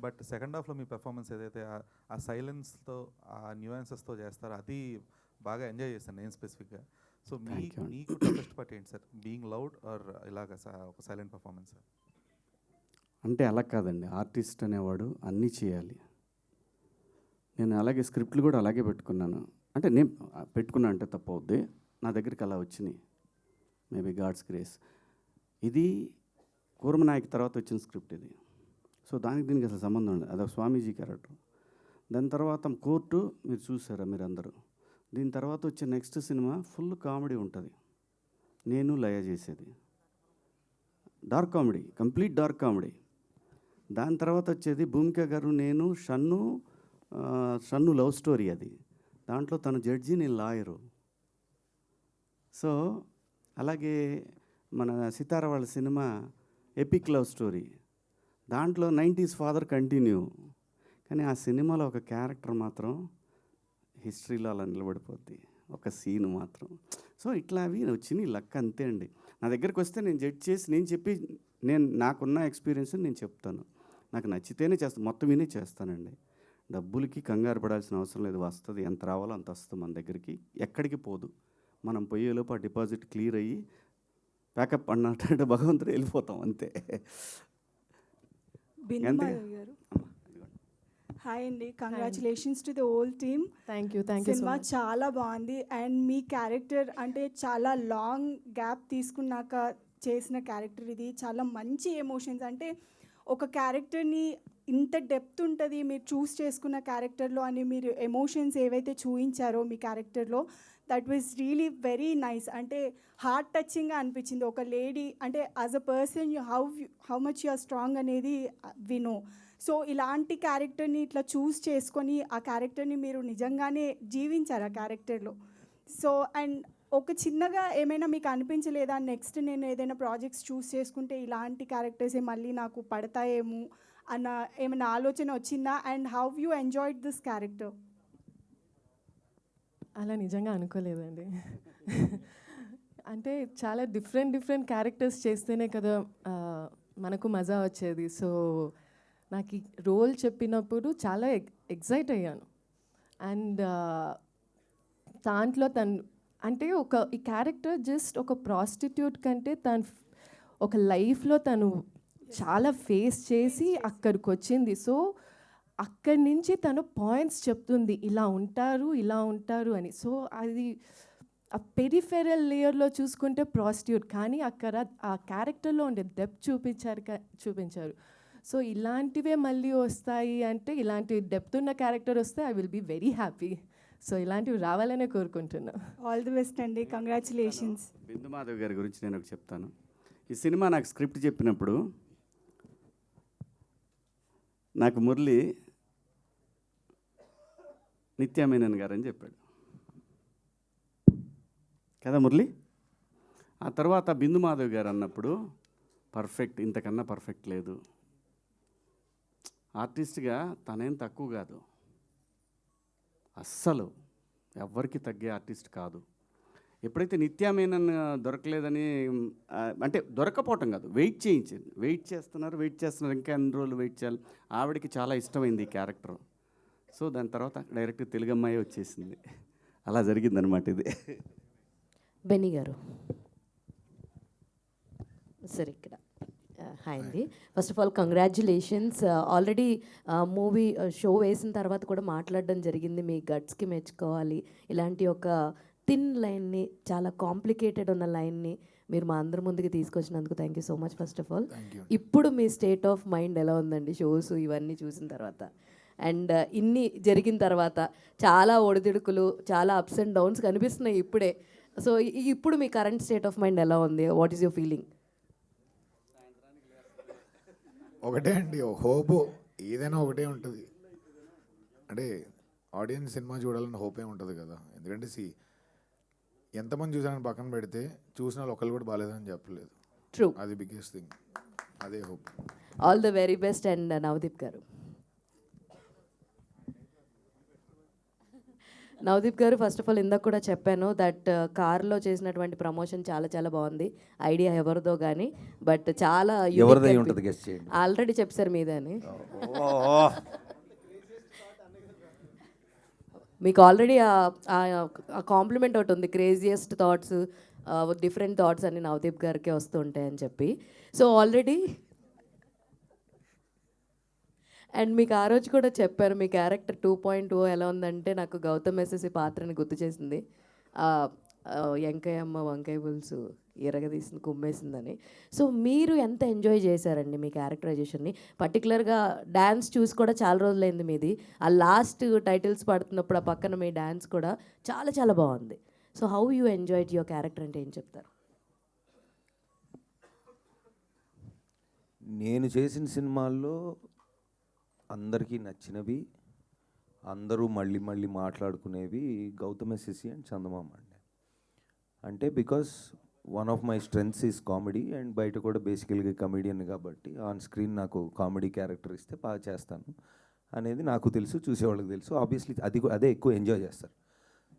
బట్ సెకండ్ హాఫ్లో మీ పెర్ఫార్మెన్స్ ఏదైతే ఆ సైలెన్స్తో ఆ న్యూయాన్సెస్తో చేస్తారో అది బాగా ఎంజాయ్ చేశాను నేను స్పెసిఫిక్గా. సో మీకు టఫెస్ట్ పార్ట్ ఏంటి సార్, బీయింగ్ లౌడ్ ఆర్ ఇలాగ ఒక సైలెంట్ పర్ఫార్మెన్స్? అంటే అలా కాదండి, ఆర్టిస్ట్ అనేవాడు అన్నీ చేయాలి. నేను అలాగే స్క్రిప్ట్లు కూడా అలాగే పెట్టుకున్నాను. అంటే నేను పెట్టుకున్నా అంటే తప్పవుద్ది, నా దగ్గరికి అలా వచ్చినాయి. Maybe god's grace. ఇది కూర్మనాయక్ తర్వాత వచ్చిన స్క్రిప్ట్ ఇది. సో దీనికి అసలు సంబంధం ఉండదు, అదొక స్వామీజీ క్యారెక్టర్. దాని తర్వాత కోర్టు మీరు చూసారా మీరు అందరూ. దీని తర్వాత వచ్చే నెక్స్ట్ సినిమా ఫుల్ కామెడీ ఉంటుంది, నేను లయ చేసేది dark comedy, complete dark comedy. దాని తర్వాత వచ్చేది భూమిక గారు నేను షన్ను లవ్ స్టోరీ. అది దాంట్లో తను జడ్జి, నేను లాయరు. సో అలాగే మన సితార వాళ్ళ సినిమా ఎపిక్ లవ్ స్టోరీ, దాంట్లో 90s ఫాదర్ కంటిన్యూ. కానీ ఆ సినిమాలో ఒక క్యారెక్టర్ మాత్రం హిస్టరీలో అలా నిలబడిపోద్ది, ఒక సీన్ మాత్రం. సో ఇట్లా అవి వచ్చినాయి, లక్ అంతే అండి. నా దగ్గరికి వస్తే నేను జడ్జ్ చేసి నేను నాకున్న ఎక్స్పీరియన్స్ నేను చెప్తాను. నాకు నచ్చితేనే చేస్తాను, మొత్తం వినే చేస్తానండి. డబ్బులకి కంగారు పడాల్సిన అవసరం లేదు, వస్తుంది ఎంత రావాలో అంత వస్తుంది మన దగ్గరికి, ఎక్కడికి పోదు. మనం పోయేలోపు ఆ డిపాజిట్ క్లియర్ అయ్యి ప్యాకప్ అన్నట్టు భగవంతుడు వెళ్ళిపోతాం అంతే. హాయ్ అండి, congratulations to the whole team. Thank you. Cinema చాలా బాగుంది. అండ్ మీ క్యారెక్టర్ అంటే చాలా లాంగ్ గ్యాప్ తీసుకున్నాక చేసిన క్యారెక్టర్ ఇది. చాలా మంచి ఎమోషన్స్, అంటే ఒక క్యారెక్టర్ని ఇంత డెప్త్ ఉంటుంది మీరు చూస్ చేసుకున్న క్యారెక్టర్లో అని మీరు ఎమోషన్స్ ఏవైతే చూపించారో మీ క్యారెక్టర్లో that was really very nice. అంటే హార్ట్ టచింగ్గా అనిపించింది. ఒక లేడీ అంటే as a person how much you are strong అనేది వి నో. సో ఇలాంటి క్యారెక్టర్ని ఇట్లా చూస్ చేసుకొని ఆ క్యారెక్టర్ని మీరు నిజంగానే జీవించారు ఆ క్యారెక్టర్లో. సో అండ్ ఒక చిన్నగా ఏమైనా మీకు అనిపించలేదా నెక్స్ట్ నేను ఏదైనా ప్రాజెక్ట్స్ చూస్ చేసుకుంటే ఇలాంటి క్యారెక్టర్సే మళ్ళీ నాకు పడతాయేమో అన్న ఏమైనా ఆలోచన వచ్చిందా? And how you enjoyed this character? అలా నిజంగా అనుకోలేదండి. అంటే చాలా డిఫరెంట్ క్యారెక్టర్స్ చేస్తేనే కదా మనకు మజా వచ్చేది. సో నాకు ఈ రోల్ చెప్పినప్పుడు చాలా ఎక్సైట్ అయ్యాను. అండ్ దాంట్లో అంటే ఈ క్యారెక్టర్ జస్ట్ ఒక ప్రాస్టిట్యూట్ కంటే ఒక లైఫ్లో తను చాలా ఫేస్ చేసి అక్కడికి వచ్చింది. సో అక్కడి నుంచి తను పాయింట్స్ చెప్తుంది, ఇలా ఉంటారు అని. సో అది ఆ పెరిఫెరల్ లేయర్లో చూసుకుంటే ప్రాస్టిట్యూట్, కానీ అక్కడ ఆ క్యారెక్టర్లో ఉండే డెప్త్ చూపించారు. సో ఇలాంటివే మళ్ళీ వస్తాయి అంటే, ఇలాంటి డెప్త్ ఉన్న క్యారెక్టర్ వస్తే I will be very happy. So ఇలాంటివి రావాలనే కోరుకుంటున్నా. ఆల్ ది బెస్ట్ అండి, కంగ్రాచులేషన్స్. బిందు మాధవ్ గారి గురించి నేను ఒకటి చెప్తాను. ఈ సినిమా నాకు స్క్రిప్ట్ చెప్పినప్పుడు నాకు మురళి నిత్యామేనన్ గారు అని చెప్పాడు కదా మురళి. ఆ తర్వాత బిందు మాధవ్ గారు అన్నప్పుడు పర్ఫెక్ట్, ఇంతకన్నా పర్ఫెక్ట్ లేదు, ఆర్టిస్ట్గా తనేం తక్కువ కాదు, అస్సలు ఎవ్వరికి తగ్గే ఆర్టిస్ట్ కాదు. ఎప్పుడైతే నిత్యామేనన్ దొరకలేదని అంటే దొరకపోవటం కాదు, వెయిట్ చేస్తున్నారు ఇంకా ఎన్ని రోజులు వెయిట్ చేయాలి. ఆవిడకి చాలా ఇష్టమైంది ఈ క్యారెక్టర్. సో దాని తర్వాత డైరెక్ట్ తెలుగు అమ్మాయి వచ్చేసింది. అలా జరిగిందనమాట ఇది. బెన్నీ గారు సరే ఇక్కడ హాయ్ అండి. First of all congratulations. Already movie show వేసిన తర్వాత కూడా మాట్లాడడం జరిగింది, మీ గట్స్కి మెచ్చుకోవాలి. ఇలాంటి ఒక థిన్ లైన్ని, చాలా కాంప్లికేటెడ్ ఉన్న లైన్ని మీరు మా అందరి ముందుకు తీసుకొచ్చినందుకు thank you so much first of all. ఇప్పుడు మీ స్టేట్ ఆఫ్ మైండ్ ఎలా ఉందండి షోస్ ఇవన్నీ చూసిన తర్వాత? అండ్ ఇన్ని జరిగిన తర్వాత చాలా ఒడిదుడుకులు, చాలా అప్స్ అండ్ డౌన్స్ కనిపిస్తున్నాయి ఇప్పుడే. సో ఇప్పుడు మీ కరెంట్ స్టేట్ ఆఫ్ మైండ్ ఎలా ఉంది? What is your feeling? ఒకటే అండి, హోప్ ఏదైనా ఒకటే ఉంటుంది. అంటే ఆడియన్స్ సినిమా చూడాలని హోపే ఉంటుంది కదా. ఎందుకంటే ఎంతమంది చూసారని పక్కన పెడితే చూసిన వాళ్ళు ఒకళ్ళు కూడా బాగాలేదని చెప్పలేదు. ట్రూ, అది బిగ్గెస్ట్ థింగ్, అదే hope. All the very best. And Navdeep గారు, నవదీప్ గారు ఫస్ట్ ఆఫ్ ఆల్ ఇందాక కూడా చెప్పాను దట్ కార్లో చేసినటువంటి ప్రమోషన్ చాలా చాలా బాగుంది. ఐడియా ఎవరిదో కానీ బట్ చాలా ఆల్రెడీ చెప్పారు మీదని. మీకు ఆల్రెడీ ఆ కాంప్లిమెంట్ ఒకటి ఉంది, క్రేజియస్ట్ థాట్స్, డిఫరెంట్ థాట్స్ అన్ని నవదీప్ గారికి వస్తూ ఉంటాయని చెప్పి. సో ఆల్రెడీ అండ్ మీకు ఆ రోజు కూడా చెప్పారు మీ క్యారెక్టర్ 2.0 ఎలా ఉందంటే నాకు గౌతమ్ ఎస్ఎస్సి పాత్రని గుర్తు చేసింది. వెంకయ్యమ్మ వంకాయ పులుసు ఎరగదీసింది కుమ్మేసిందని. సో మీరు ఎంత ఎంజాయ్ చేశారండి మీ క్యారెక్టరైజేషన్ని? పర్టికులర్గా డ్యాన్స్ చూసి కూడా చాలా రోజులైంది మీది. ఆ లాస్ట్ టైటిల్స్ పడుతున్నప్పుడు ఆ పక్కన మీ డ్యాన్స్ కూడా చాలా చాలా బాగుంది. So how you enjoyed your character అంటే ఏం చెప్తారు? నేను చేసిన సినిమాల్లో అందరికీ నచ్చినవి, అందరూ మళ్ళీ మళ్ళీ మాట్లాడుకునేవి గౌతమ్ ఎస్ఎస్సి అండ్ చందమామ అండి. అంటే because one of my strengths is comedy and బయట కూడా బేసికల్గా కమెడియన్ కాబట్టి ఆన్ స్క్రీన్ నాకు కామెడీ క్యారెక్టర్ ఇస్తే బాగా చేస్తాను అనేది నాకు తెలుసు, చూసేవాళ్ళకి తెలుసు. ఆబ్వియస్లీ అదే ఎక్కువ ఎంజాయ్ చేస్తారు.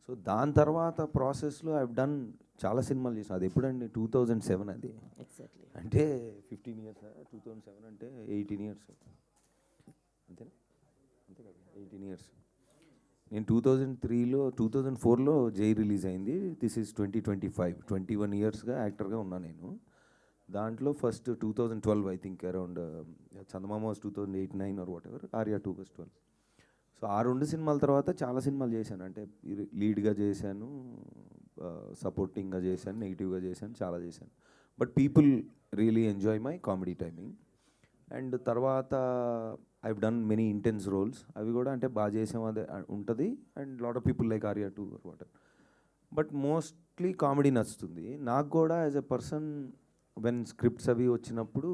సో దాని తర్వాత ప్రాసెస్లో ఐ డన్ చాలా సినిమాలు చేసాను. అది ఎప్పుడండి 2007 అది. అంటే 15 years. 2007 అంటే 18 years అంతేనా? అంతే కదా, 18 years. నేను 2004లో జై రిలీజ్ అయింది. This is 2025. 21 yearsగా యాక్టర్గా ఉన్నా నేను. దాంట్లో first 2012 I think around Chandamama was 2008-9 or whatever, Arya 2 was 12. So ఆ 2 సినిమాల తర్వాత చాలా సినిమాలు చేశాను. అంటే లీడ్గా చేశాను, సపోర్టింగ్గా చేశాను, నెగిటివ్గా చేశాను, చాలా చేశాను. But people really enjoy my comedy timing. And తర్వాత I've done many intense roles, అవి కూడా అంటే బాగా చేసాం అదే ఉంటుంది. And lot of people like Arya two water. But mostly comedy నచ్చుతుంది నాకు కూడా. As a person when scripts అవి వచ్చినప్పుడు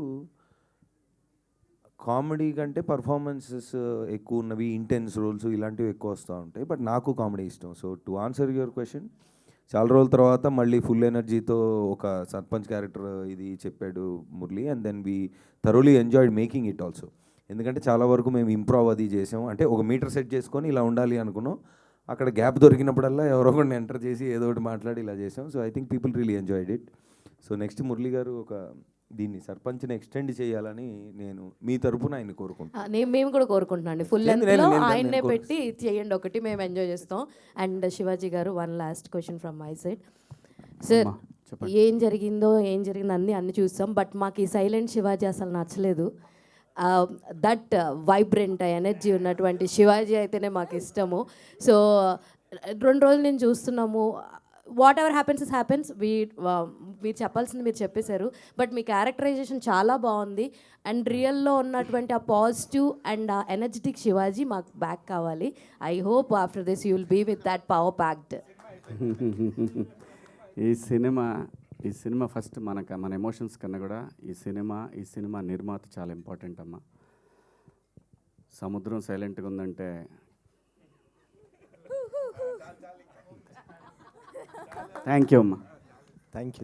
కామెడీ కంటే పర్ఫార్మెన్సెస్ ఎక్కువ ఉన్నవి, ఇంటెన్స్ రోల్స్ ఇలాంటివి ఎక్కువ వస్తూ ఉంటాయి. బట్ నాకు కామెడీ ఇష్టం. So to answer your question, చాలా రోజుల తర్వాత మళ్ళీ ఫుల్ ఎనర్జీతో ఒక సర్పంచ్ క్యారెక్టర్ ఇది చెప్పాడు Murali. And then we thoroughly enjoyed making it also. ఎందుకంటే చాలా వరకు మేము ఇంప్రూవ్ అది చేసాం. అంటే ఒక మీటర్ సెట్ చేసుకొని ఇలా ఉండాలి అనుకున్నాం. అక్కడ గ్యాప్ దొరికినప్పుడల్లా ఎవరో ఒకరిని ఎంటర్ చేసి ఏదో ఒకటి మాట్లాడి ఇలా చేసాం. So I think people really enjoyed it. So next Murali గారు ఒక దీన్ని సర్పంచ్ని ఎక్స్టెండ్ చేయాలని నేను మీ తరపున ఆయన కోరుకుంటున్నాను. మేము కూడా కోరుకుంటున్నాం అండి. ఫుల్ లెంత్లో ఆయన్నే పెట్టి చేయండి ఒకటి, మేము ఎంజాయ్ చేస్తాం. అండ్ శివాజీ గారు, one last question from my side. Sir, ఏం జరిగిందో అన్నీ చూస్తాం. బట్ మాకు ఈ సైలెంట్ శివాజీ అసలు నచ్చలేదు. దట్ వైబ్రెంట్ ఎనర్జీ ఉన్నటువంటి శివాజీ అయితేనే మాకు ఇష్టము. సో 2 రోజులు నేను చూస్తున్నాము. వాట్ ఎవర్ హ్యాపెన్స్ మీరు చెప్పాల్సింది మీరు చెప్పేశారు. బట్ మీ క్యారెక్టరైజేషన్ చాలా బాగుంది. అండ్ రియల్లో ఉన్నటువంటి ఆ పాజిటివ్ అండ్ ఆ ఎనర్జెటిక్ శివాజీ మాకు బ్యాక్ కావాలి. I hope after this you will be with that power packed. ఈ సినిమా ఫస్ట్ మన ఎమోషన్స్ కన్నా కూడా ఈ సినిమా నిర్మాత చాలా ఇంపార్టెంట్ అమ్మా. సముద్రం సైలెంట్గా ఉందంటే థ్యాంక్ యూ అమ్మా. Thank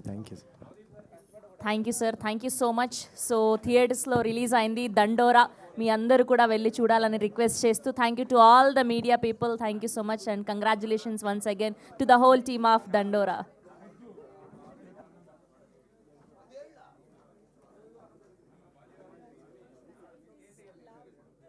you sir, thank you so much. So థియేటర్స్లో రిలీజ్ అయింది దండోరా. మీ అందరూ కూడా వెళ్ళి చూడాలని రిక్వెస్ట్ చేస్తూ thank you to all the media people. Thank you so much and congratulations once again to the whole team of దండోరా.